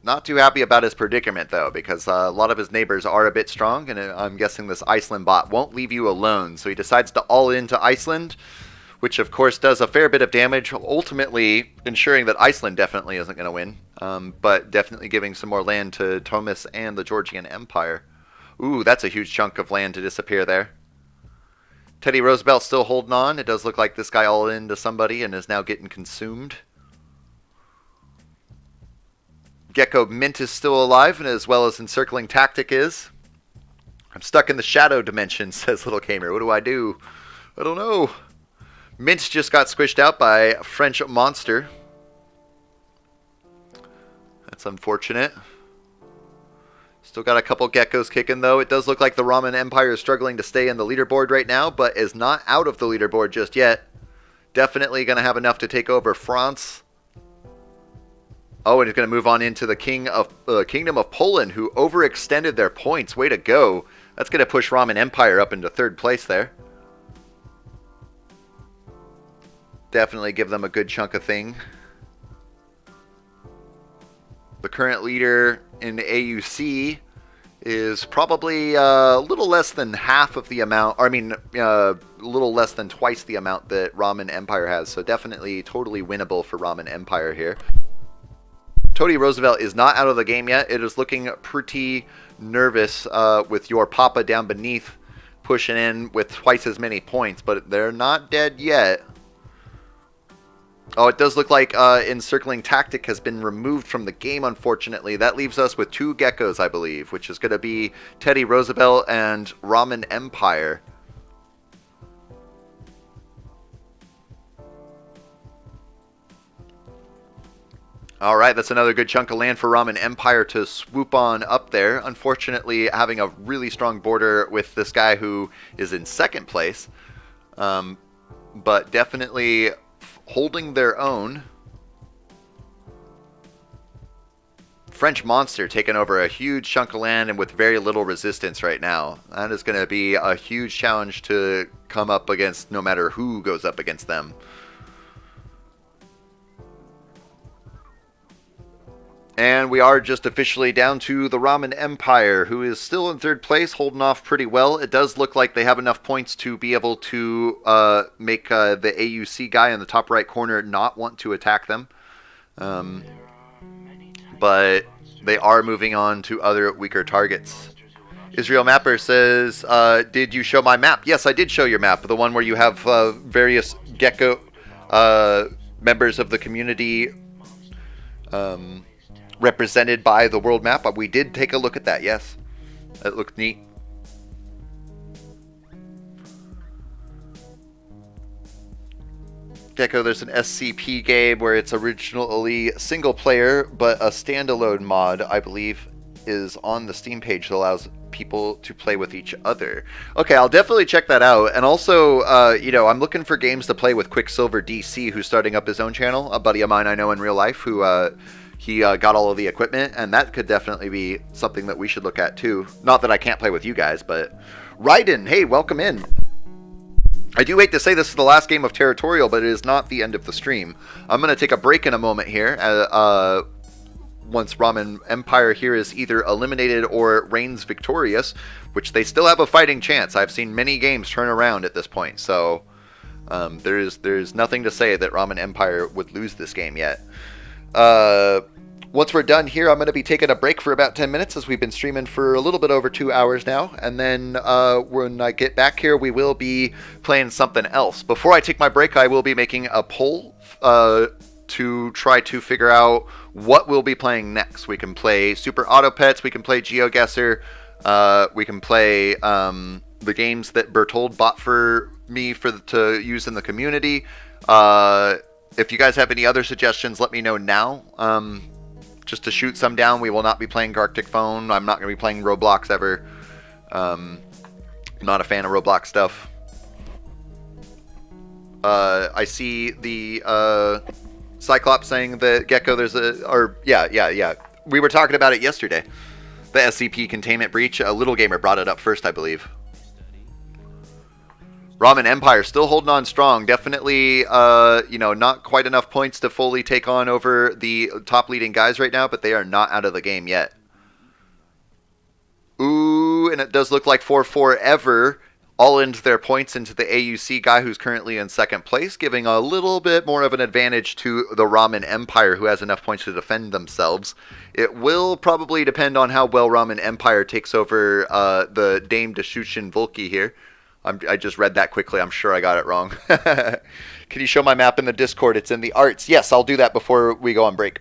Not too happy about his predicament, though, because a lot of his neighbors are a bit strong, and I'm guessing this Iceland bot won't leave you alone. So he decides to all into Iceland, which, of course, does a fair bit of damage, ultimately ensuring that Iceland definitely isn't going to win, but definitely giving some more land to Thomas and the Georgian Empire. Ooh, that's a huge chunk of land to disappear there. Teddy Roosevelt still holding on. It does look like this guy all into somebody and is now getting consumed. Geko Mint is still alive, and as well as Encircling Tactic is. I'm stuck in the shadow dimension, says Little Gamer. What do I do? I don't know. Mint just got squished out by French Monster. That's unfortunate. Still got a couple Gekos kicking, though. It does look like the Ramen Empire is struggling to stay in the leaderboard right now, but is not out of the leaderboard just yet. Definitely going to have enough to take over France. Oh, and he's going to move on into the Kingdom of Poland, who overextended their points. Way to go. That's going to push Ramen Empire up into third place there. Definitely give them a good chunk of thing. The current leader in AUC is probably a little less than half of the amount, or I mean, a little less than twice the amount that Ramen Empire has. So definitely totally winnable for Ramen Empire here. Teddy Roosevelt is not out of the game yet. It is looking pretty nervous with your Papa down beneath pushing in with twice as many points, but they're not dead yet. Oh, it does look like Encircling Tactic has been removed from the game, unfortunately. That leaves us with two Gekos, I believe, which is going to be Teddy Roosevelt and Ramen Empire. All right, that's another good chunk of land for Ramen Empire to swoop on up there. Unfortunately, having a really strong border with this guy who is in second place. But definitely holding their own. French Monster taking over a huge chunk of land and with very little resistance right now. That is going to be a huge challenge to come up against no matter who goes up against them. And we are just officially down to the Ramen Empire, who is still in third place, holding off pretty well. It does look like they have enough points to be able to make the AUC guy in the top right corner not want to attack them. But they are moving on to other weaker targets. Israel Mapper says, did you show my map? Yes, I did show your map, the one where you have various Geko members of the community represented by the world map. We did take a look at that, yes. It looked neat. Geko, there's an SCP game where it's originally single player, but a standalone mod, I believe, is on the Steam page that allows people to play with each other. Okay, I'll definitely check that out. And also, I'm looking for games to play with Quicksilver DC, who's starting up his own channel. A buddy of mine I know in real life who he got all of the equipment, and that could definitely be something that we should look at too. Not that I can't play with you guys, but Raiden, hey, welcome in. I do hate to say this is the last game of Territorial, but it is not the end of the stream. I'm going to take a break in a moment here. Once Ramen Empire here is either eliminated or reigns victorious, which they still have a fighting chance. I've seen many games turn around at this point, so there's nothing to say that Ramen Empire would lose this game yet. Once we're done here, I'm going to be taking a break for about 10 minutes as we've been streaming for a little bit over 2 hours now. And then when I get back here, we will be playing something else. Before I take my break, I will be making a poll to try to figure out what we'll be playing next. We can play Super Auto Pets, we can play GeoGuessr, we can play the games that Bertold bought for me to use in the community. If you guys have any other suggestions, let me know now. Just to shoot some down. We will not be playing Garctic Phone. I'm not going to be playing Roblox ever. I'm not a fan of Roblox stuff. I see the Cyclops saying that Geko, yeah. We were talking about it yesterday. The SCP containment breach. A Little Gamer brought it up first, I believe. Ramen Empire still holding on strong. Definitely, not quite enough points to fully take on over the top leading guys right now, but they are not out of the game yet. Ooh, and it does look like 4-4-ever all into their points into the AUC guy who's currently in second place, giving a little bit more of an advantage to the Ramen Empire, who has enough points to defend themselves. It will probably depend on how well Ramen Empire takes over the Dame Deshushin Volki here. I just read that quickly. I'm sure I got it wrong. Can you show my map in the Discord? It's in the arts. Yes, I'll do that before we go on break.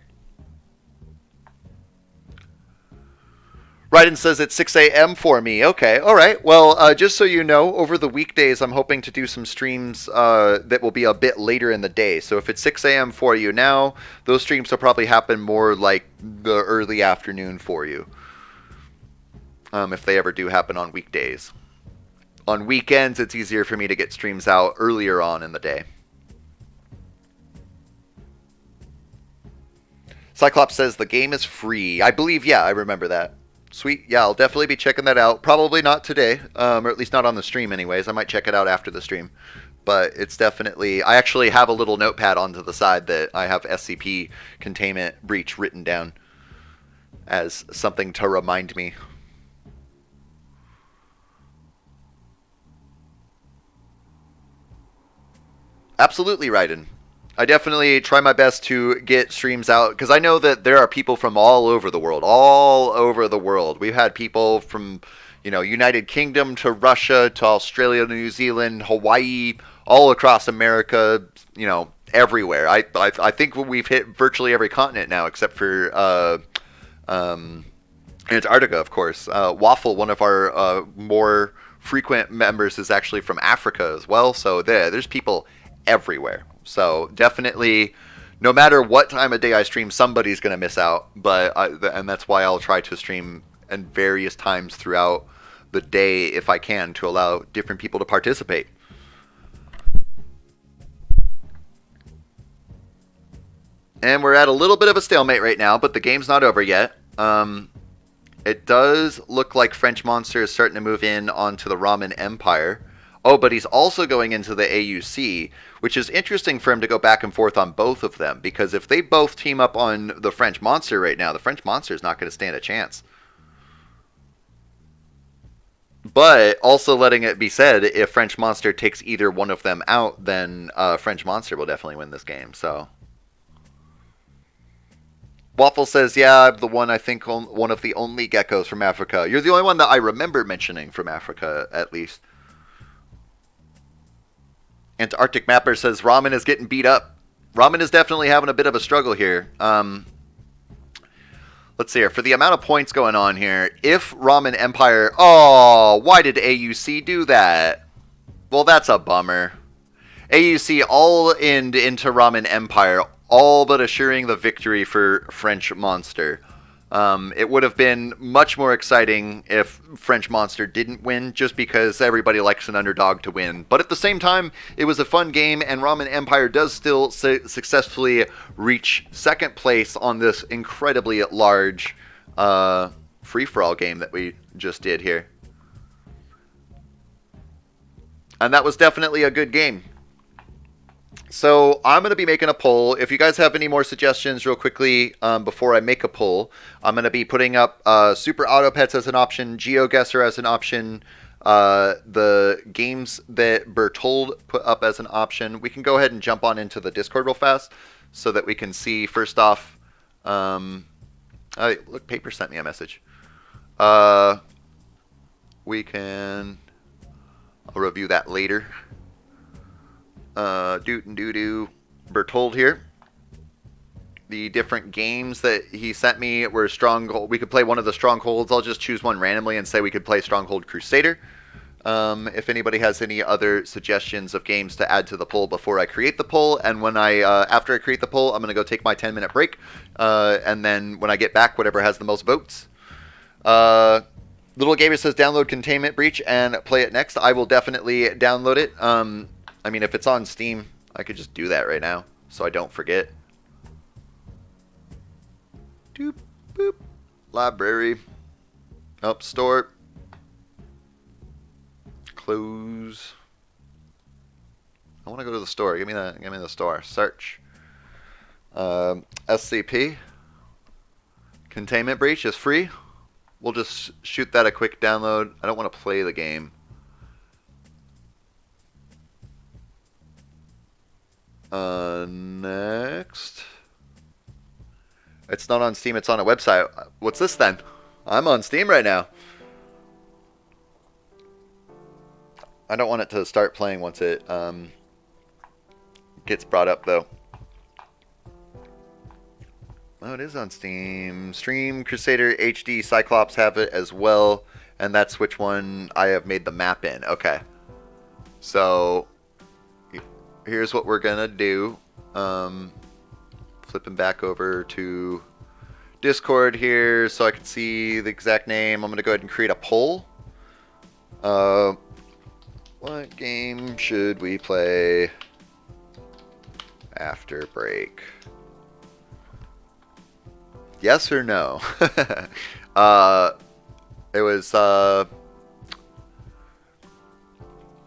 Raiden says it's 6 a.m. for me. Okay, all right. Well, just so you know, over the weekdays, I'm hoping to do some streams that will be a bit later in the day. So if it's 6 a.m. for you now, those streams will probably happen more like the early afternoon for you. If they ever do happen on weekdays. On weekends, it's easier for me to get streams out earlier on in the day. Cyclops says the game is free. I believe, yeah, I remember that. Sweet. Yeah, I'll definitely be checking that out. Probably not today, or at least not on the stream anyways. I might check it out after the stream. But it's definitely... I actually have a little notepad onto the side that I have SCP containment breach written down as something to remind me. Absolutely, Raiden. I definitely try my best to get streams out, because I know that there are people from all over the world. All over the world. We've had people from, United Kingdom to Russia to Australia, New Zealand, Hawaii, all across America, everywhere. I think we've hit virtually every continent now, except for Antarctica, of course. Waffle, one of our more frequent members, is actually from Africa as well. So there's people everywhere. So definitely, no matter what time of day I stream, somebody's going to miss out. And that's why I'll try to stream at various times throughout the day if I can, to allow different people to participate. And we're at a little bit of a stalemate right now, but the game's not over yet. It does look like French Monster is starting to move in onto the Ramen Empire. Oh, but he's also going into the AUC, which is interesting for him to go back and forth on both of them, because if they both team up on the French Monster right now, the French Monster is not going to stand a chance. But also letting it be said, if French Monster takes either one of them out, then French Monster will definitely win this game. So Waffle says, yeah, I'm the one, I think, one of the only geckos from Africa. You're the only one that I remember mentioning from Africa, at least. Antarctic Mapper says, Ramen is getting beat up. Ramen is definitely having a bit of a struggle here. Let's see here. For the amount of points going on here, if Ramen Empire... Oh, why did AUC do that? Well, that's a bummer. AUC all into Ramen Empire, all but assuring the victory for French Monster. It would have been much more exciting if French Monster didn't win, just because everybody likes an underdog to win. But at the same time, it was a fun game, and Ramen Empire does still successfully reach second place on this incredibly large free-for-all game that we just did here. And that was definitely a good game. So I'm going to be making a poll. If you guys have any more suggestions real quickly before I make a poll, I'm going to be putting up Super Auto Pets as an option, GeoGuessr as an option, the games that Bertold put up as an option. We can go ahead and jump on into the Discord real fast so that we can see first off. Look, Paper sent me a message. We can... I'll review that later. Bertold here. The different games that he sent me were Stronghold. We could play one of the Strongholds. I'll just choose one randomly and say we could play Stronghold Crusader. If anybody has any other suggestions of games to add to the poll before I create the poll, and when after I create the poll, I'm going to go take my 10-minute break, and then when I get back, whatever has the most votes. Little Gamer says download Containment Breach and play it next. I will definitely download it. I mean, if it's on Steam, I could just do that right now, so I don't forget. Doop, boop. Library. Up, store. Close. I want to go to the store. Give me the store. Search. SCP. Containment Breach is free. We'll just shoot that a quick download. I don't want to play the game. Next. It's not on Steam, it's on a website. What's this then? I'm on Steam right now. I don't want it to start playing once it gets brought up, though. Oh, it is on Steam. Stream Crusader HD Cyclops have it as well, and that's which one I have made the map in. Okay. So... here's what we're gonna do. Flipping back over to Discord here so I can see the exact name. I'm gonna go ahead and create a poll. What game should we play after break? Yes or no? It was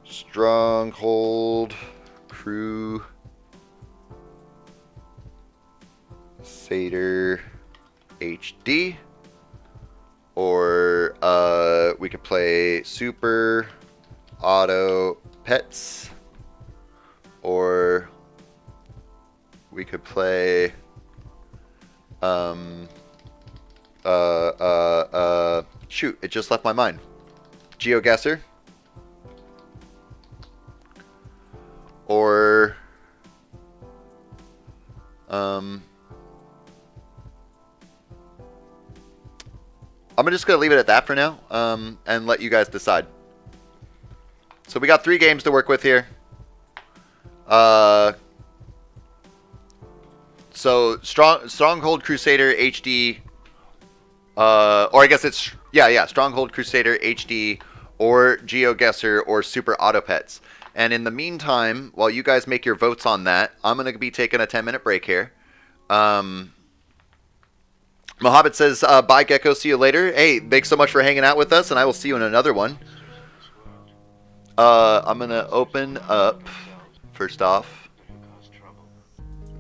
Stronghold Crusader HD, or we could play Super Auto Pets, or we could play shoot, it just left my mind. GeoGuessr. Or I'm just going to leave it at that for now, and let you guys decide. So we got 3 games to work with here. So Stronghold Crusader HD, or I guess it's, yeah, Stronghold Crusader HD, or GeoGuessr, or Super Auto Pets. And in the meantime, while you guys make your votes on that, I'm going to be taking a 10-minute break here. Mohammed says, bye, Geko. See you later. Hey, thanks so much for hanging out with us, and I will see you in another one. I'm gonna open up first off. who cause trouble.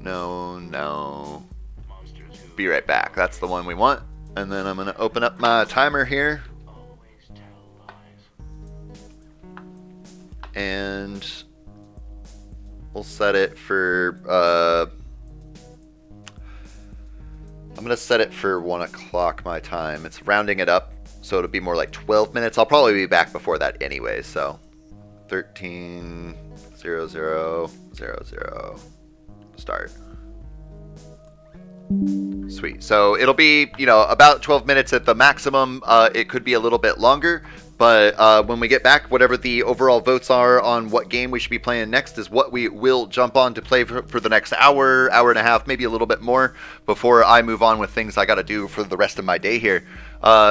No, no. Monsters who Be right back. That's the one we want. And then I'm gonna open up my timer here, always tell lies. and we'll set it for. I'm gonna set it for 1 o'clock my time. It's rounding it up, so it'll be more like 12 minutes. I'll probably be back before that anyway. So 13:00:00 start. Sweet. So it'll be, about 12 minutes at the maximum. It could be a little bit longer, but when we get back, whatever the overall votes are on what game we should be playing next is what we will jump on to play for the next hour, hour and a half, maybe a little bit more before I move on with things I got to do for the rest of my day here.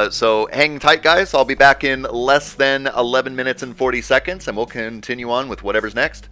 So hang tight, guys. I'll be back in less than 11 minutes and 40 seconds, and we'll continue on with whatever's next.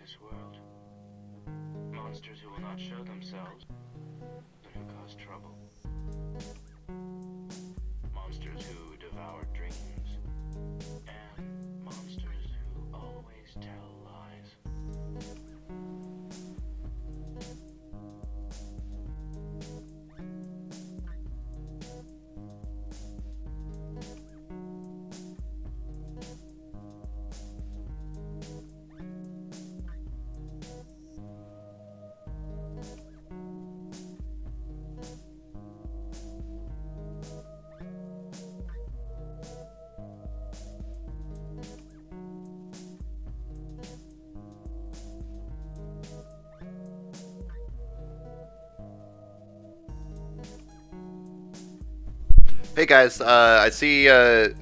this world. Monsters who will not show themselves and who cause trouble. Monsters who devour dreams. And monsters who always tell lies. Hey guys, I see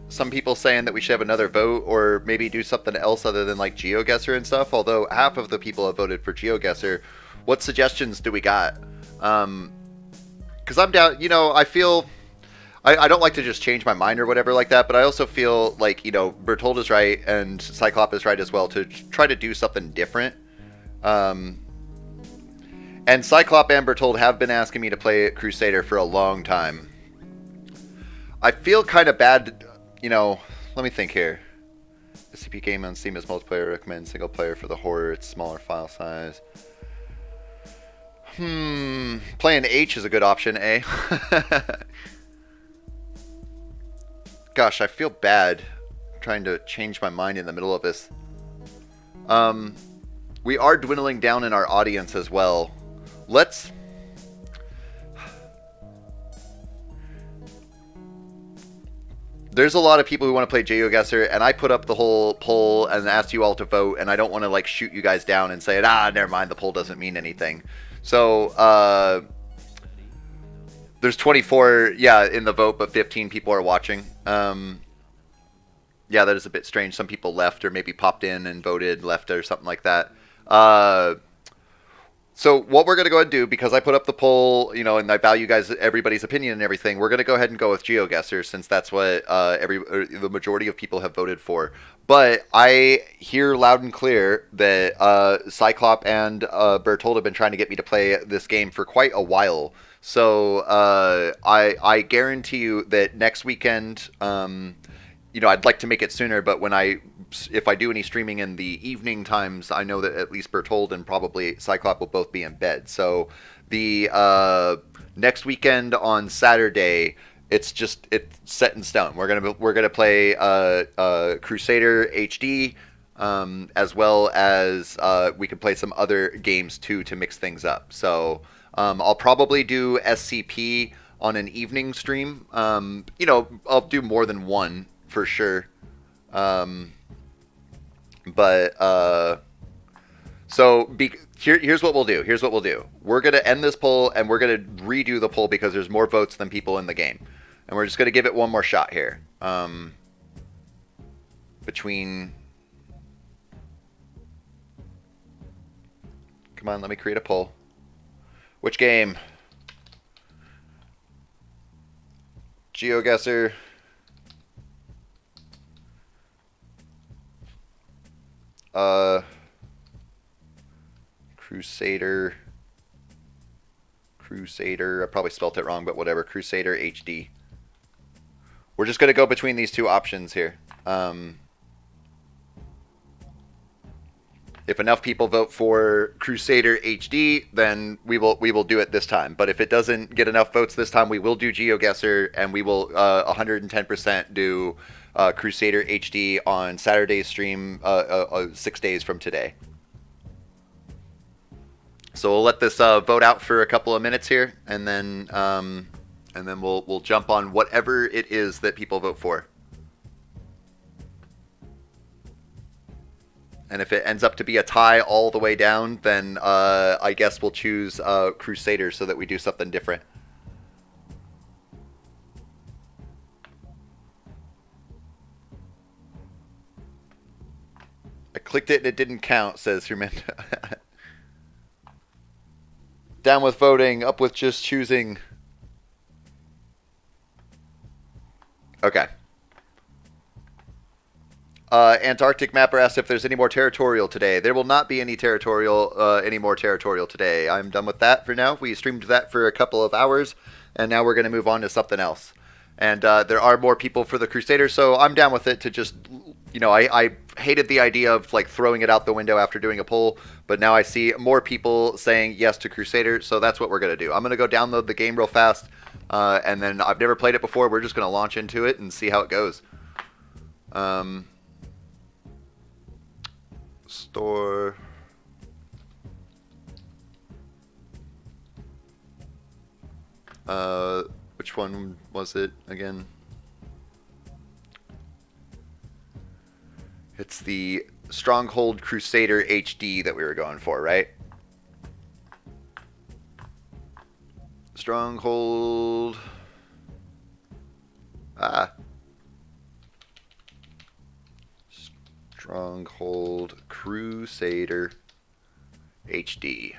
some people saying that we should have another vote or maybe do something else other than like GeoGuessr and stuff, although half of the people have voted for GeoGuessr. What suggestions do we got? Because I'm down, I feel... I don't like to just change my mind or whatever like that, but I also feel like, Bertold is right and Cyclop is right as well to try to do something different. And Cyclop and Bertold have been asking me to play Crusader for a long time. I feel kind of bad, let me think here. SCP game on Steam is multiplayer, recommend single player for the horror, it's smaller file size. Playing H is a good option, eh? Gosh, I feel bad trying to change my mind in the middle of this. We are dwindling down in our audience as well. There's a lot of people who want to play GeoGuessr, and I put up the whole poll and asked you all to vote, and I don't want to like shoot you guys down and say, never mind, the poll doesn't mean anything. So, there's 24, in the vote, but 15 people are watching. Yeah, that is a bit strange. Some people left or maybe popped in and voted, left or something like that. So what we're going to go ahead and do, because I put up the poll, and I value everybody's opinion and everything, we're going to go ahead and go with GeoGuessr since that's what the majority of people have voted for. But I hear loud and clear that Cyclop and Bertold have been trying to get me to play this game for quite a while. So I guarantee you that next weekend, I'd like to make it sooner, but if I do any streaming in the evening times, I know that at least Bertold and probably Cyclop will both be in bed. So the next weekend on Saturday, it's set in stone. We're gonna play Crusader HD, as well as we can play some other games too to mix things up. So I'll probably do SCP on an evening stream. I'll do more than one for sure. Here's what we'll do. We're going to end this poll, and we're going to redo the poll because there's more votes than people in the game. And we're just going to give it one more shot here. Come on, let me create a poll. Which game? GeoGuessr. Crusader, I probably spelt it wrong, but whatever, Crusader HD. We're just going to go between these two options here. If enough people vote for Crusader HD, then we will do it this time. But if it doesn't get enough votes this time, we will do GeoGuessr, and we will 110% do Crusader HD on Saturday's stream 6 days from today. So we'll let this vote out for a couple of minutes here, and then we'll jump on whatever it is that people vote for. And if it ends up to be a tie all the way down, then I guess we'll choose Crusader so that we do something different. I clicked it and it didn't count, says Hermenta. Down with voting, up with just choosing. Okay. Antarctic Mapper asked if there's any more territorial today. There will not be any more territorial today. I'm done with that for now. We streamed that for a couple of hours, and now we're going to move on to something else. And there are more people for the Crusader, so I'm down with it to just, I hated the idea of like throwing it out the window after doing a poll, but now I see more people saying yes to Crusader, so that's what we're going to do. I'm going to go download the game real fast, and then I've never played it before. We're just going to launch into it and see how it goes. Store. Which one was it again? It's the Stronghold Crusader HD that we were going for, right? Stronghold. Stronghold Crusader HD.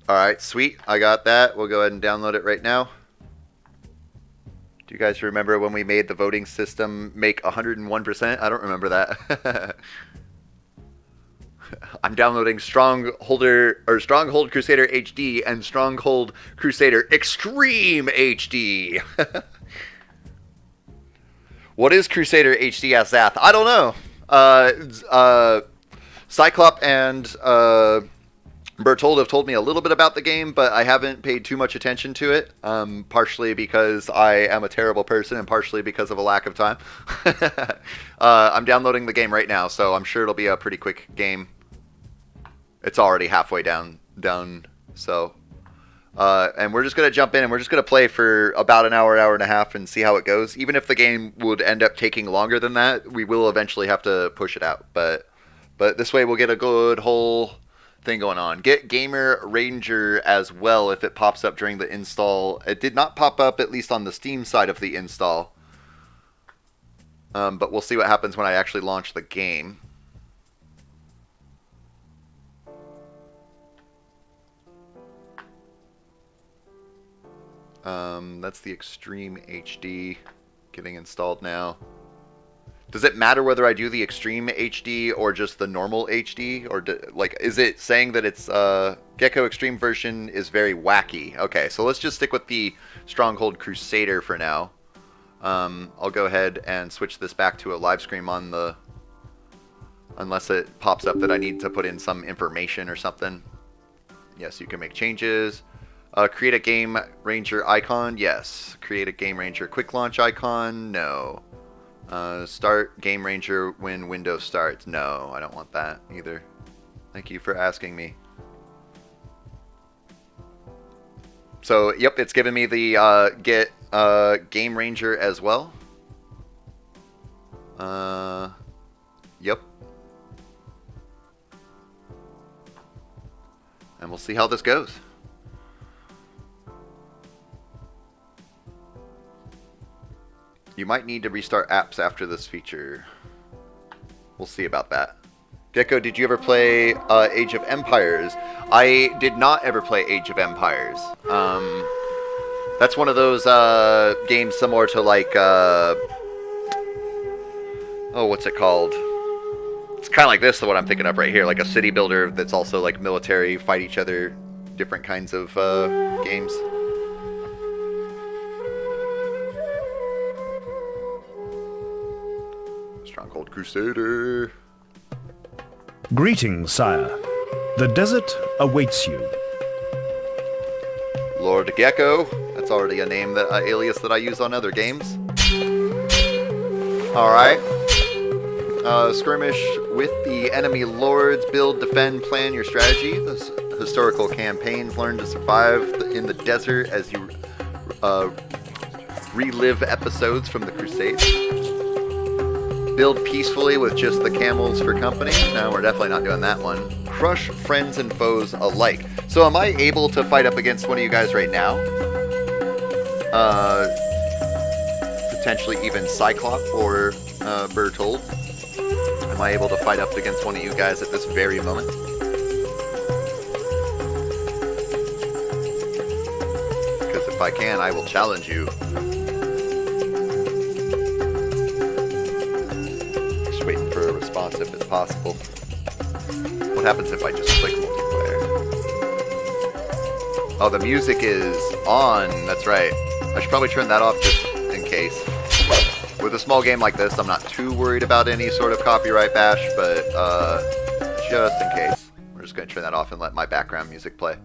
Alright, sweet. I got that. We'll go ahead and download it right now. Do you guys remember when we made the voting system make 101%? I don't remember that. I'm downloading Stronghold Crusader HD and Stronghold Crusader Extreme HD. What is Crusader HD, asked Zath? I don't know. Cyclop and Bertold have told me a little bit about the game, but I haven't paid too much attention to it, partially because I am a terrible person and partially because of a lack of time. I'm downloading the game right now, so I'm sure it'll be a pretty quick game. It's already halfway down, so... and we're just going to jump in and we're just going to play for about an hour and a half and see how it goes. Even if the game would end up taking longer than that, we will eventually have to push it out. But this way we'll get a good whole thing going on. Get Gamer Ranger as well if it pops up during the install. It did not pop up, at least on the Steam side of the install. But we'll see what happens when I actually launch the game. That's the Extreme HD getting installed now. Does it matter whether I do the Extreme HD or just the normal HD? Or is it saying that it's Geko Extreme version is very wacky? Okay, so let's just stick with the Stronghold Crusader for now. I'll go ahead and switch this back to a live stream on the... Unless it pops up that I need to put in some information or something. Yes, you can make changes. Create a Game Ranger icon? Yes. Create a Game Ranger quick launch icon? No. Start Game Ranger when Windows starts? No, I don't want that either. Thank you for asking me. So, yep, it's giving me the get Game Ranger as well. Yep. And we'll see how this goes. You might need to restart apps after this feature. We'll see about that. Geko, did you ever play Age of Empires? I did not ever play Age of Empires. That's one of those games similar to like... oh, what's it called? It's kind of like this, the one I'm thinking of right here. Like a city builder that's also like military, fight each other, different kinds of games. Stronghold Crusader. Greetings, sire. The desert awaits you. Lord Geko. That's already a name, that alias that I use on other games. Alright. Skirmish with the enemy lords. Build, defend, plan your strategy. This historical campaigns. Learn to survive in the desert as you relive episodes from the Crusades. Build peacefully with just the camels for company. No, we're definitely not doing that one. Crush friends and foes alike. So am I able to fight up against one of you guys right now? Potentially even Cyclop or Bertold. Am I able to fight up against one of you guys at this very moment? Because if I can, I will challenge you. Just waiting for a response if it's possible. What happens if I just click multiplayer? Oh, the music is on. That's right. I should probably turn that off just in case. With a small game like this, I'm not too worried about any sort of copyright bash, but just in case. We're just going to turn that off and let my background music play.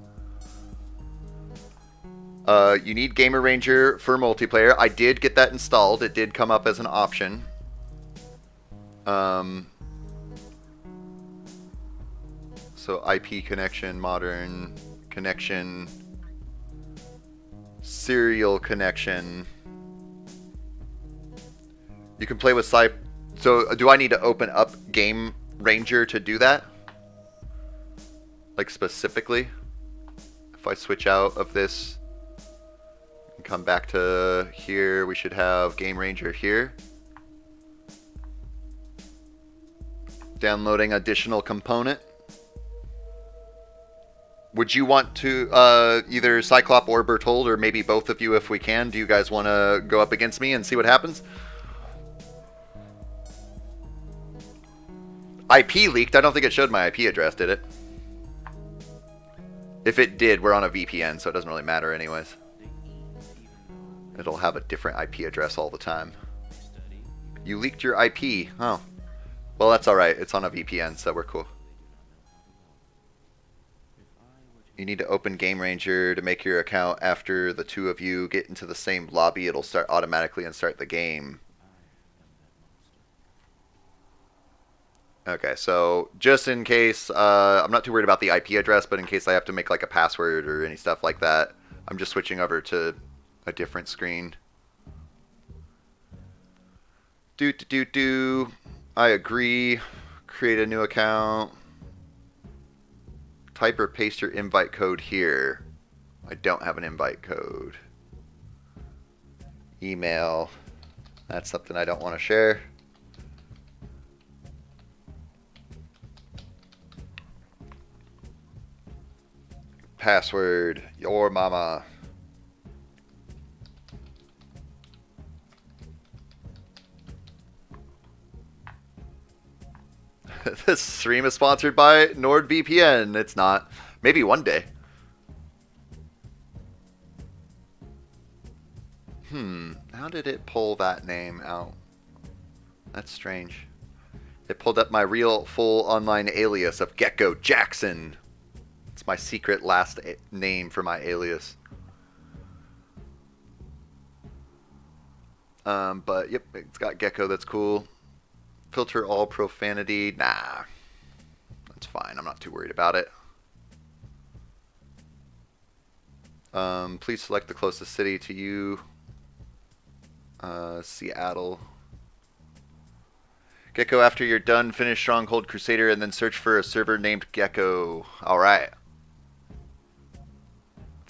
You need Gamer Ranger for multiplayer. I did get that installed. It did come up as an option. So IP connection, modern connection, serial connection. You can play with So do I need to open up Game Ranger to do that? Like specifically? If I switch out of this and come back to here, we should have Game Ranger here. Downloading additional component. Would you want to, either Cyclop or Bertold, or maybe both of you if we can, do you guys want to go up against me and see what happens? IP leaked. I don't think it showed my IP address, did it? If it did, we're on a VPN, so it doesn't really matter anyways. It'll have a different IP address all the time. You leaked your IP. Oh. Well, that's alright. It's on a VPN, so we're cool. You need to open Game Ranger to make your account. After the two of you get into the same lobby, it'll start automatically and start the game. Okay, so just in case, I'm not too worried about the IP address, but in case I have to make like a password or any stuff like that, I'm just switching over to a different screen. I agree. Create a new account. Type or paste your invite code here. I don't have an invite code. Email. That's something I don't want to share. Password, your mama. This stream is sponsored by NordVPN. It's not. Maybe one day. How did it pull that name out? That's strange. It pulled up my real full online alias of Geko Jackson. It's my secret last name for my alias. But yep, it's got Geko. That's cool. Filter all profanity. Nah, that's fine. I'm not too worried about it. Please select the closest city to you. Seattle. Geko, after you're done, finish Stronghold Crusader and then search for a server named Geko. Alright.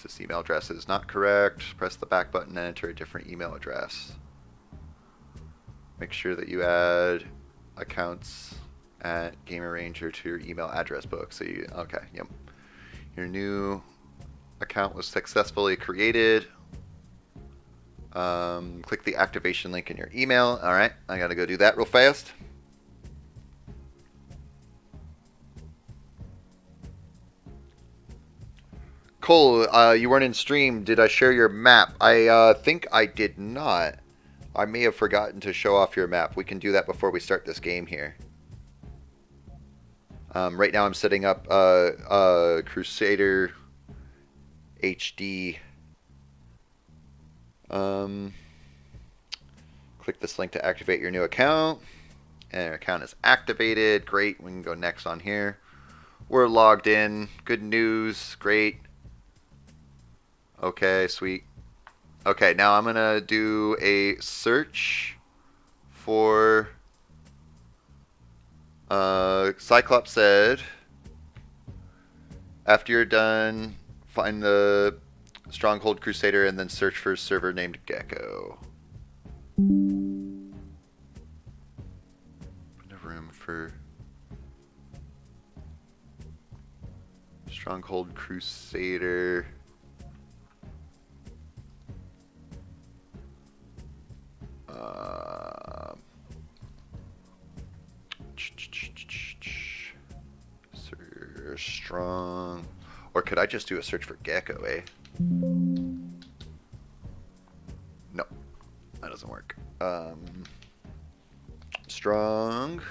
This email address is not correct. Press the back button and enter a different email address. Make sure that you add accounts at Gamer Ranger to your email address book. So you, okay, yep. Your new account was successfully created. Click the activation link in your email. All right, I gotta go do that real fast. Cole, you weren't in stream. Did I share your map? I think I did not. I may have forgotten to show off your map. We can do that before we start this game here. Right now I'm setting up Crusader HD. Click this link to activate your new account. And your account is activated. Great. We can go next on here. We're logged in. Good news. Great. Okay, sweet. Okay, now I'm going to do a search for Cyclops said, after you're done, find the Stronghold Crusader and then search for a server named Geko. In a room for Stronghold Crusader. Sir Strong. Or could I just do a search for Geko, eh? No, that doesn't work. Strong.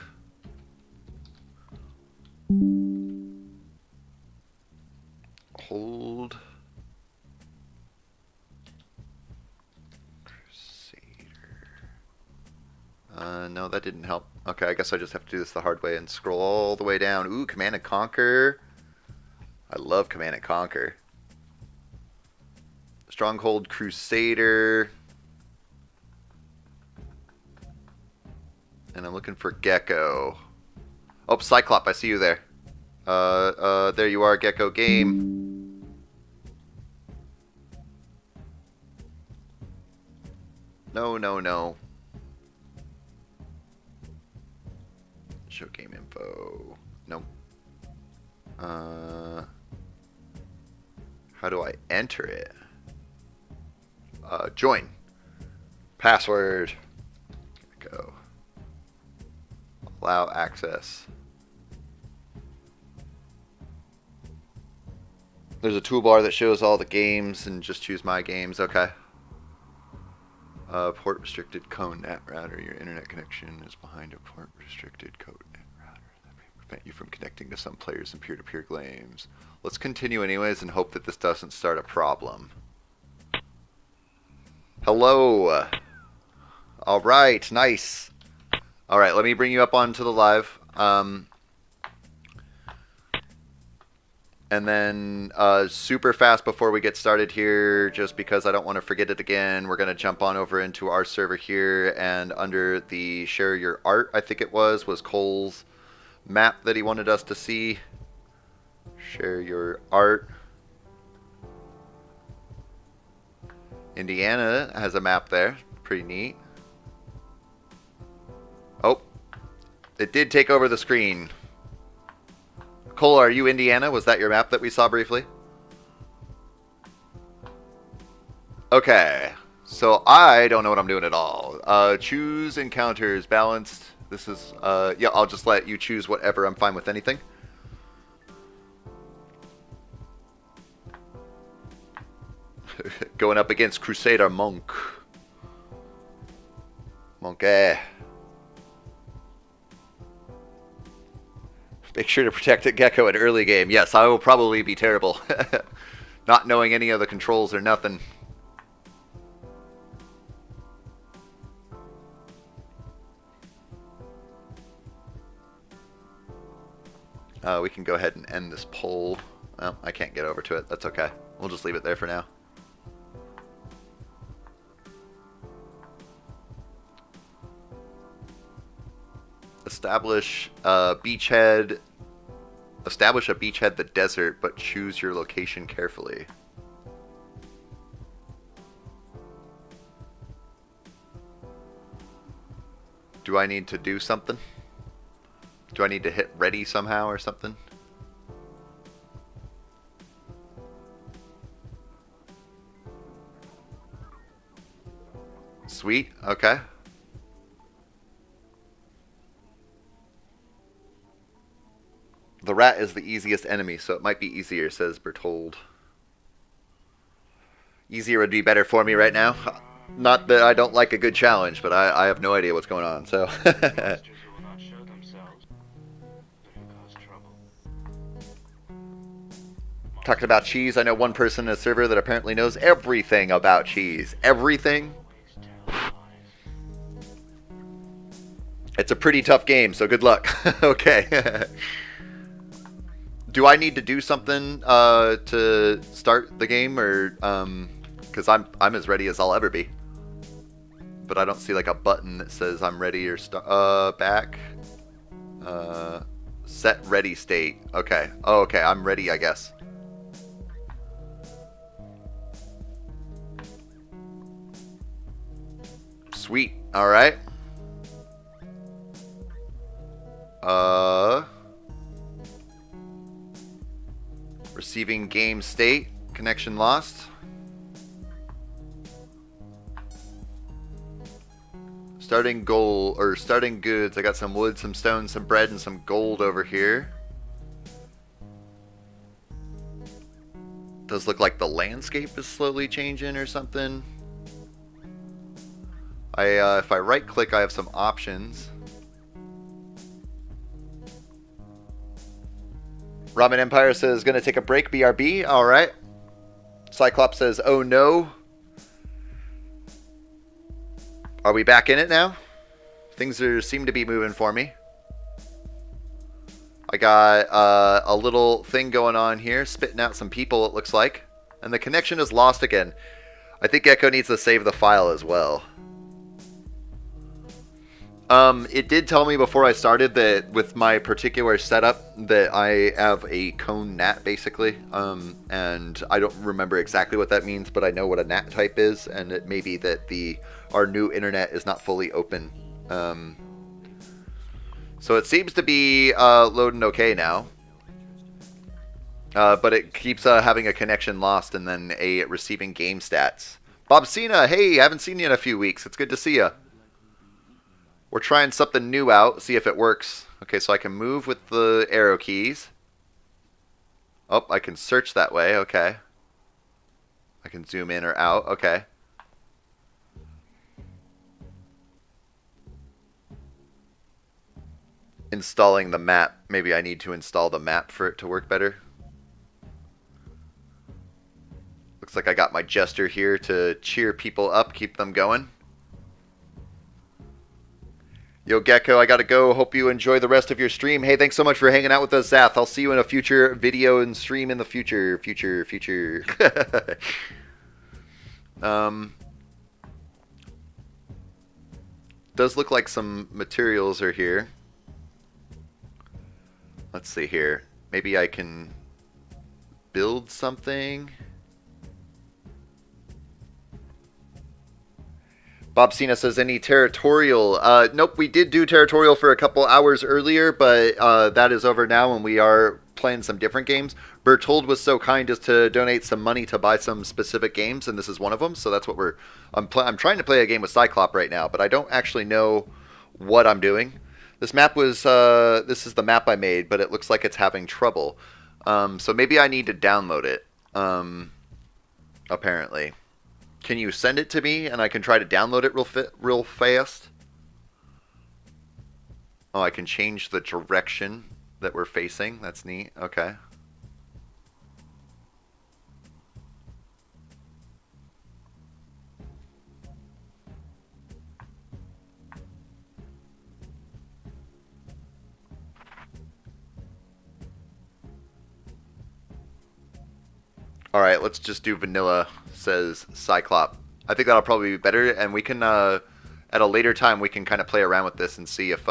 Hold. No, that didn't help. Okay, I guess I just have to do this the hard way and scroll all the way down. Ooh, Command and Conquer. I love Command and Conquer. Stronghold Crusader. And I'm looking for Geko. Oh, Cyclop, I see you there. There you are, Geko game. No, no, no. Show game info. Nope. How do I enter it? Join. Password. Go. Allow access. There's a toolbar that shows all the games and just choose my games. Okay. Port restricted code net router. Your internet connection is behind a port restricted code net router that may prevent you from connecting to some players in peer-to-peer games. Let's continue anyways and hope that this doesn't start a problem. Hello. All right, nice. All right, let me bring you up onto the live. And then super fast before we get started here, just because I don't want to forget it again, we're going to jump on over into our server here, and under the share your art, I think it was Cole's map that he wanted us to see. Share your art. Indiana has a map there. Pretty neat. Oh, it did take over the screen. Cole, are you Indiana? Was that your map that we saw briefly? Okay, so I don't know what I'm doing at all. Choose encounters, balanced. This is, yeah, I'll just let you choose whatever. I'm fine with anything. Going up against Crusader Monk. Monkey. Make sure to protect Geko at early game. Yes, I will probably be terrible. Not knowing any of the controls or nothing. We can go ahead and end this poll. Well, I can't get over to it. That's okay. We'll just leave it there for now. Establish a beachhead. Establish a beachhead the desert, but choose your location carefully. Do I need to do something? Do I need to hit ready somehow or something? Sweet, okay. The rat is the easiest enemy, so it might be easier, says Bertold. Easier would be better for me right now. Not that I don't like a good challenge, but I have no idea what's going on, so. Monsters who will not show themselves, but who cause trouble. Talking about cheese, I know one person in a server that apparently knows everything about cheese. Everything? Always tell lies. It's a pretty tough game, so good luck. Okay. Do I need to do something to start the game, or because I'm as ready as I'll ever be, but I don't see like a button that says I'm ready or back. Set ready state. Okay. Oh, okay. I'm ready, I guess. Sweet. All right. Receiving game state. Connection lost. Starting gold, or starting goods. I got some wood, some stone, some bread, and some gold over here. Does look like the landscape is slowly changing or something. If I right click, I have some options. Ramen Empire says, gonna take a break, BRB. Alright. Cyclops says, oh no. Are we back in it now? Things seem to be moving for me. I got a little thing going on here, spitting out some people, it looks like. And the connection is lost again. I think Geko needs to save the file as well. It did tell me before I started that with my particular setup that I have a cone NAT basically, and I don't remember exactly what that means, but I know what a NAT type is, and it may be that our new internet is not fully open. So it seems to be loading okay now, but it keeps having a connection lost and then a receiving game stats. Bob Cena, hey, haven't seen you in a few weeks. It's good to see you. We're trying something new out, see if it works. Okay, so I can move with the arrow keys. Oh, I can search that way, okay. I can zoom in or out, okay. Installing the map. Maybe I need to install the map for it to work better. Looks like I got my jester here to cheer people up, keep them going. Yo, Geko, I gotta go. Hope you enjoy the rest of your stream. Hey, thanks so much for hanging out with us, Zath. I'll see you in a future video and stream in the future. Future. Does look like some materials are here. Let's see here. Maybe I can build something. Bob Cena says, any territorial? Nope, we did do territorial for a couple hours earlier, but that is over now, and we are playing some different games. Bertold was so kind as to donate some money to buy some specific games, and this is one of them, so that's what I'm trying to play a game with Cyclop right now, but I don't actually know what I'm doing. This map was, this is the map I made, but it looks like it's having trouble. So maybe I need to download it, apparently. Can you send it to me and I can try to download it real fast? Oh, I can change the direction that we're facing. That's neat. Okay. All right, let's just do vanilla, says Cyclop. I think that'll probably be better, and we can, at a later time, we can kind of play around with this and see if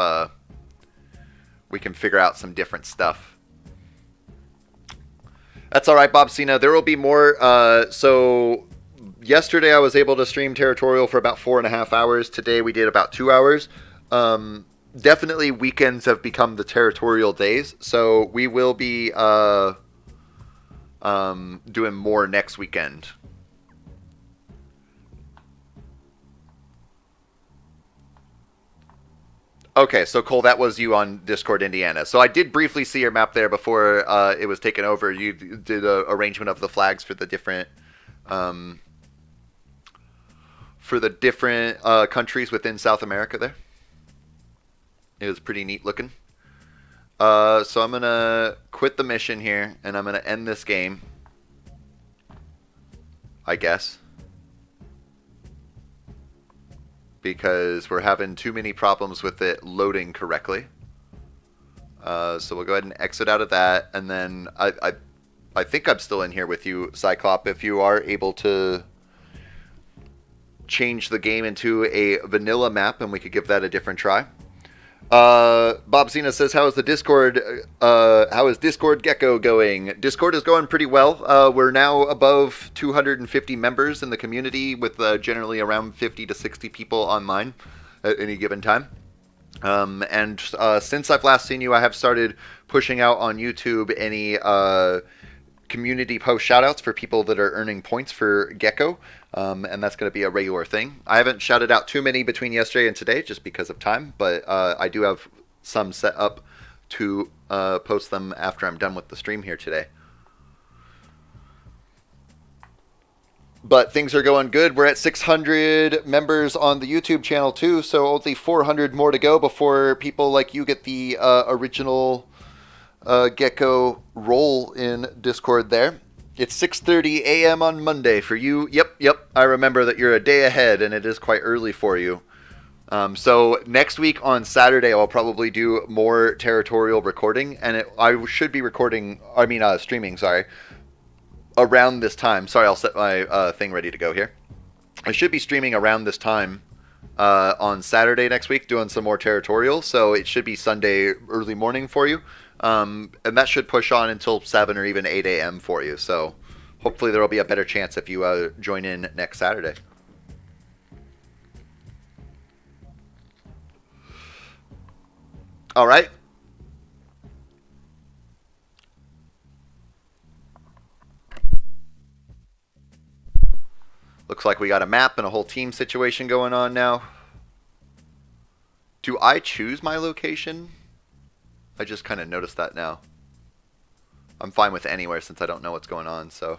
we can figure out some different stuff. That's all right, Bob Cena. There will be more. So yesterday I was able to stream Territorial for about 4.5 hours. Today we did about 2 hours. Definitely weekends have become the Territorial days, so we will be doing more next weekend. Okay, so Cole, that was you on Discord, Indiana. So I did briefly see your map there before it was taken over. You did an arrangement of the flags for the different countries within South America there. It was pretty neat looking. So I'm going to quit the mission here, and I'm going to end this game, I guess, because we're having too many problems with it loading correctly. So we'll go ahead and exit out of that, and then I think I'm still in here with you, Cyclop, if you are able to change the game into a vanilla map, and we could give that a different try. Bob Cena says, how is Discord Geko going? Discord is going pretty well. We're now above 250 members in the community with generally around 50 to 60 people online at any given time. And since I've last seen you, I have started pushing out on YouTube any community post shoutouts for people that are earning points for Geko, and that's going to be a regular thing. I haven't shouted out too many between yesterday and today just because of time, but I do have some set up to post them after I'm done with the stream here today. But things are going good. We're at 600 members on the YouTube channel too, so only 400 more to go before people like you get the original Geko role in Discord there. It's 6:30 a.m. on Monday for you. Yep. I remember that you're a day ahead, and it is quite early for you. So next week on Saturday, I'll probably do more territorial recording, and I should be streaming, sorry, around this time. Sorry, I'll set my thing ready to go here. I should be streaming around this time on Saturday next week, doing some more territorial, so it should be Sunday early morning for you. And that should push on until 7 or even 8 a.m. for you, so hopefully there will be a better chance if you join in next Saturday. All right. Looks like we got a map and a whole team situation going on now. Do I choose my location? I just kind of noticed that now. I'm fine with anywhere since I don't know what's going on, so.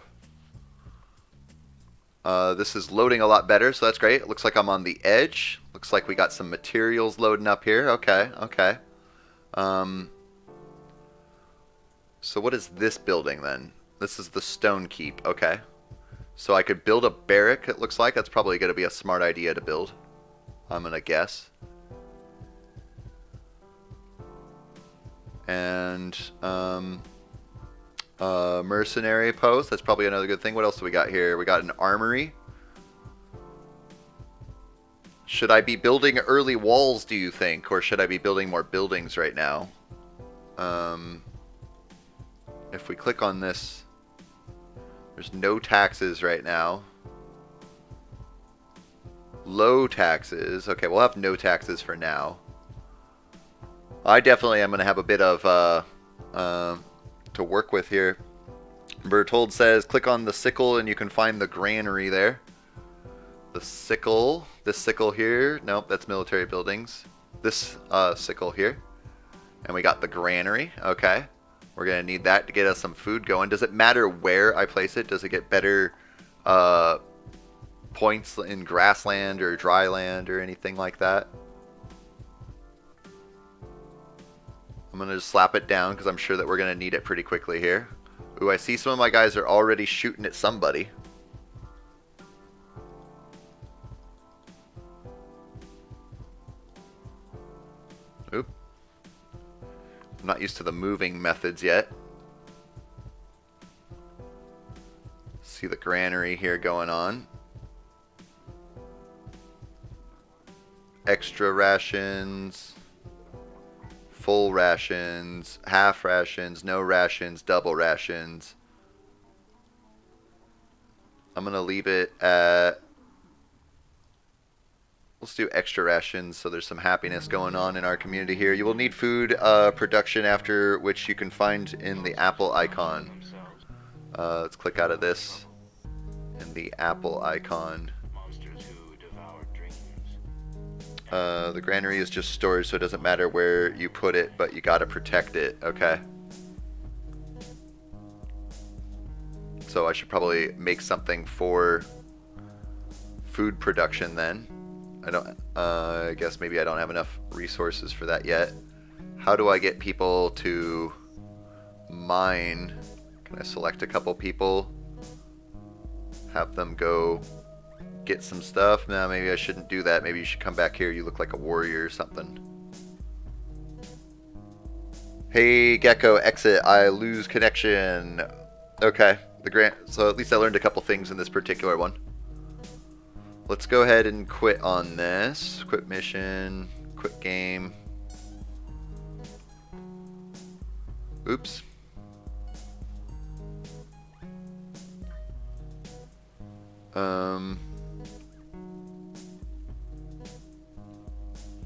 This is loading a lot better, so that's great. It looks like I'm on the edge. Looks like we got some materials loading up here. Okay. So what is this building then? This is the stone keep. Okay. So I could build a barrack, it looks like. That's probably going to be a smart idea to build, I'm going to guess. And mercenary post, that's probably another good thing. What else do we got here? We got an armory. Should I be building early walls, do you think? Or should I be building more buildings right now? If we click on this, there's no taxes right now. Low taxes. Okay, we'll have no taxes for now. I definitely am going to have a bit of to work with here. Bertold says, click on the sickle and you can find the granary there. The sickle. This sickle here. Nope, that's military buildings. This sickle here. And we got the granary. Okay. We're going to need that to get us some food going. Does it matter where I place it? Does it get better points in grassland or dry land or anything like that? I'm going to just slap it down because I'm sure that we're going to need it pretty quickly here. Ooh, I see some of my guys are already shooting at somebody. Oop. I'm not used to the moving methods yet. See the granary here going on. Extra rations. Full rations. Half rations. No rations. Double rations. I'm going to leave it at... Let's do extra rations so there's some happiness going on in our community here. You will need food production, after which you can find in the apple icon. Let's click out of this. And the apple icon. The granary is just storage, so it doesn't matter where you put it, but you gotta protect it. Okay. So I should probably make something for food production then. I guess maybe I don't have enough resources for that yet. How do I get people to mine? Can I select a couple people? Have them go get some stuff? No, maybe I shouldn't do that. Maybe you should come back here. You look like a warrior or something. Hey, Geko, exit. I lose connection. Okay. So at least I learned a couple things in this particular one. Let's go ahead and quit on this. Quit mission. Quit game. Oops.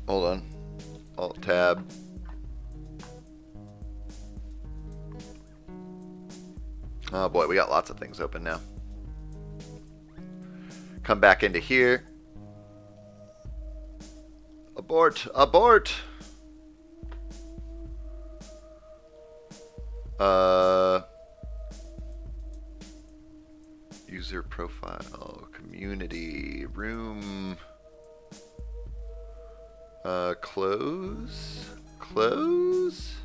Hold on. Alt-Tab. Oh boy, we got lots of things open now. Come back into here. Abort! Abort! User profile, community, room, close, close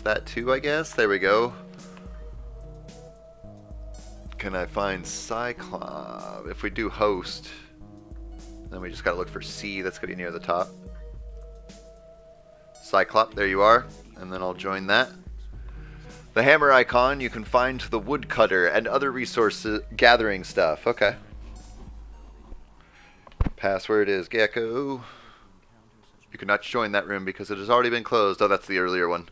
that too, I guess. There we go. Can I find Cyclops? If we do host, then we just gotta look for C. That's gonna be near the top. Cyclops, there you are. And then I'll join that. The hammer icon, you can find the woodcutter and other resources gathering stuff. Okay. Password is Geko. You cannot join that room because it has already been closed. Oh, that's the earlier one.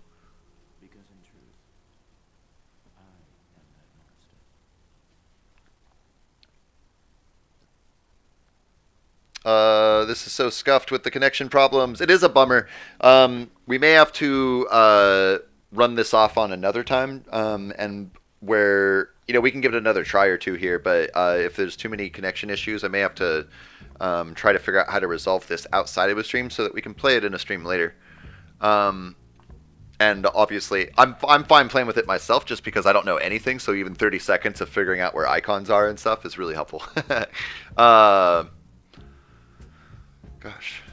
This is so scuffed with the connection problems. It is a bummer. We may have to run this off on another time, and where, you know, we can give it another try or two here, but if there's too many connection issues, I may have to try to figure out how to resolve this outside of a stream so that we can play it in a stream later. And obviously, I'm fine playing with it myself just because I don't know anything, so even 30 seconds of figuring out where icons are and stuff is really helpful. Gosh.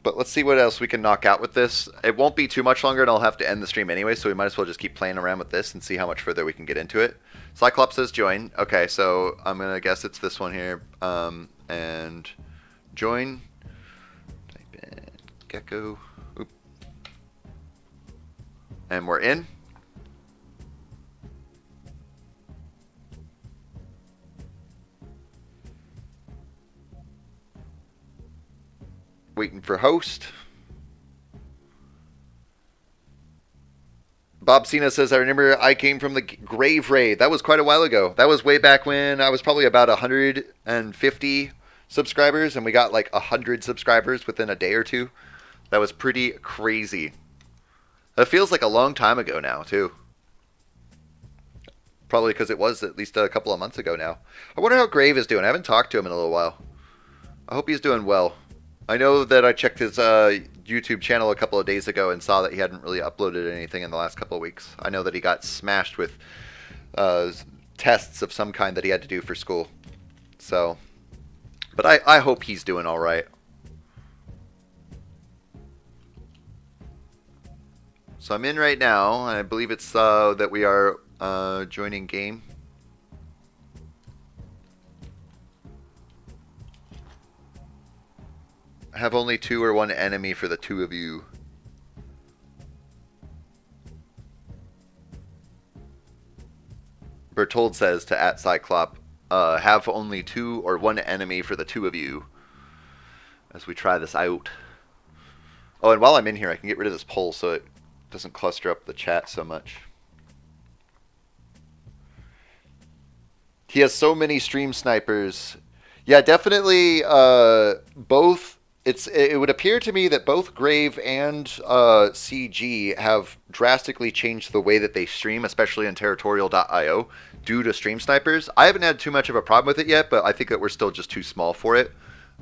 But let's see what else we can knock out with this. It won't be too much longer and I'll have to end the stream anyway, so we might as well just keep playing around with this and see how much further we can get into it. Cyclops says join. Okay, so I'm going to guess it's this one here. And join. Type in Geko. Oop. And we're in. Waiting for host. Bob Cena says, I remember I came from the Grave Raid. That was quite a while ago. That was way back when I was probably about 150 subscribers, and we got like 100 subscribers within a day or two. That was pretty crazy. That feels like a long time ago now, too. Probably because it was at least a couple of months ago now. I wonder how Grave is doing. I haven't talked to him in a little while. I hope he's doing well. I know that I checked his YouTube channel a couple of days ago and saw that he hadn't really uploaded anything in the last couple of weeks. I know that he got smashed with tests of some kind that he had to do for school. So, but I hope he's doing all right. So I'm in right now, and I believe it's that we are joining game. Have only 2 or 1 enemy for the 2 of you. Bertold says to @Cyclop, have only 2 or 1 enemy for the 2 of you. As we try this out. Oh, and while I'm in here, I can get rid of this poll so it doesn't cluster up the chat so much. He has so many stream snipers. Yeah, definitely both. It would appear to me that both Grave and CG have drastically changed the way that they stream, especially in territorial.io, due to stream snipers. I haven't had too much of a problem with it yet, but I think that we're still just too small for it.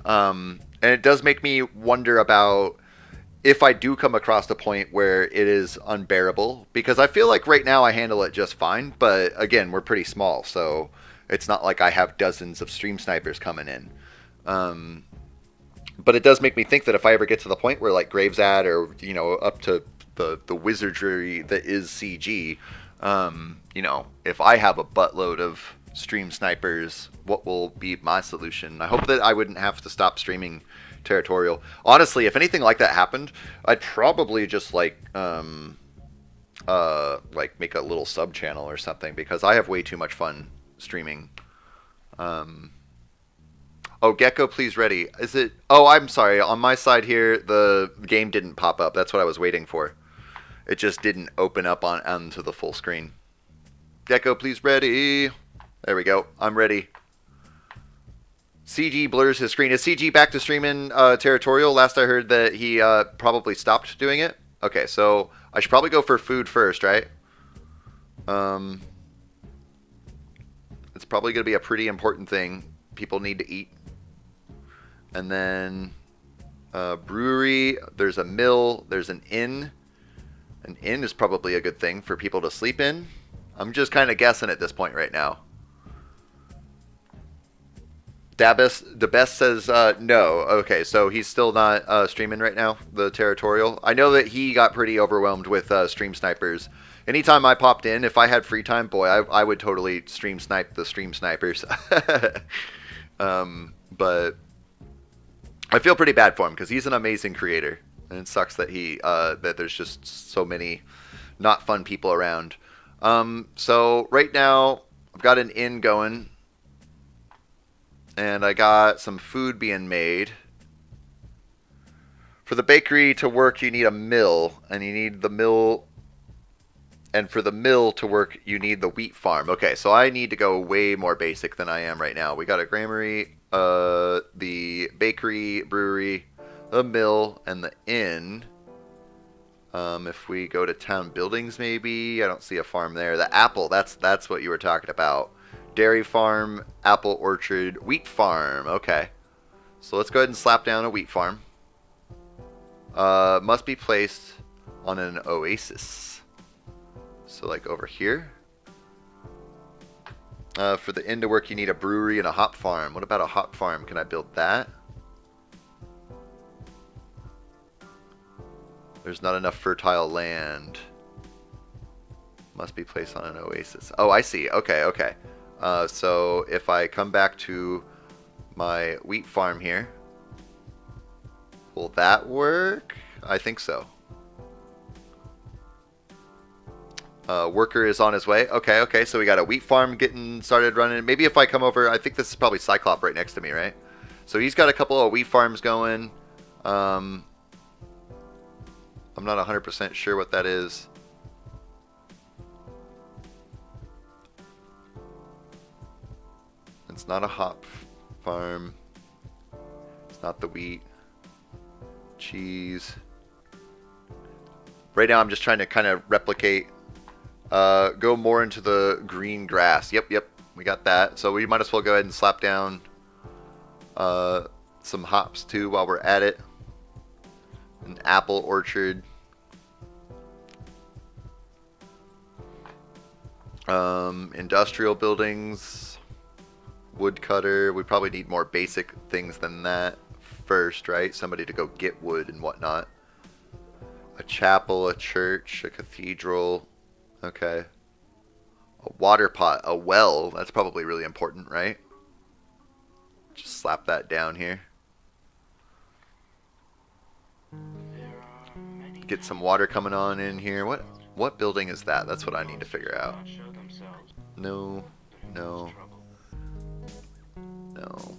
And it does make me wonder about if I do come across the point where it is unbearable, because I feel like right now I handle it just fine, but again, we're pretty small, so it's not like I have dozens of stream snipers coming in. But it does make me think that if I ever get to the point where like Graves at, or, you know, up to the wizardry that is CG, you know, if I have a buttload of stream snipers, what will be my solution? I hope that I wouldn't have to stop streaming territorial. Honestly, if anything like that happened, I'd probably just like make a little sub channel or something, because I have way too much fun streaming. Oh, Geko, please ready. Is it? Oh, I'm sorry. On my side here, the game didn't pop up. That's what I was waiting for. It just didn't open up onto the full screen. Geko, please ready. There we go. I'm ready. CG blurs his screen. Is CG back to streaming territorial? Last I heard that he probably stopped doing it. Okay, so I should probably go for food first, right? It's probably going to be a pretty important thing. People need to eat. And then brewery, there's a mill, there's an inn. An inn is probably a good thing for people to sleep in. I'm just kind of guessing at this point right now. The best says no. Okay, so he's still not streaming right now, the territorial. I know that he got pretty overwhelmed with stream snipers. Anytime I popped in, if I had free time, boy, I would totally stream snipe the stream snipers. But I feel pretty bad for him because he's an amazing creator, and it sucks that that there's just so many not fun people around. So right now I've got an inn going. And I got some food being made. For the bakery to work, you need a mill. And you need the mill. And for the mill to work, you need the wheat farm. Okay, so I need to go way more basic than I am right now. We got a granary, the bakery, brewery, the mill, and the inn. If we go to town buildings, maybe. I don't see a farm there. The apple, that's what you were talking about. Dairy farm, apple orchard, wheat farm. Okay. So let's go ahead and slap down a wheat farm. Must be placed on an oasis. So like over here. For the inn to work, you need a brewery and a hop farm. What about a hop farm? Can I build that? There's not enough fertile land. Must be placed on an oasis. Oh, I see. Okay, okay. So if I come back to my wheat farm here, will that work? I think so. Worker is on his way. Okay, okay, so we got a wheat farm getting started running. Maybe if I come over, I think this is probably Cyclop right next to me, right? So he's got a couple of wheat farms going. I'm not 100% sure what that is. It's not a hop farm. It's not the wheat. Cheese. Right now I'm just trying to kind of replicate. Go more into the green grass. Yep, yep. We got that. So we might as well go ahead and slap down some hops too while we're at it. An apple orchard. Industrial buildings. Woodcutter. We probably need more basic things than that first, right? Somebody to go get wood and whatnot. A chapel, a church, a cathedral. Okay. A water pot, a well. That's probably really important, right? Just slap that down here. Get some water coming on in here. What building is that? That's what I need to figure out. No. No. No.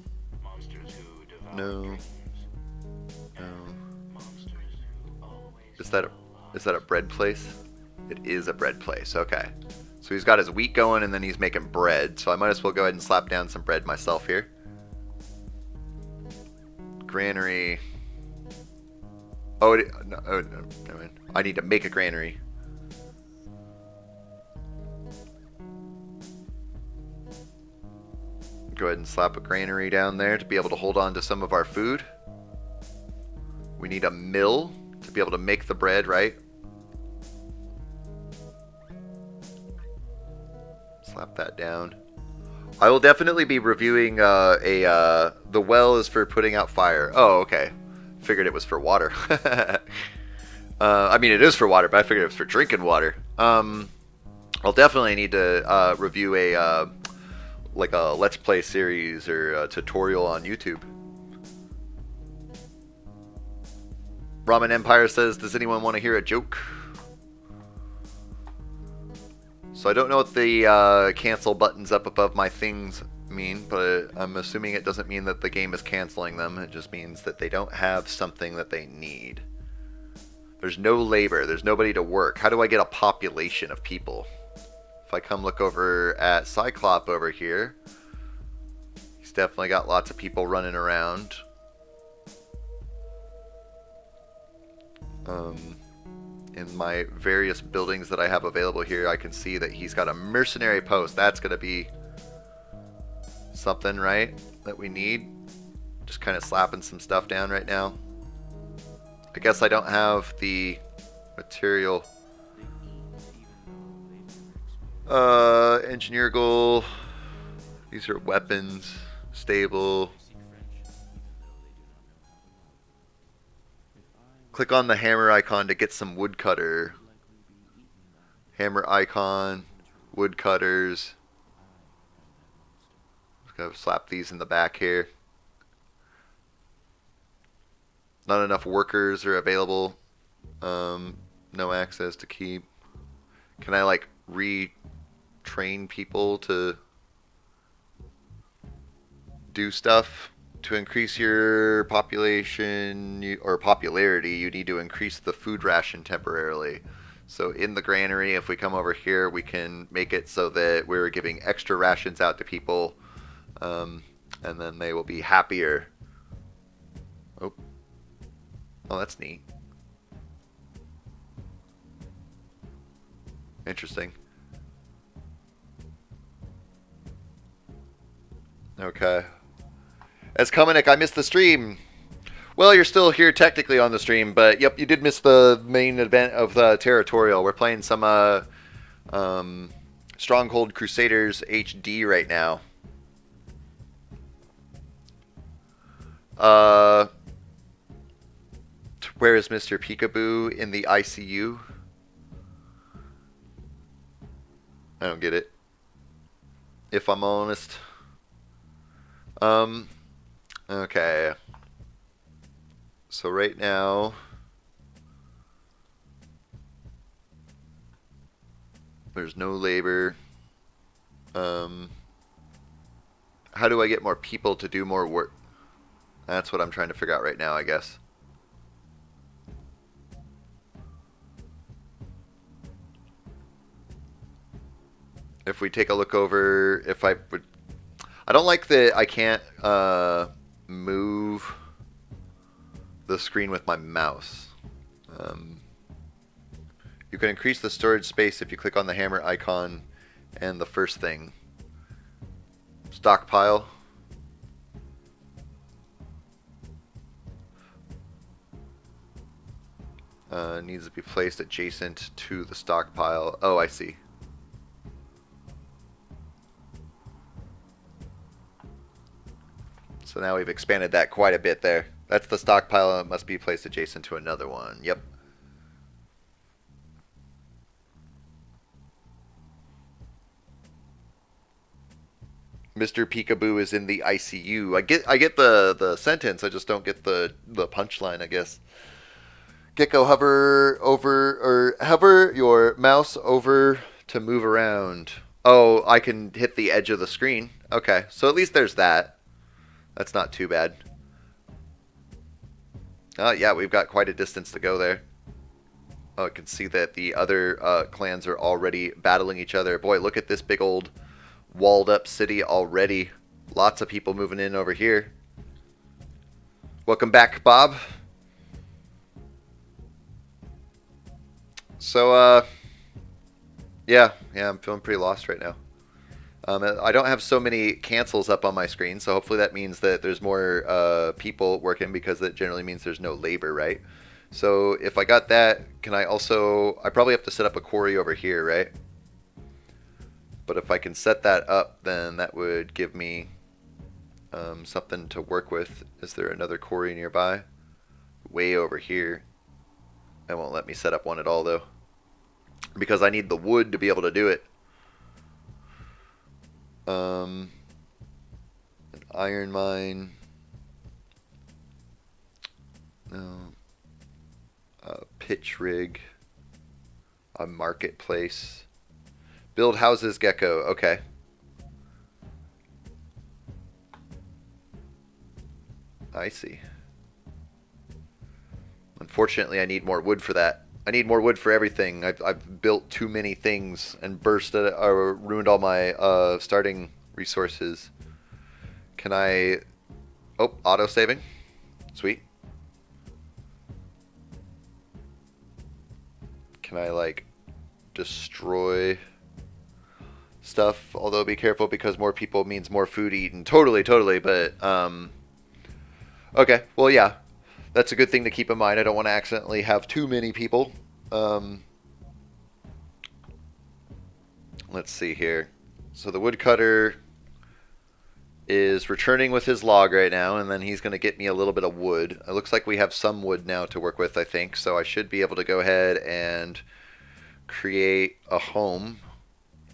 No. No. Is that a bread place? It is a bread place. Okay. So he's got his wheat going and then he's making bread. So I might as well go ahead and slap down some bread myself here. Granary. Oh, no, never mind. I need to make a granary. Go ahead and slap a granary down there to be able to hold on to some of our food. We need a mill to be able to make the bread, right? Slap that down. I will definitely be reviewing the well is for putting out fire. Oh, okay. Figured it was for water. I mean, it is for water, but I figured it was for drinking water. I'll definitely need to review a like a Let's Play series or a tutorial on YouTube. Ramen Empire says, does anyone want to hear a joke? So I don't know what the cancel buttons up above my things mean, but I'm assuming it doesn't mean that the game is canceling them. It just means that they don't have something that they need. There's no labor. There's nobody to work. How do I get a population of people? If I come look over at Cyclop over here, he's definitely got lots of people running around. In my various buildings that I have available here, I can see that he's got a mercenary post. That's going to be something, right, that we need. Just kind of slapping some stuff down right now. I guess I don't have the material. Engineer goal. These are weapons. Stable. Click on the hammer icon to get some woodcutter. Hammer icon. Woodcutters. Just gonna slap these in the back here. Not enough workers are available. No access to keep. Can I like retrain people to do stuff? To increase your population or popularity, you need to increase the food ration temporarily. So in the granary, if we come over here, we can make it so that we're giving extra rations out to people, and then they will be happier. Oh, that's neat. Interesting. Okay. As Komanik, I missed the stream. Well, you're still here technically on the stream, but yep, you did miss the main event of the Territorial. We're playing some Stronghold Crusaders HD right now. Where is Mr. Peekaboo in the ICU? I don't get it, if I'm honest. Okay. So right now, there's no labor. How do I get more people to do more work? That's what I'm trying to figure out right now, I guess. If we take a look over, if I would... I don't like that I can't move the screen with my mouse. You can increase the storage space if you click on the hammer icon and the first thing. Stockpile. Needs to be placed adjacent to the stockpile. Oh, I see. So now we've expanded that quite a bit there. That's the stockpile, and it must be placed adjacent to another one. Yep. Mr. Peekaboo is in the ICU. I get the sentence, I just don't get the punchline, I guess. Geko, hover your mouse over to move around. Oh, I can hit the edge of the screen. Okay, so at least there's that. That's not too bad. Yeah, we've got quite a distance to go there. Oh, I can see that the other clans are already battling each other. Boy, look at this big old walled up city already. Lots of people moving in over here. Welcome back, Bob. So, yeah, I'm feeling pretty lost right now. I don't have so many cancels up on my screen, so hopefully that means that there's more people working, because that generally means there's no labor, right? So if I got that, can I also... I probably have to set up a quarry over here, right? But if I can set that up, then that would give me something to work with. Is there another quarry nearby? Way over here. It won't let me set up one at all, though, because I need the wood to be able to do it. An iron mine. No. A pitch rig. A marketplace. Build houses, Geko. Okay. I see. Unfortunately, I need more wood for that. I need more wood for everything. I've built too many things and ruined all my starting resources. Can I... Oh, auto-saving. Sweet. Can I, like, destroy stuff? Although be careful because more people means more food eaten. Totally, totally, but, okay, well, yeah. That's a good thing to keep in mind. I don't want to accidentally have too many people. Let's see here. So the woodcutter is returning with his log right now, and then he's going to get me a little bit of wood. It looks like we have some wood now to work with, I think, so I should be able to go ahead and create a home.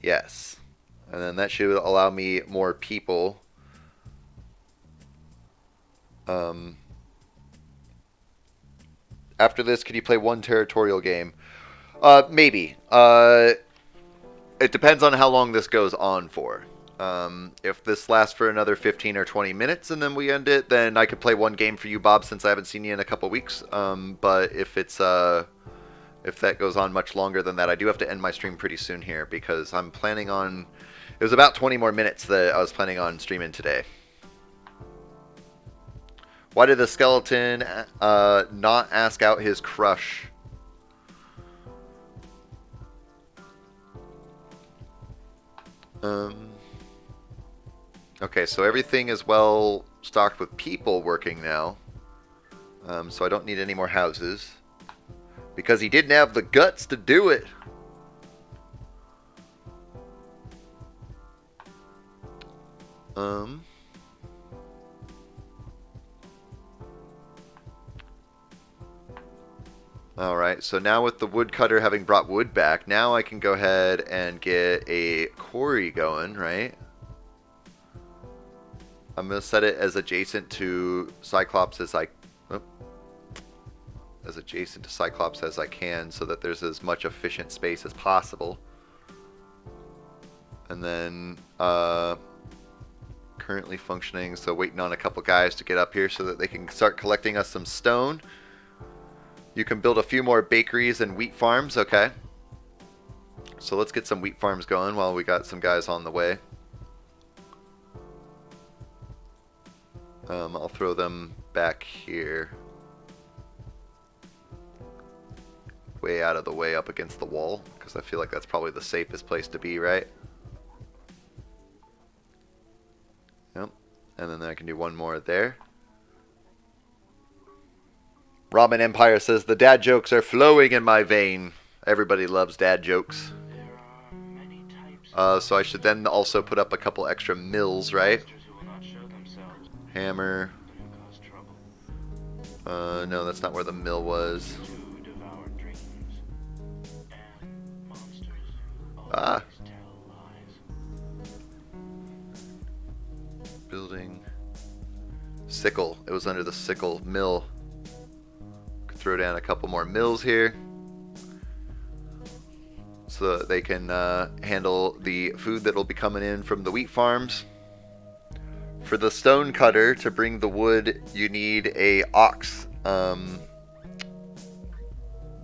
Yes. And then that should allow me more people. After this, could you play one territorial game? Maybe. It depends on how long this goes on for. If this lasts for another 15 or 20 minutes and then we end it, then I could play one game for you, Bob, since I haven't seen you in a couple weeks. But if it's if that goes on much longer than that, I do have to end my stream pretty soon here because I'm planning on... It was about 20 more minutes that I was planning on streaming today. Why did the skeleton not ask out his crush? Okay, so everything is well stocked with people working now. So I don't need any more houses. Because he didn't have the guts to do it. Alright, so now with the woodcutter having brought wood back, now I can go ahead and get a quarry going, right? I'm going to set it as adjacent to Cyclops as I can so that there's as much efficient space as possible. And then currently functioning, so waiting on a couple guys to get up here so that they can start collecting us some stone. You can build a few more bakeries and wheat farms, okay. So let's get some wheat farms going while we got some guys on the way. I'll throw them back here. Way out of the way up against the wall, because I feel like that's probably the safest place to be, right? Yep. And then I can do one more there. Ramen Empire says, the dad jokes are flowing in my vein. Everybody loves dad jokes. So I should then also put up a couple extra mills, right? Hammer. No, that's not where the mill was. Ah. Building. Sickle. It was under the sickle mill. Could throw down a couple more mills here. So that they can handle the food that will be coming in from the wheat farms. For the stone cutter to bring the wood, you need a ox.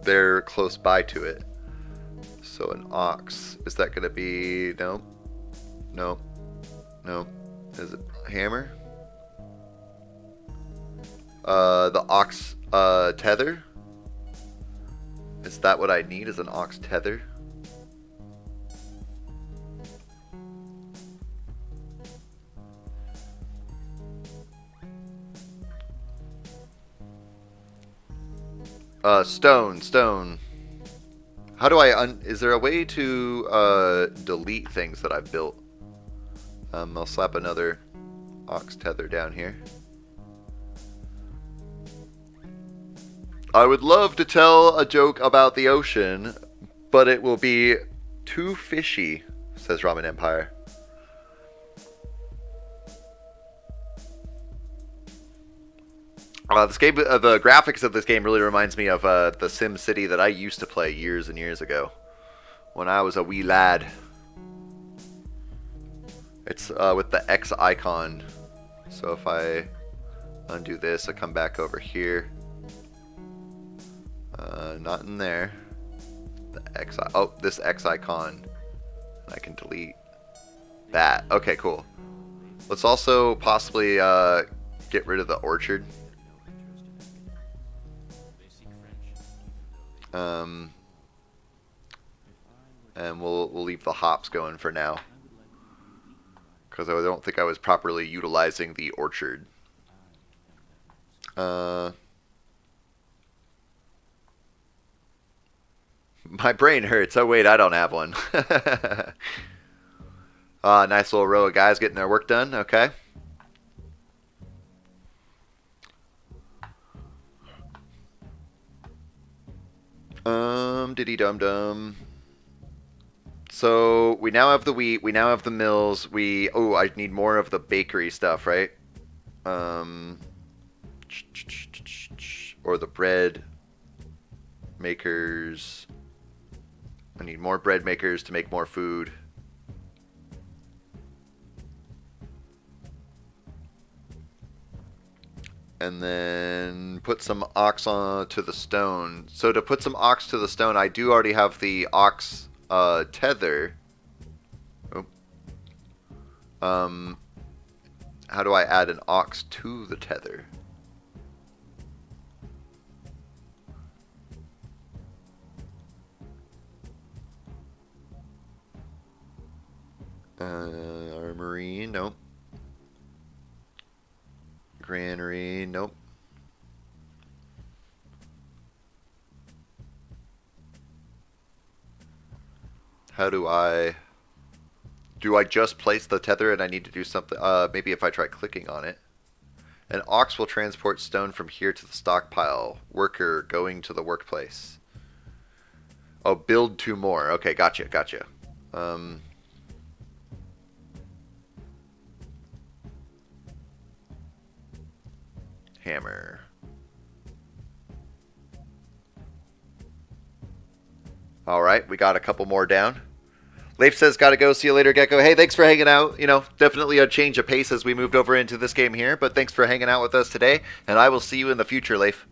They're close by to it. So an ox. Is that going to be... No. No. No. Is it a hammer? The ox tether? Is that what I need? Is an ox tether? Stone. How do I is there a way to delete things that I've built? I'll slap another ox tether down here. I would love to tell a joke about the ocean, but it will be too fishy, says Ramen Empire. This game, the graphics of this game really reminds me of the Sim City that I used to play years and years ago, when I was a wee lad. It's with the X icon. So if I undo this, I come back over here. Not in there. The X. Oh, this X icon. I can delete that. Okay, cool. Let's also possibly get rid of the orchard. And we'll leave the hops going for now, because I don't think I was properly utilizing the orchard. My brain hurts. Oh wait, I don't have one. Nice little row of guys getting their work done. Okay. Diddy dum dum. So we now have the wheat. We now have the mills. I need more of the bakery stuff, right? Or the bread makers. I need more bread makers to make more food. And then put some ox on to the stone. So to put some ox to the stone, I do already have the ox tether. Oh. How do I add an ox to the tether? Armory, nope. Granary, nope. How do I just place the tether and I need to do something? Maybe if I try clicking on it. An ox will transport stone from here to the stockpile. Worker going to the workplace. Oh, build 2 more. Okay, gotcha. Hammer. Alright, we got a couple more down. Leif says, gotta go. See you later, Geko. Hey, thanks for hanging out. You know, definitely a change of pace as we moved over into this game here, but thanks for hanging out with us today, and I will see you in the future, Leif.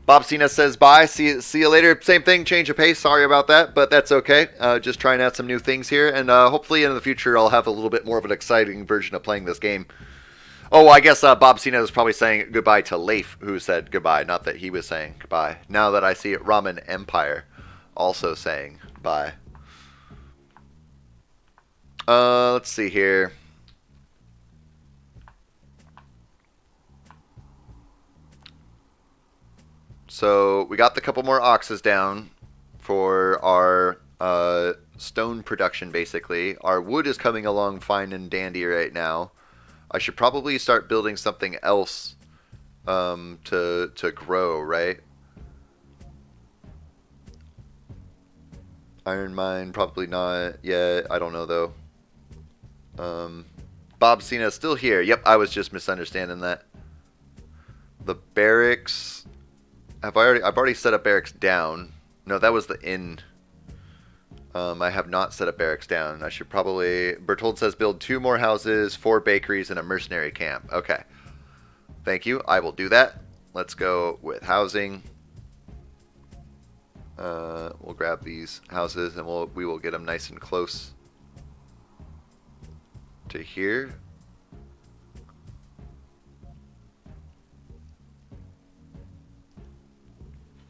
Bob Cena says, bye. See you later. Same thing, change of pace. Sorry about that, but that's okay. Just trying out some new things here, and hopefully in the future I'll have a little bit more of an exciting version of playing this game. Oh, I guess Bob Cena was probably saying goodbye to Leif, who said goodbye, not that he was saying goodbye. Now that I see it, Ramen Empire also saying bye. Let's see here. So we got the couple more oxes down for our stone production, basically. Our wood is coming along fine and dandy right now. I should probably start building something else to grow, right? Iron mine, probably not yet. I don't know though. Bob Cena is still here. Yep, I was just misunderstanding that. The barracks. I've already set up barracks down. No, that was the inn. I have not set up barracks down. I should probably... Bertold says build 2 more houses, 4 bakeries, and a mercenary camp. Okay. Thank you. I will do that. Let's go with housing. We'll grab these houses and we will get them nice and close to here.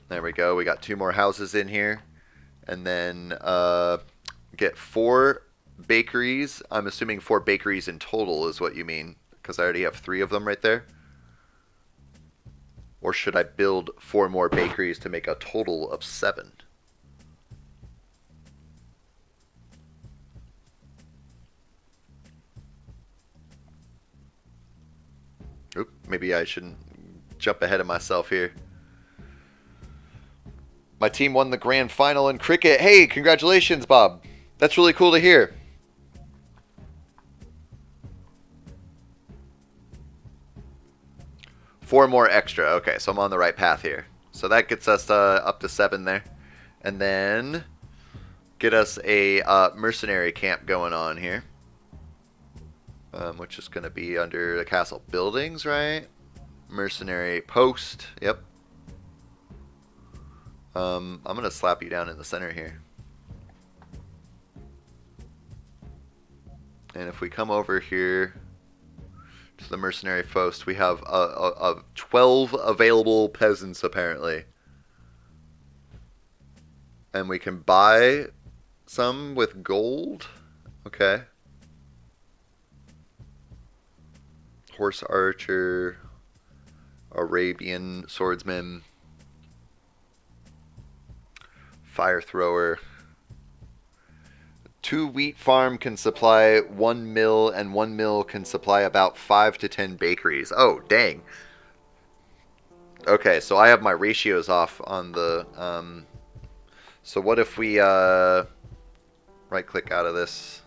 There we go. We got 2 more houses in here. And then get 4 bakeries. I'm assuming 4 bakeries in total is what you mean, because I already have 3 of them right there. Or should I build 4 more bakeries to make a total of 7? Oop, maybe I shouldn't jump ahead of myself here. My team won the grand final in cricket. Hey, congratulations, Bob. That's really cool to hear. Four more extra. Okay, so I'm on the right path here. So that gets us up to 7 there. And then get us a mercenary camp going on here. Which is going to be under the castle buildings, right? Mercenary post. Yep. I'm going to slap you down in the center here. And if we come over here to the mercenary post. We have 12 available peasants, apparently. And we can buy some with gold. Okay. Horse archer, Arabian swordsman, fire thrower. 2 wheat farm can supply 1 mill, and 1 mill can supply about 5 to 10 bakeries. Oh, dang. Okay, so I have my ratios off on the... so what if we right click out of this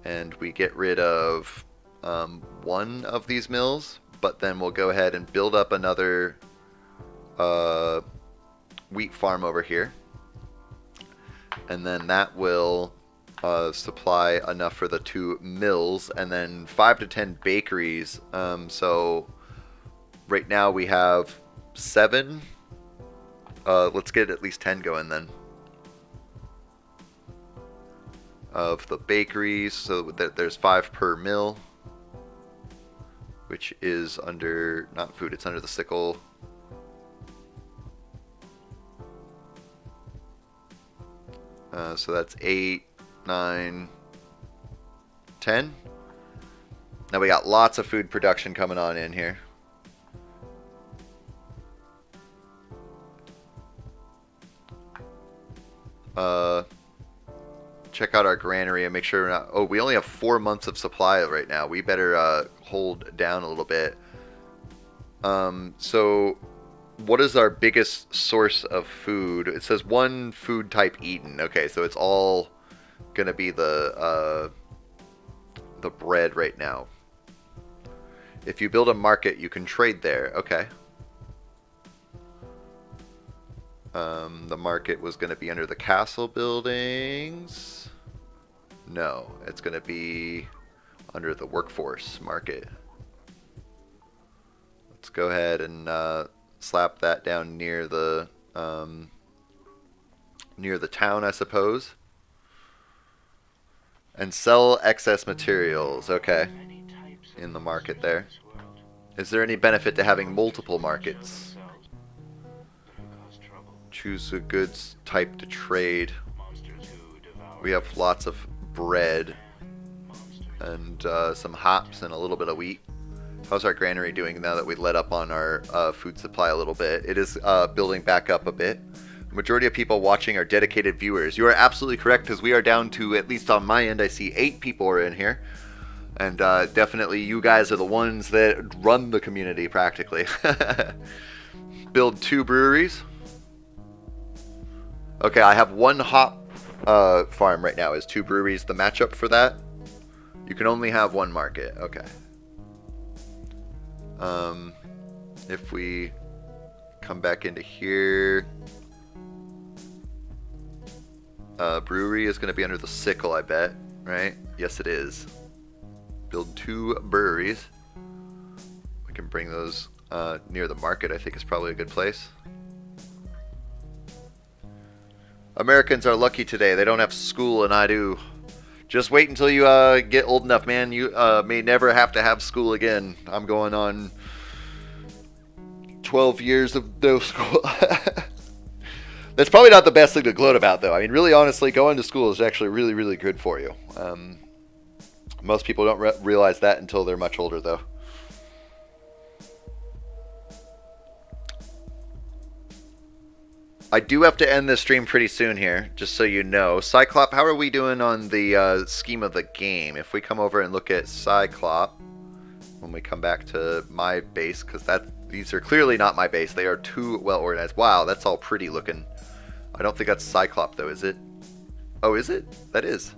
and we get rid of 1 of these mills, but then we'll go ahead and build up another wheat farm over here, and then that will supply enough for the 2 mills, and then 5 to 10 bakeries. So right now we have 7. Let's get at least 10 going then of the bakeries, so that there's 5 per mill, which is under, not food, it's under the sickle. So that's 8, 9, 10. Now we got lots of food production coming on in here. Check out our granary and make sure we're not... Oh, we only have 4 months of supply right now. We better hold down a little bit. So what is our biggest source of food? It says 1 food type eaten. Okay, so it's all gonna be the bread right now. If you build a market, you can trade there. Okay. The market was going to be under the castle buildings. No, it's going to be under the workforce market. Let's go ahead and slap that down near the town, I suppose. And sell excess materials. Okay. In the market there. Is there any benefit to having multiple markets? Choose a goods type to trade. We have lots of bread and some hops and a little bit of wheat. How's our granary doing now that we let up on our food supply a little bit? It is building back up a bit. The majority of people watching are dedicated viewers. You are absolutely correct, because we are down to, at least on my end, I see 8 people are in here. And definitely you guys are the ones that run the community practically. Build 2 breweries. Okay, I have 1 hop farm right now. Is 2 breweries the matchup for that? You can only have 1 market. Okay. If we come back into here, brewery is going to be under the sickle, I bet, right? Yes, it is. Build 2 breweries. We can bring those near the market. I think is probably a good place. Americans are lucky today. They don't have school, and I do. Just wait until you get old enough, man. You may never have to have school again. I'm going on 12 years of no school. That's probably not the best thing to gloat about, though. I mean, really, honestly, going to school is actually really, really good for you. Most people don't realize that until they're much older, though. I do have to end this stream pretty soon here, just so you know. Cyclop, how are we doing on the scheme of the game? If we come over and look at Cyclop, when we come back to my base, because these are clearly not my base. They are too well organized. Wow, that's all pretty looking. I don't think that's Cyclop, though, is it? Oh, is it? That is.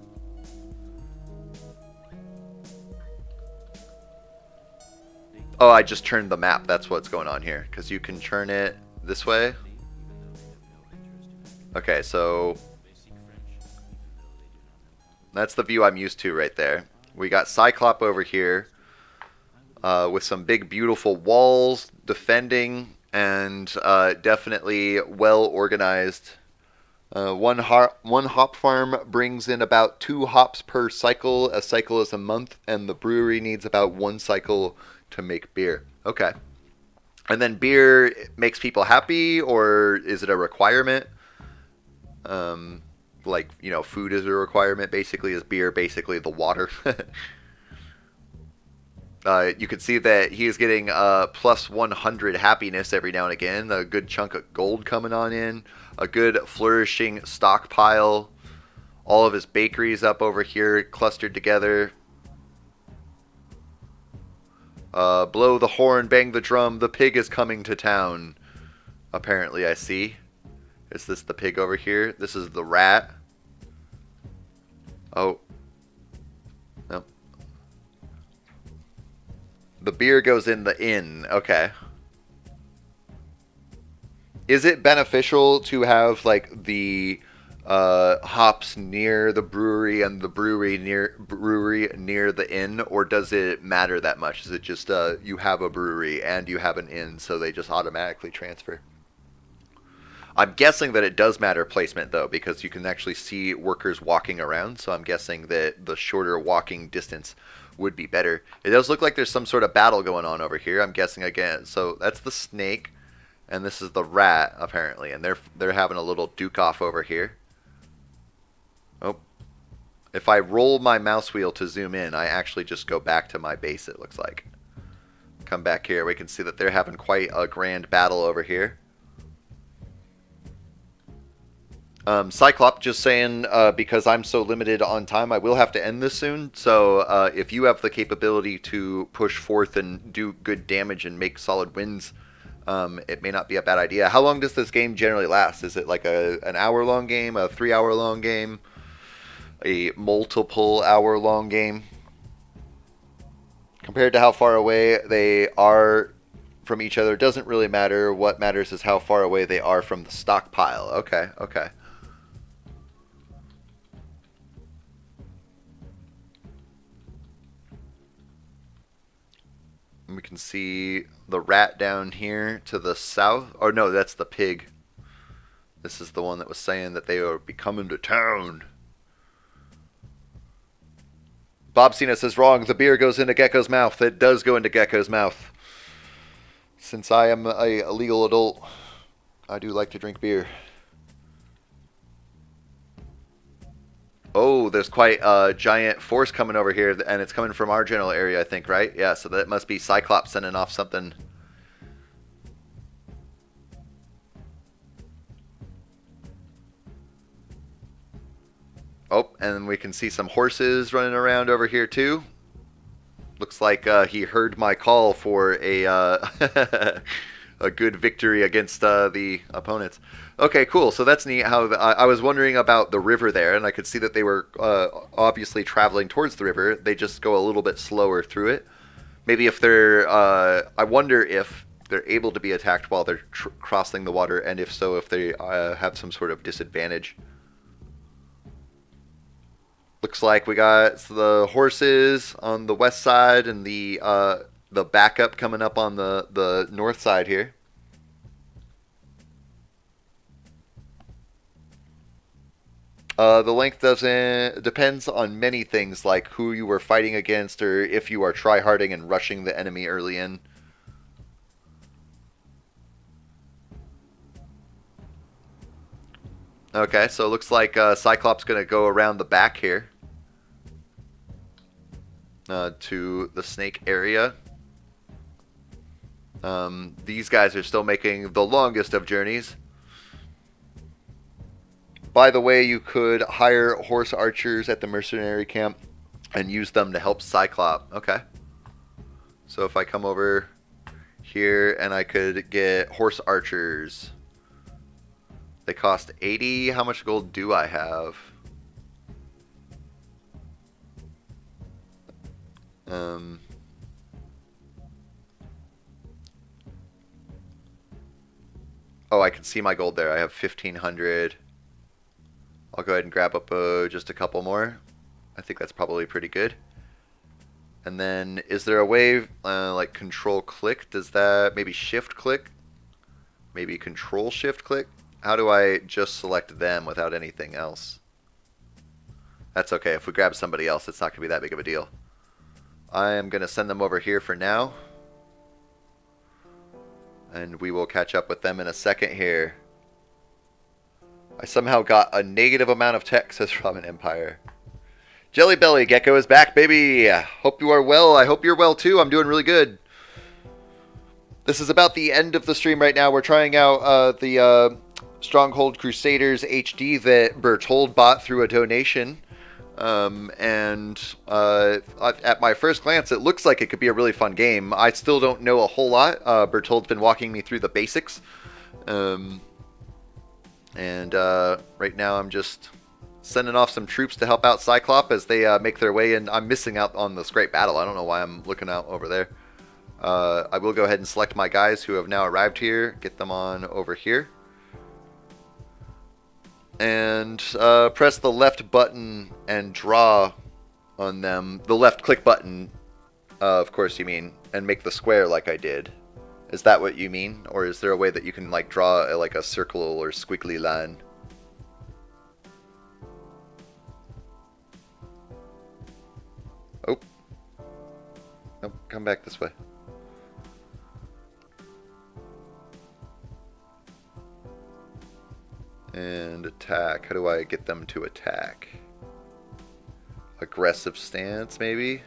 Oh, I just turned the map. That's what's going on here, because you can turn it this way. Okay, so that's the view I'm used to right there. We got Cyclop over here with some big, beautiful walls defending, and definitely well organized One hop farm brings in about 2 hops per cycle. A cycle is a month, and the brewery needs about 1 cycle to make beer. Okay. And then beer makes people happy, or is it a requirement? Like, food is a requirement, basically. Is beer basically the water? You can see that he is getting plus 100 happiness every now and again. A good chunk of gold coming on in. A good flourishing stockpile. All of his bakeries up over here clustered together. Blow the horn, bang the drum. The pig is coming to town. Apparently, I see. Is this the pig over here? This is the rat. Oh. No. The beer goes in the inn. Okay. Is it beneficial to have, like, the hops near the brewery and the brewery near the inn, or does it matter that much? Is it just you have a brewery and you have an inn, so they just automatically transfer? I'm guessing that it does matter placement, though, because you can actually see workers walking around, so I'm guessing that the shorter walking distance would be better. It does look like there's some sort of battle going on over here, I'm guessing again. So that's the snake, and this is the rat, apparently, and they're having a little duke-off over here. Oh. If I roll my mouse wheel to zoom in, I actually just go back to my base, it looks like. Come back here, we can see that they're having quite a grand battle over here. Cyclops, just saying, because I'm so limited on time, I will have to end this soon. So if you have the capability to push forth and do good damage and make solid wins, it may not be a bad idea. How long does this game generally last? Is it like an hour-long game, a 3-hour-long game, a multiple-hour-long game? Compared to how far away they are from each other, doesn't really matter. What matters is how far away they are from the stockpile. Okay, okay. We can see the rat down here to the south. Or no, that's the pig. This is the one that was saying that they would be coming to town. Bob Cena says wrong. The beer goes into Geko's mouth. It does go into Geko's mouth. Since I am a legal adult, I do like to drink beer. Oh, there's quite a giant force coming over here, and it's coming from our general area, I think, right? Yeah, so that must be Cyclops sending off something. Oh, and we can see some horses running around over here, too. Looks like he heard my call for a a good victory against the opponents. Okay, cool. So that's neat. How I was wondering about the river there, and I could see that they were obviously traveling towards the river. They just go a little bit slower through it. Maybe if they're, I wonder if they're able to be attacked while they're crossing the water, and if so, if they have some sort of disadvantage. Looks like we got the horses on the west side and the backup coming up on the north side here. The length depends on many things, like who you were fighting against, or if you are tryharding and rushing the enemy early in. Okay, so it looks like Cyclops going to go around the back here to the snake area. These guys are still making the longest of journeys. By the way, you could hire horse archers at the mercenary camp and use them to help Cyclops. Okay. So if I come over here and I could get horse archers. They cost 80. How much gold do I have? Oh, I can see my gold there. I have 1,500. I'll go ahead and grab up just a couple more. I think that's probably pretty good. And then, is there a way, like control click? Does that, maybe shift click? Maybe control shift click? How do I just select them without anything else? That's okay. If we grab somebody else, it's not going to be that big of a deal. I am going to send them over here for now. And we will catch up with them in a second here. I somehow got a negative amount of Texas from an empire. Jelly Belly, Geko is back, baby. Hope you are well. I hope you're well too. I'm doing really good. This is about the end of the stream right now. We're trying out the Stronghold Crusaders HD that Bertold bought through a donation. At my first glance, it looks like it could be a really fun game. I still don't know a whole lot. Bertold's been walking me through the basics. Right now I'm just sending off some troops to help out Cyclop as they make their way in. I'm missing out on this great battle. I don't know why I'm looking out over there. I will go ahead and select my guys who have now arrived here, get them on over here. And press the left button and draw on them. The left click button, of course you mean, and make the square like I did. Is that what you mean? Or is there a way that you can like draw like a circle or squiggly line? Oh. Nope, come back this way. And attack. How do I get them to attack? Aggressive stance, maybe?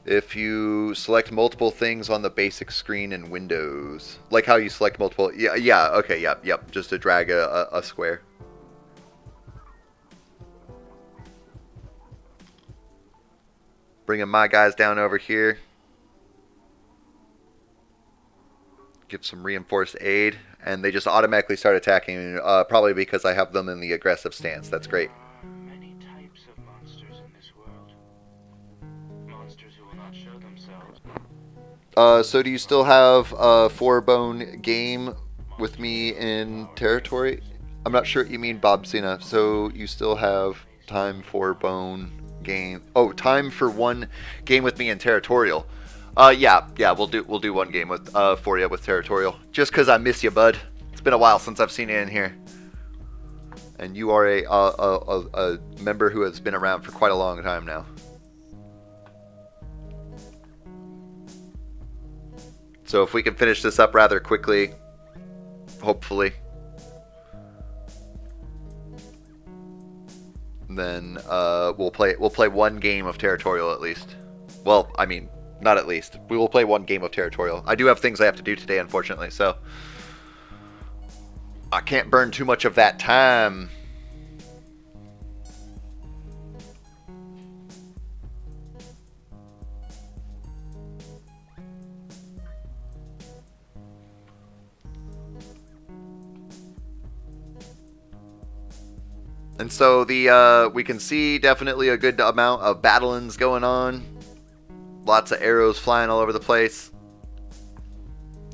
If you select multiple things on the basic screen in Windows, like how you select multiple... Yeah, okay, yep, just to drag a square. Bringing my guys down over here. Give some reinforced aid. And they just automatically start attacking, probably because I have them in the aggressive stance. That's great. There are many types of monsters in this world. Monsters who will not show themselves. So do you still have a 4-bone game with me in territory? I'm not sure what you mean, Bob Cena. So you still have time for bone game. Oh, time for one game with me in territorial. Yeah, we'll do one game with for you with territorial. Just because I miss you, bud. It's been a while since I've seen you in here. And you are a member who has been around for quite a long time now. So if we can finish this up rather quickly, hopefully, then we'll play one game of territorial at least. Well, I mean, not at least. We will play one game of territorial. I do have things I have to do today, unfortunately, so I can't burn too much of that time. And so we can see definitely a good amount of battlings going on. Lots of arrows flying all over the place.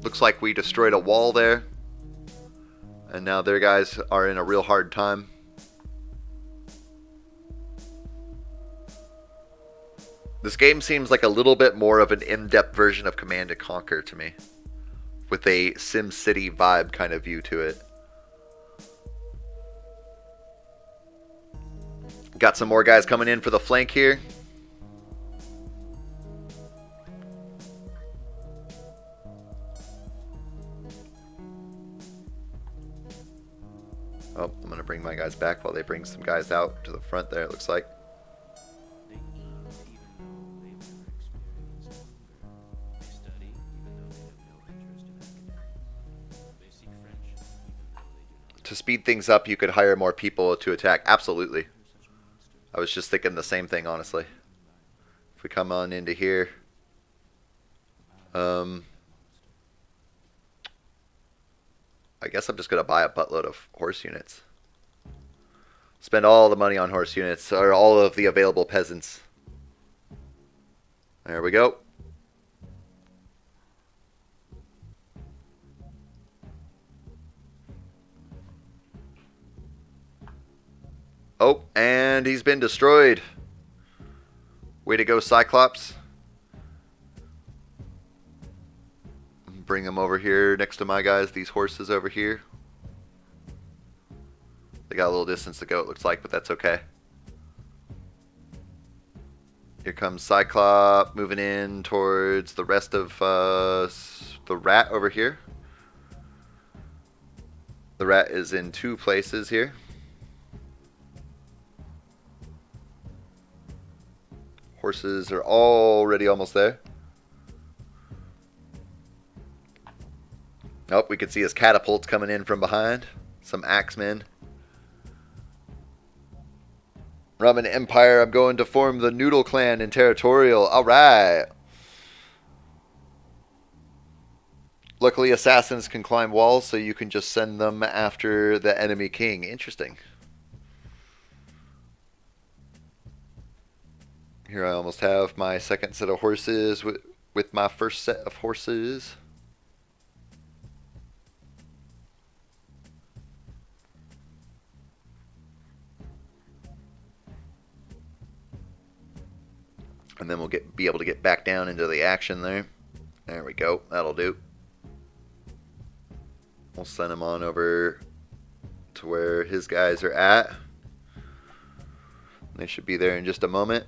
Looks like we destroyed a wall there. And now their guys are in a real hard time. This game seems like a little bit more of an in-depth version of Command & Conquer to me. With a SimCity vibe kind of view to it. Got some more guys coming in for the flank here. Oh, I'm going to bring my guys back while they bring some guys out to the front there, it looks like. They eat even though they've never experienced hunger. They study even though they have no interest in academics. They seek friendship even though they do not. To speed things up, you could hire more people to attack. Absolutely. I was just thinking the same thing, honestly. If we come on into here. I guess I'm just going to buy a buttload of horse units. Spend all the money on horse units, or all of the available peasants. There we go. Oh, and he's been destroyed. Way to go, Cyclops. Bring them over here next to my guys, these horses over here. They got a little distance to go, it looks like, but that's okay. Here comes Cyclops moving in towards the rest of the rat over here. The rat is in 2 places here. Horses are already almost there. Oh, we can see his catapults coming in from behind. Some axemen. Roman Empire, I'm going to form the Noodle Clan in Territorial. Alright. Luckily, assassins can climb walls, so you can just send them after the enemy king. Interesting. Here I almost have my second set of horses with my first set of horses. And then we'll be able to get back down into the action there. There we go. That'll do. We'll send him on over to where his guys are at. They should be there in just a moment.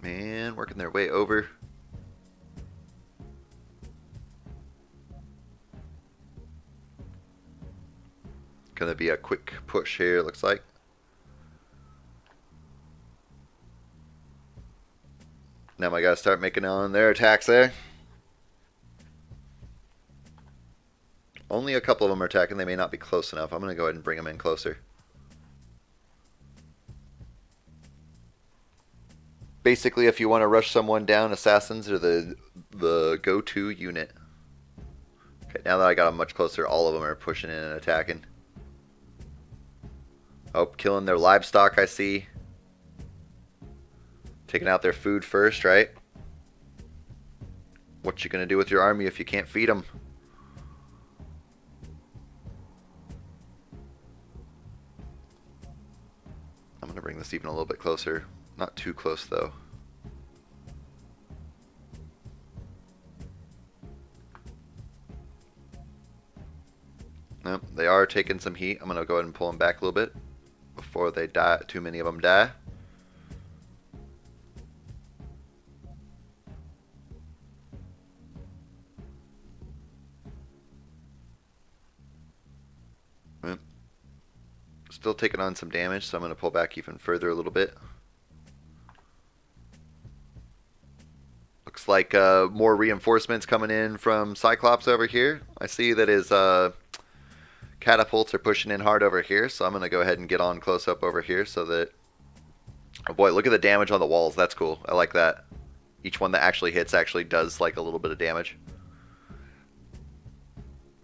Man, working their way over. Gonna be a quick push here, looks like. Now my guys start making on their attacks there. Only a couple of them are attacking. They may not be close enough. I'm gonna go ahead and bring them in closer. Basically, if you want to rush someone down, assassins are the go-to unit. Okay, now that I got them much closer, all of them are pushing in and attacking. Oh, killing their livestock, I see. Taking out their food first, right? What you gonna do with your army if you can't feed them? I'm gonna bring this even a little bit closer. Not too close, though. Nope, they are taking some heat. I'm going to go ahead and pull them back a little bit before they die. Too many of them die. Yep. Still taking on some damage, so I'm going to pull back even further a little bit. Looks like more reinforcements coming in from Cyclops over here. I see that his catapults are pushing in hard over here, so I'm going to go ahead and get on close up over here so that... Oh boy, look at the damage on the walls. That's cool. I like that. Each one that actually hits actually does like a little bit of damage.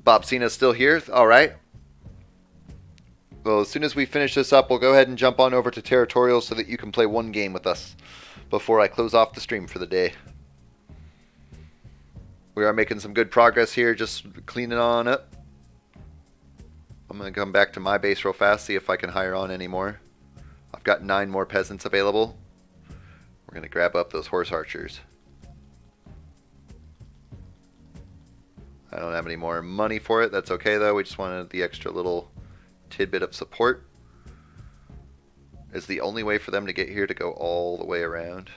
Bob Cena's still here. Alright. Well, as soon as we finish this up, we'll go ahead and jump on over to Territorial so that you can play one game with us before I close off the stream for the day. We are making some good progress here, just cleaning on up. I'm going to come back to my base real fast, see if I can hire on any more. I've got 9 more peasants available. We're going to grab up those horse archers. I don't have any more money for it. That's okay, though. We just wanted the extra little tidbit of support. It's the only way for them to get here to go all the way around.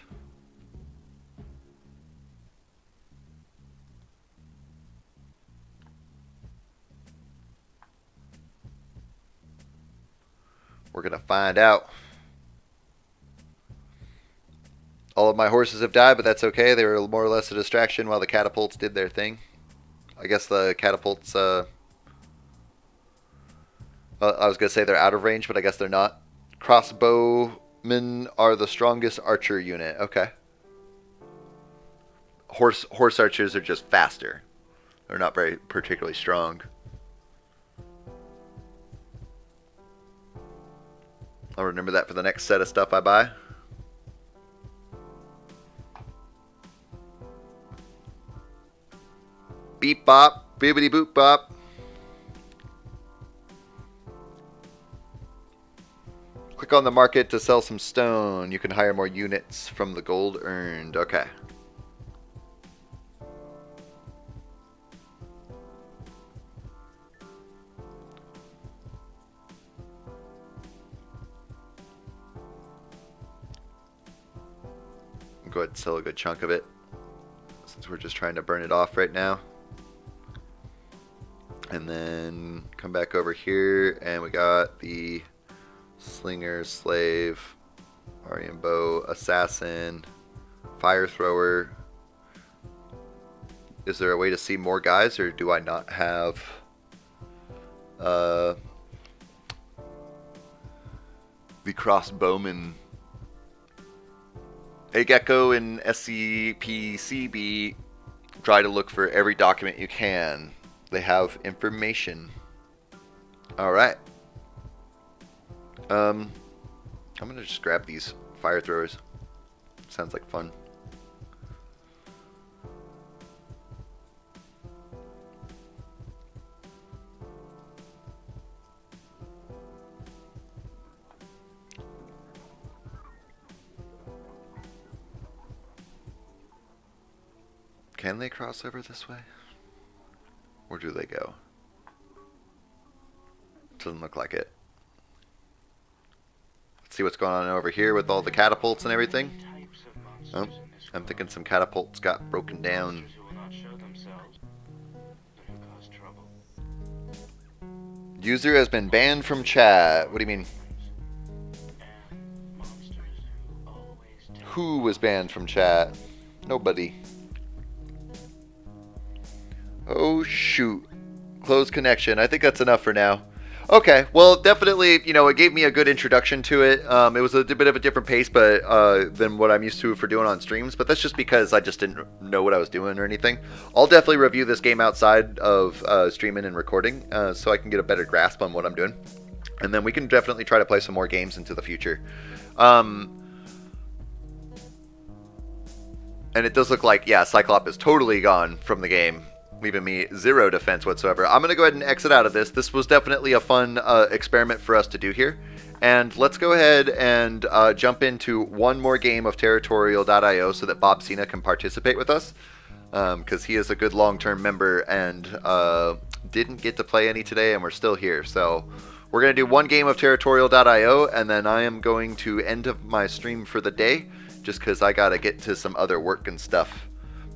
We're going to find out. All of my horses have died, but that's okay. They were more or less a distraction while the catapults did their thing. I guess the catapults... I was going to say they're out of range, but I guess they're not. Crossbowmen are the strongest archer unit. Okay. Horse archers are just faster. They're not very particularly strong. I'll remember that for the next set of stuff I buy. Beep bop, bibbity boop bop. Click on the market to sell some stone. You can hire more units from the gold earned. Okay. Go ahead and sell a good chunk of it, since we're just trying to burn it off right now. And then come back over here, and we got the slinger, slave, Aryan bow, assassin, fire thrower. Is there a way to see more guys, or do I not have the crossbowman? Hey Geko in SCPCB, try to look for every document you can. They have information. Alright. I'm gonna just grab these fire throwers. Sounds like fun. Can they cross over this way? Where do they go? Doesn't look like it. Let's see what's going on over here with all the catapults and everything. Oh, I'm thinking some catapults got broken down. User has been banned from chat. What do you mean? Who was banned from chat? Nobody. Oh shoot. Closed connection. I think that's enough for now. Okay, well definitely, you know, it gave me a good introduction to it. It was a bit of a different pace than what I'm used to for doing on streams, but that's just because I just didn't know what I was doing or anything. I'll definitely review this game outside of streaming and recording so I can get a better grasp on what I'm doing. And then we can definitely try to play some more games into the future. And it does look like, yeah, Cyclops is totally gone from the game, leaving me zero defense whatsoever. I'm going to go ahead and exit out of this. This was definitely a fun experiment for us to do here. And let's go ahead and jump into one more game of Territorial.io so that Bob Cena can participate with us. Because he is a good long-term member and didn't get to play any today, and we're still here. So we're going to do one game of Territorial.io, and then I am going to end my stream for the day, just because I got to get to some other work and stuff.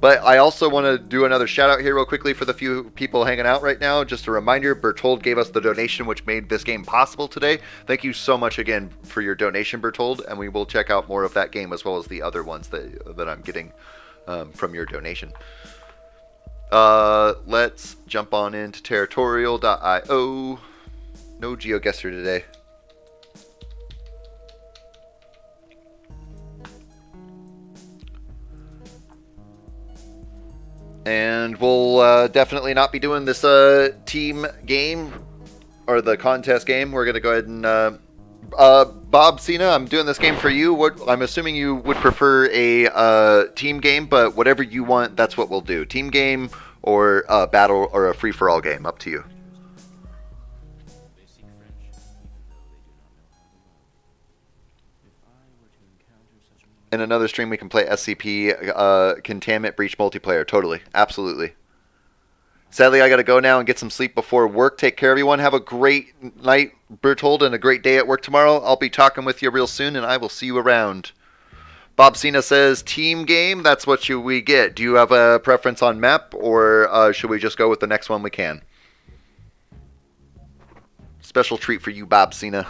But I also want to do another shout out here real quickly for the few people hanging out right now. Just a reminder, Bertold gave us the donation which made this game possible today. Thank you so much again for your donation, Bertold, and we will check out more of that game as well as the other ones that I'm getting from your donation. Let's jump on into Territorial.io. No GeoGuessr today. And we'll definitely not be doing this team game or the contest game. We're going to go ahead and... Bob Cena, I'm doing this game for you. I'm assuming you would prefer a team game, but whatever you want, that's what we'll do. Team game or a battle or a free-for-all game. Up to you. In another stream, we can play SCP Containment Breach multiplayer. Totally. Absolutely. Sadly, I got to go now and get some sleep before work. Take care, everyone. Have a great night, Bertold, and a great day at work tomorrow. I'll be talking with you real soon, and I will see you around. Bob Cena says, team game, that's what we get. Do you have a preference on map, or should we just go with the next one we can? Special treat for you, Bob Cena.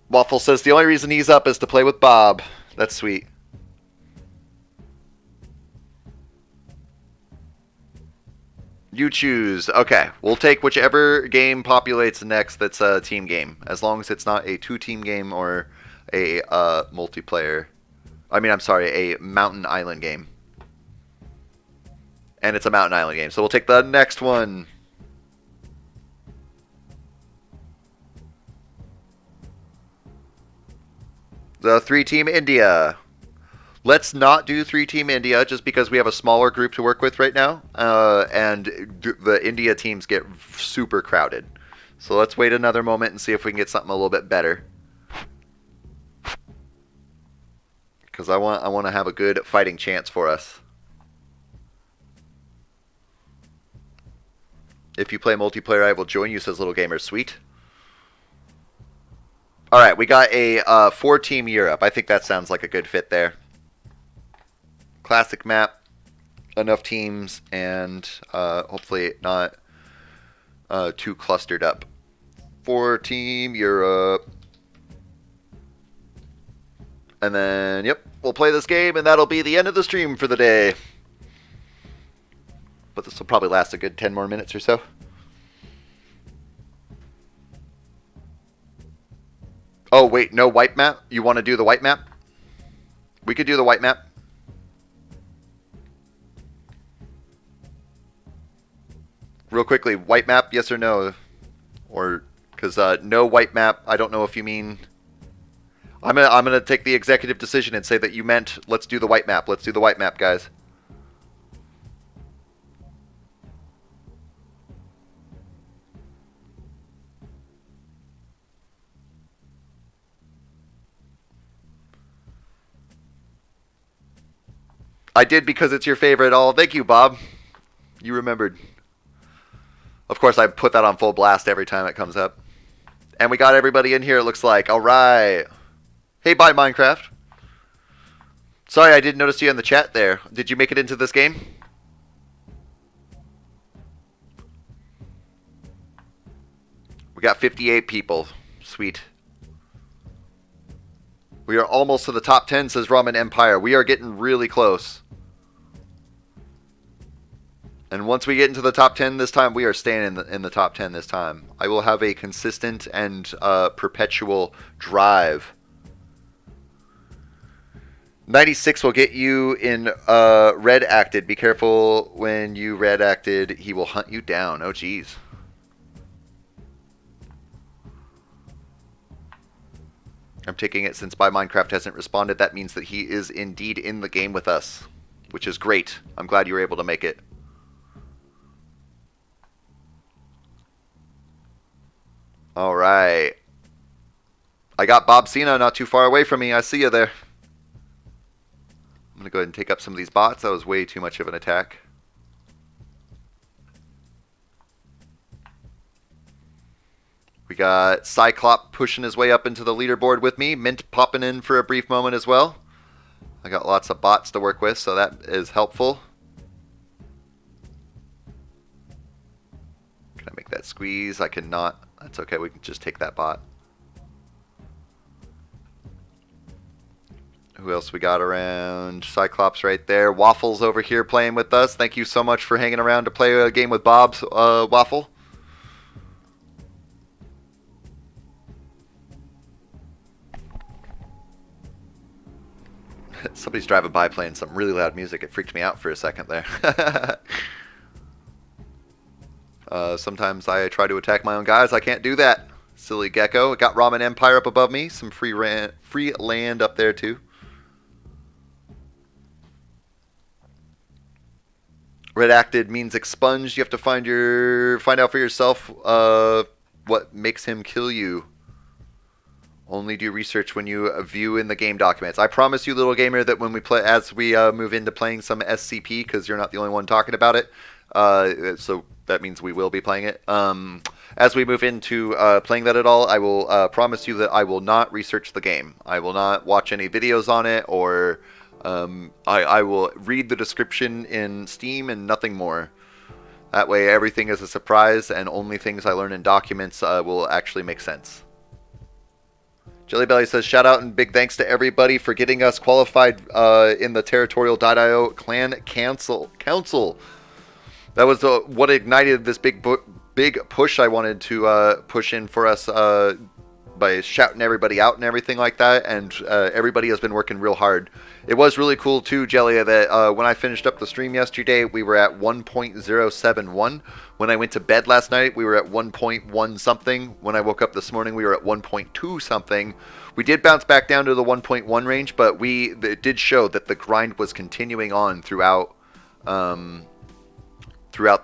Waffle says the only reason he's up is to play with Bob. That's sweet. You choose. Okay, we'll take whichever game populates next that's a team game, as long as it's not a two-team game or a multiplayer. I'm sorry, a Mountain Island game. And it's a Mountain Island game, so we'll take the next one. The 3-team India. Let's not do 3-team India just because we have a smaller group to work with right now. And the India teams get super crowded. So let's wait another moment and see if we can get something a little bit better. Because I want to have a good fighting chance for us. If you play multiplayer, I will join you, says Little Gamer. Sweet. Alright, we got a 4-team Europe. I think that sounds like a good fit there. Classic map. Enough teams, and hopefully not too clustered up. 4-team Europe. And then, yep, we'll play this game, and that'll be the end of the stream for the day. But this will probably last a good 10 more minutes or so. Oh, wait, no white map? You want to do the white map? We could do the white map. Real quickly, white map, yes or no? Or, because no white map, I don't know if you mean... I'm gonna take the executive decision and say that you meant, let's do the white map. Let's do the white map, guys. I did because it's your favorite. Oh, thank you, Bob. You remembered. Of course, I put that on full blast every time it comes up. And we got everybody in here, it looks like. All right. Hey, bye, Minecraft. Sorry, I didn't notice you in the chat there. Did you make it into this game? We got 58 people. Sweet. We are almost to the top 10, says Ramen Empire. We are getting really close. And once we get into the top 10 this time, we are staying in the top 10 this time. I will have a consistent and perpetual drive. 96 will get you in red acted. Be careful when you red acted. He will hunt you down. Oh, geez. I'm taking it since By Minecraft hasn't responded. That means that he is indeed in the game with us, which is great. I'm glad you were able to make it. All right. I got Bob Cena not too far away from me. I see you there. I'm going to go ahead and take up some of these bots. That was way too much of an attack. We got Cyclop pushing his way up into the leaderboard with me. Mint popping in for a brief moment as well. I got lots of bots to work with, so that is helpful. Can I make that squeeze? I cannot. That's okay, we can just take that bot. Who else we got around? Cyclops right there. Waffle's over here playing with us. Thank you so much for hanging around to play a game with Bob's Waffle. Somebody's driving by playing some really loud music. It freaked me out for a second there. Sometimes I try to attack my own guys. I can't do that. Silly Geko. Got Ramen Empire up above me. Some free land up there too. Redacted means expunged. You have to find out for yourself what makes him kill you. Only do research when you view in the game documents. I promise you, little gamer, that when we play, as we move into playing some SCP, because you're not the only one talking about it, so that means we will be playing it. As we move into playing that at all, I will promise you that I will not research the game. I will not watch any videos on it, or I will read the description in Steam and nothing more. That way, everything is a surprise, and only things I learn in documents will actually make sense. Jellybelly says, shout out and big thanks to everybody for getting us qualified in the Territorial.io Clan Council. That was what ignited this big push I wanted to push in for us by shouting everybody out and everything like that, and everybody has been working real hard. It was really cool too, Jellia, that when I finished up the stream yesterday, we were at 1.071. When I went to bed last night, we were at 1.1 something. When I woke up this morning, we were at 1.2 something. We did bounce back down to the 1.1 range, but it did show that the grind was continuing on throughout the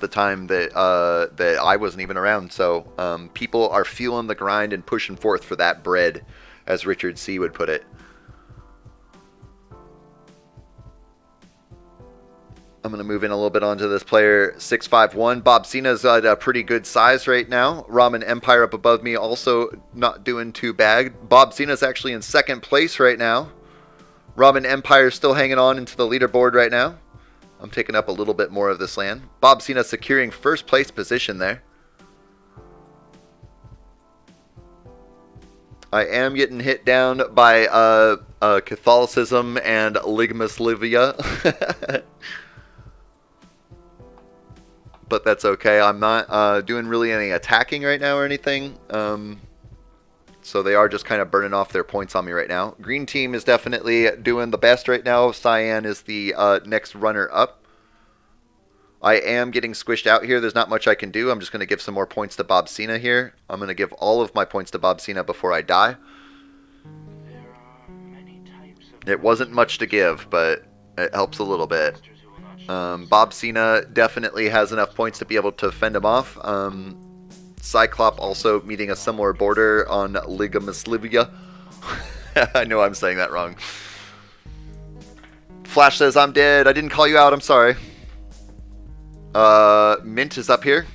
time that I wasn't even around. So people are feeling the grind and pushing forth for that bread, as Richard C. would put it. I'm going to move in a little bit onto this player 651. Bob Cena's at a pretty good size right now. Ramen Empire up above me, also not doing too bad. Bob Cena's actually in second place right now. Ramen Empire still hanging on into the leaderboard right now. I'm taking up a little bit more of this land. Bob Cena securing first place position there. I am getting hit down by Catholicism and Ligamus Livia. But that's okay. I'm not doing really any attacking right now or anything. So they are just kind of burning off their points on me right now. Green team is definitely doing the best right now. Cyan is the next runner up. I am getting squished out here. There's not much I can do. I'm just going to give some more points to Bob Cena here. I'm going to give all of my points to Bob Cena before I die. There are many types of It wasn't much to give, but it helps a little bit. monsters who will not show Bob Cena definitely has enough points to be able to fend him off. Cyclop also meeting a similar border on Ligamus Livia. I know I'm saying that wrong. Flash says, I'm dead. I didn't call you out. I'm sorry. Mint is up here.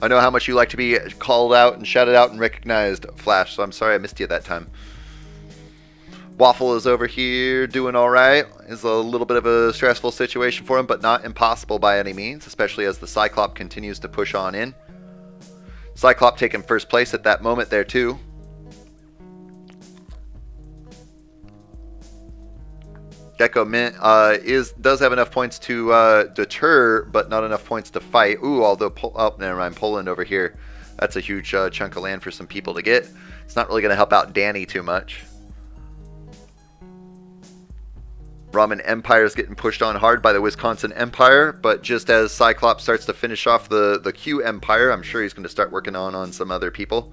I know how much you like to be called out and shouted out and recognized, Flash, so I'm sorry I missed you that time. Waffle is over here doing alright. It's a little bit of a stressful situation for him, but not impossible by any means, especially as the Cyclop continues to push on in. Cyclop taking first place at that moment there too. Geko Mint does have enough points to deter, but not enough points to fight. Ooh, although never mind, Poland over here. That's a huge chunk of land for some people to get. It's not really going to help out Danny too much. Ramen Empire is getting pushed on hard by the Wisconsin Empire, but just as Cyclops starts to finish off the Q Empire, I'm sure he's going to start working on some other people.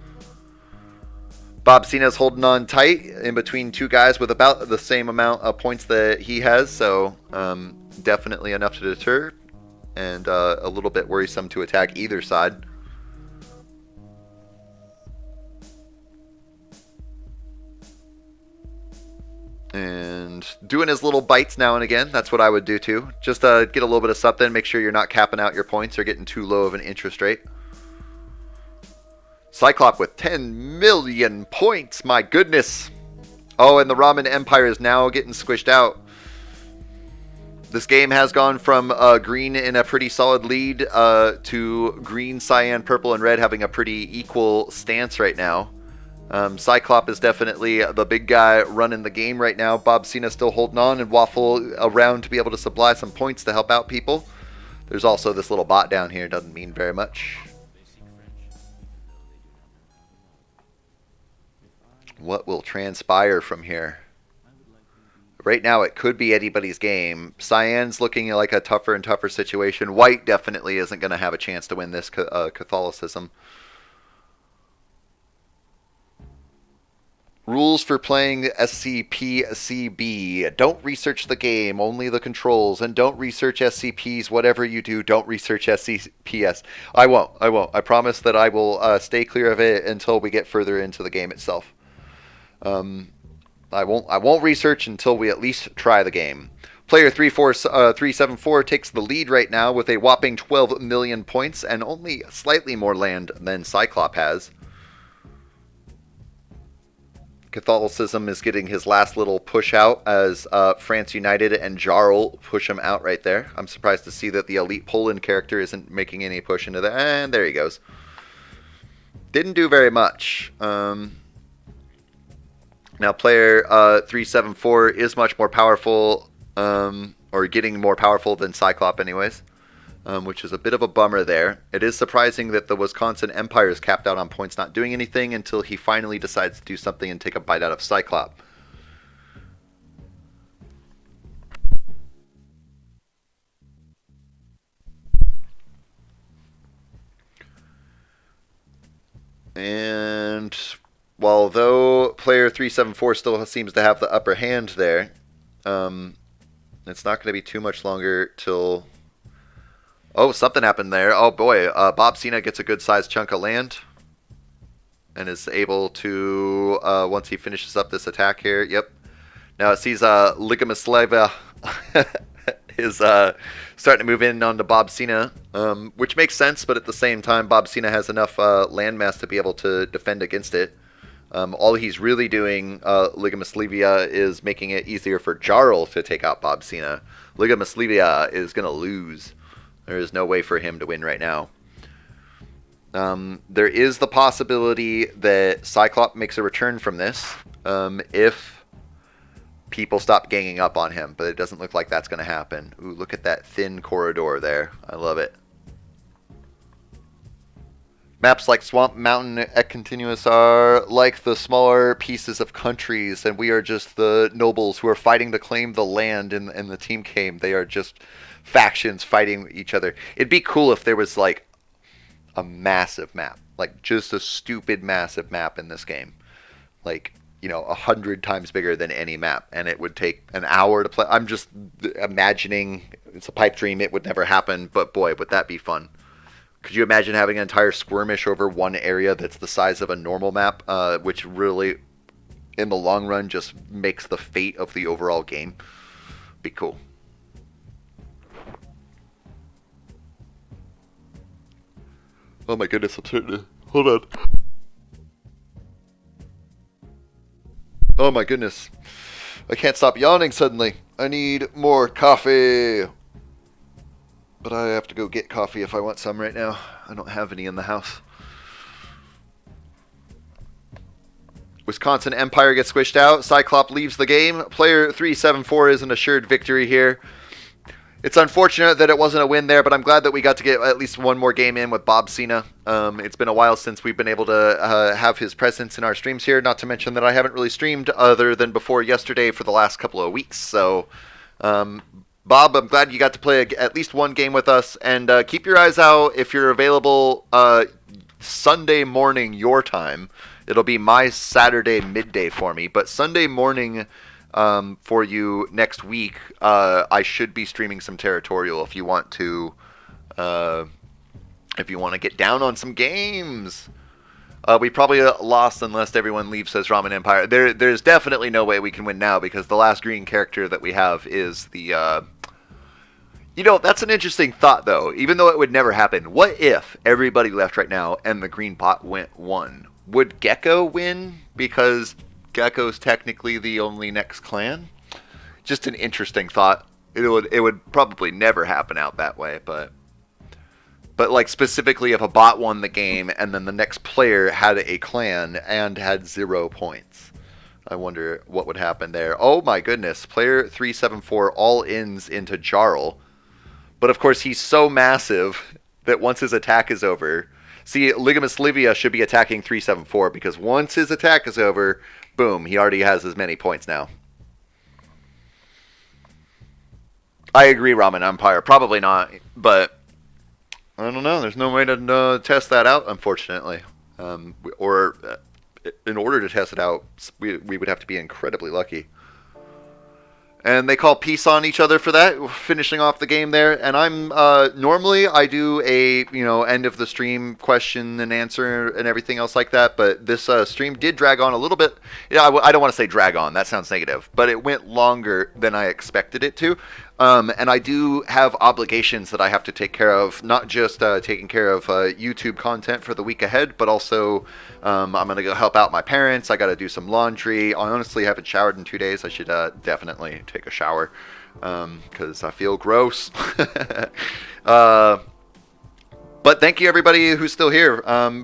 Bob Cena's holding on tight in between two guys with about the same amount of points that he has, so definitely enough to deter, and a little bit worrisome to attack either side. And doing his little bites now and again. That's what I would do too. Just get a little bit of something. Make sure you're not capping out your points or getting too low of an interest rate. Cyclop with 10 million points. My goodness. Oh, and the Ramen Empire is now getting squished out. This game has gone from green in a pretty solid lead to green, cyan, purple, and red having a pretty equal stance right now. Cyclop is definitely the big guy running the game right now. Bob Cena still holding on, and Waffle around to be able to supply some points to help out people. There's also this little bot down here. Doesn't mean very much. What will transpire from here? Right now it could be anybody's game. Cyan's looking like a tougher and tougher situation. White definitely isn't going to have a chance to win this Catholicism. Rules for playing SCP-CB. Don't research the game, only the controls. And don't research SCPs. Whatever you do, don't research SCPs. I won't. I promise that I will stay clear of it until we get further into the game itself. I won't research until we at least try the game. Player 374 takes the lead right now with a whopping 12 million points and only slightly more land than Cyclop has. Catholicism is getting his last little push out as France United and Jarl push him out right there. I'm surprised to see that the elite Poland character isn't making any push into that. And there he goes. Didn't do very much. Now player 374 is much more powerful, or getting more powerful than Cyclop anyways. which is a bit of a bummer there. It is surprising that the Wisconsin Empire is capped out on points not doing anything until he finally decides to do something and take a bite out of Cyclop. And although player 374 still seems to have the upper hand there, it's not going to be too much longer till... Oh, something happened there. Oh boy, Bob Cena gets a good sized chunk of land and is able to, once he finishes up this attack here, yep. Now it sees Ligamasleva is starting to move in onto Bob Cena, which makes sense, but at the same time, Bob Cena has enough landmass to be able to defend against it. All he's really doing, Ligamaslevia, is making it easier for Jarl to take out Bob Cena. Ligamaslevia is going to lose. There is no way for him to win right now. There is the possibility that Cyclop makes a return from this if people stop ganging up on him, but it doesn't look like that's going to happen. Ooh, look at that thin corridor there. I love it. Maps like Swamp Mountain at Continuous are like the smaller pieces of countries, and we are just the nobles who are fighting to claim the land in the team game. They are just factions fighting each other. It'd be cool if there was like a massive map, like just a stupid massive map in this game, like 100 times bigger than any map, and it would take an hour to play. I'm just imagining, it's a pipe dream, it would never happen, but boy, would that be fun. Could you imagine having an entire skirmish over one area that's the size of a normal map, which really, in the long run, just makes the fate of the overall game? Be cool. Oh my goodness, hold on. Oh my goodness. I can't stop yawning suddenly. I need more coffee. But I have to go get coffee if I want some right now. I don't have any in the house. Wisconsin Empire gets squished out. Cyclop leaves the game. Player 374 is an assured victory here. It's unfortunate that it wasn't a win there, but I'm glad that we got to get at least one more game in with Bob Cena. It's been a while since we've been able to have his presence in our streams here, not to mention that I haven't really streamed other than before yesterday for the last couple of weeks. So, Bob, I'm glad you got to play at least one game with us, and keep your eyes out if you're available Sunday morning your time. It'll be my Saturday midday for me, but Sunday morning for you next week, I should be streaming some Territorial if you want to get down on some games. We probably lost unless everyone leaves, says Ramen Empire. There's definitely no way we can win now because the last green character that we have is the... that's an interesting thought, though. Even though it would never happen, what if everybody left right now and the green bot won? Would Geko win because Gecko's technically the only next clan? Just an interesting thought. It would probably never happen out that way, but like specifically if a bot won the game and then the next player had a clan and had 0 points. I wonder what would happen there. Oh my goodness. Player 374 all ins into Jarl. But of course he's so massive that once his attack is over... See, Ligamaslevia should be attacking 374 because once his attack is over, boom, he already has as many points now. I agree, Ramen Empire. Probably not, but I don't know. There's no way to test that out, unfortunately. In order to test it out, we would have to be incredibly lucky. And they call peace on each other for that, finishing off the game there. And I'm normally I do a end of the stream question and answer and everything else like that. But this stream did drag on a little bit. I don't want to say drag on. That sounds negative. But it went longer than I expected it to. And I do have obligations that I have to take care of, not just taking care of YouTube content for the week ahead, but also I'm going to go help out my parents. I got to do some laundry. I honestly haven't showered in 2 days. I should definitely take a shower because I feel gross. But thank you, everybody who's still here.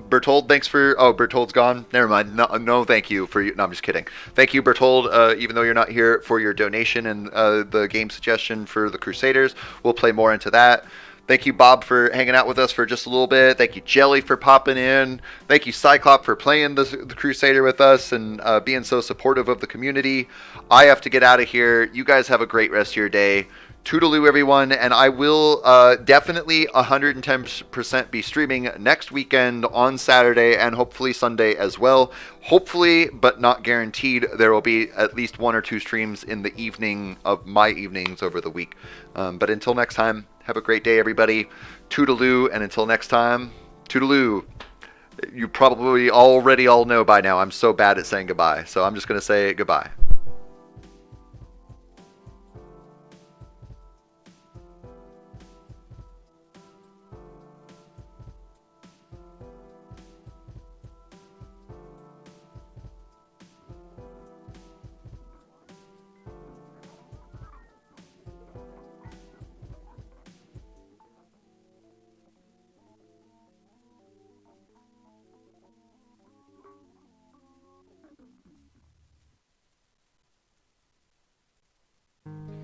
Bertold, thanks for... Oh, Bertold's gone. Never mind. No, thank you for... No, I'm just kidding. Thank you, Bertold, even though you're not here, for your donation and the game suggestion for the Crusaders. We'll play more into that. Thank you, Bob, for hanging out with us for just a little bit. Thank you, Jelly, for popping in. Thank you, Cyclop, for playing the Crusader with us and being so supportive of the community. I have to get out of here. You guys have a great rest of your day. Toodaloo, everyone, and I will definitely 110% be streaming next weekend on Saturday and hopefully Sunday as well. Hopefully, but not guaranteed, there will be at least 1 or 2 streams in the evening of my evenings over the week. But until next time, have a great day, everybody. Toodaloo, and until next time, toodaloo. You probably already all know by now I'm so bad at saying goodbye, so I'm just going to say goodbye.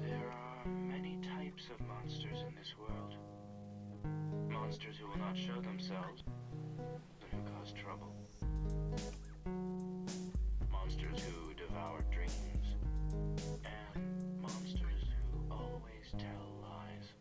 There are many types of monsters in this world. Monsters who will not show themselves and who cause trouble. Monsters who devour dreams. And monsters who always tell lies.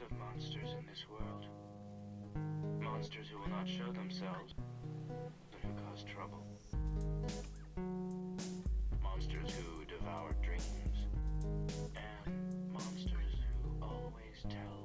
of monsters in this world. Monsters who will not show themselves and who cause trouble. Monsters who devour dreams. And monsters who always tell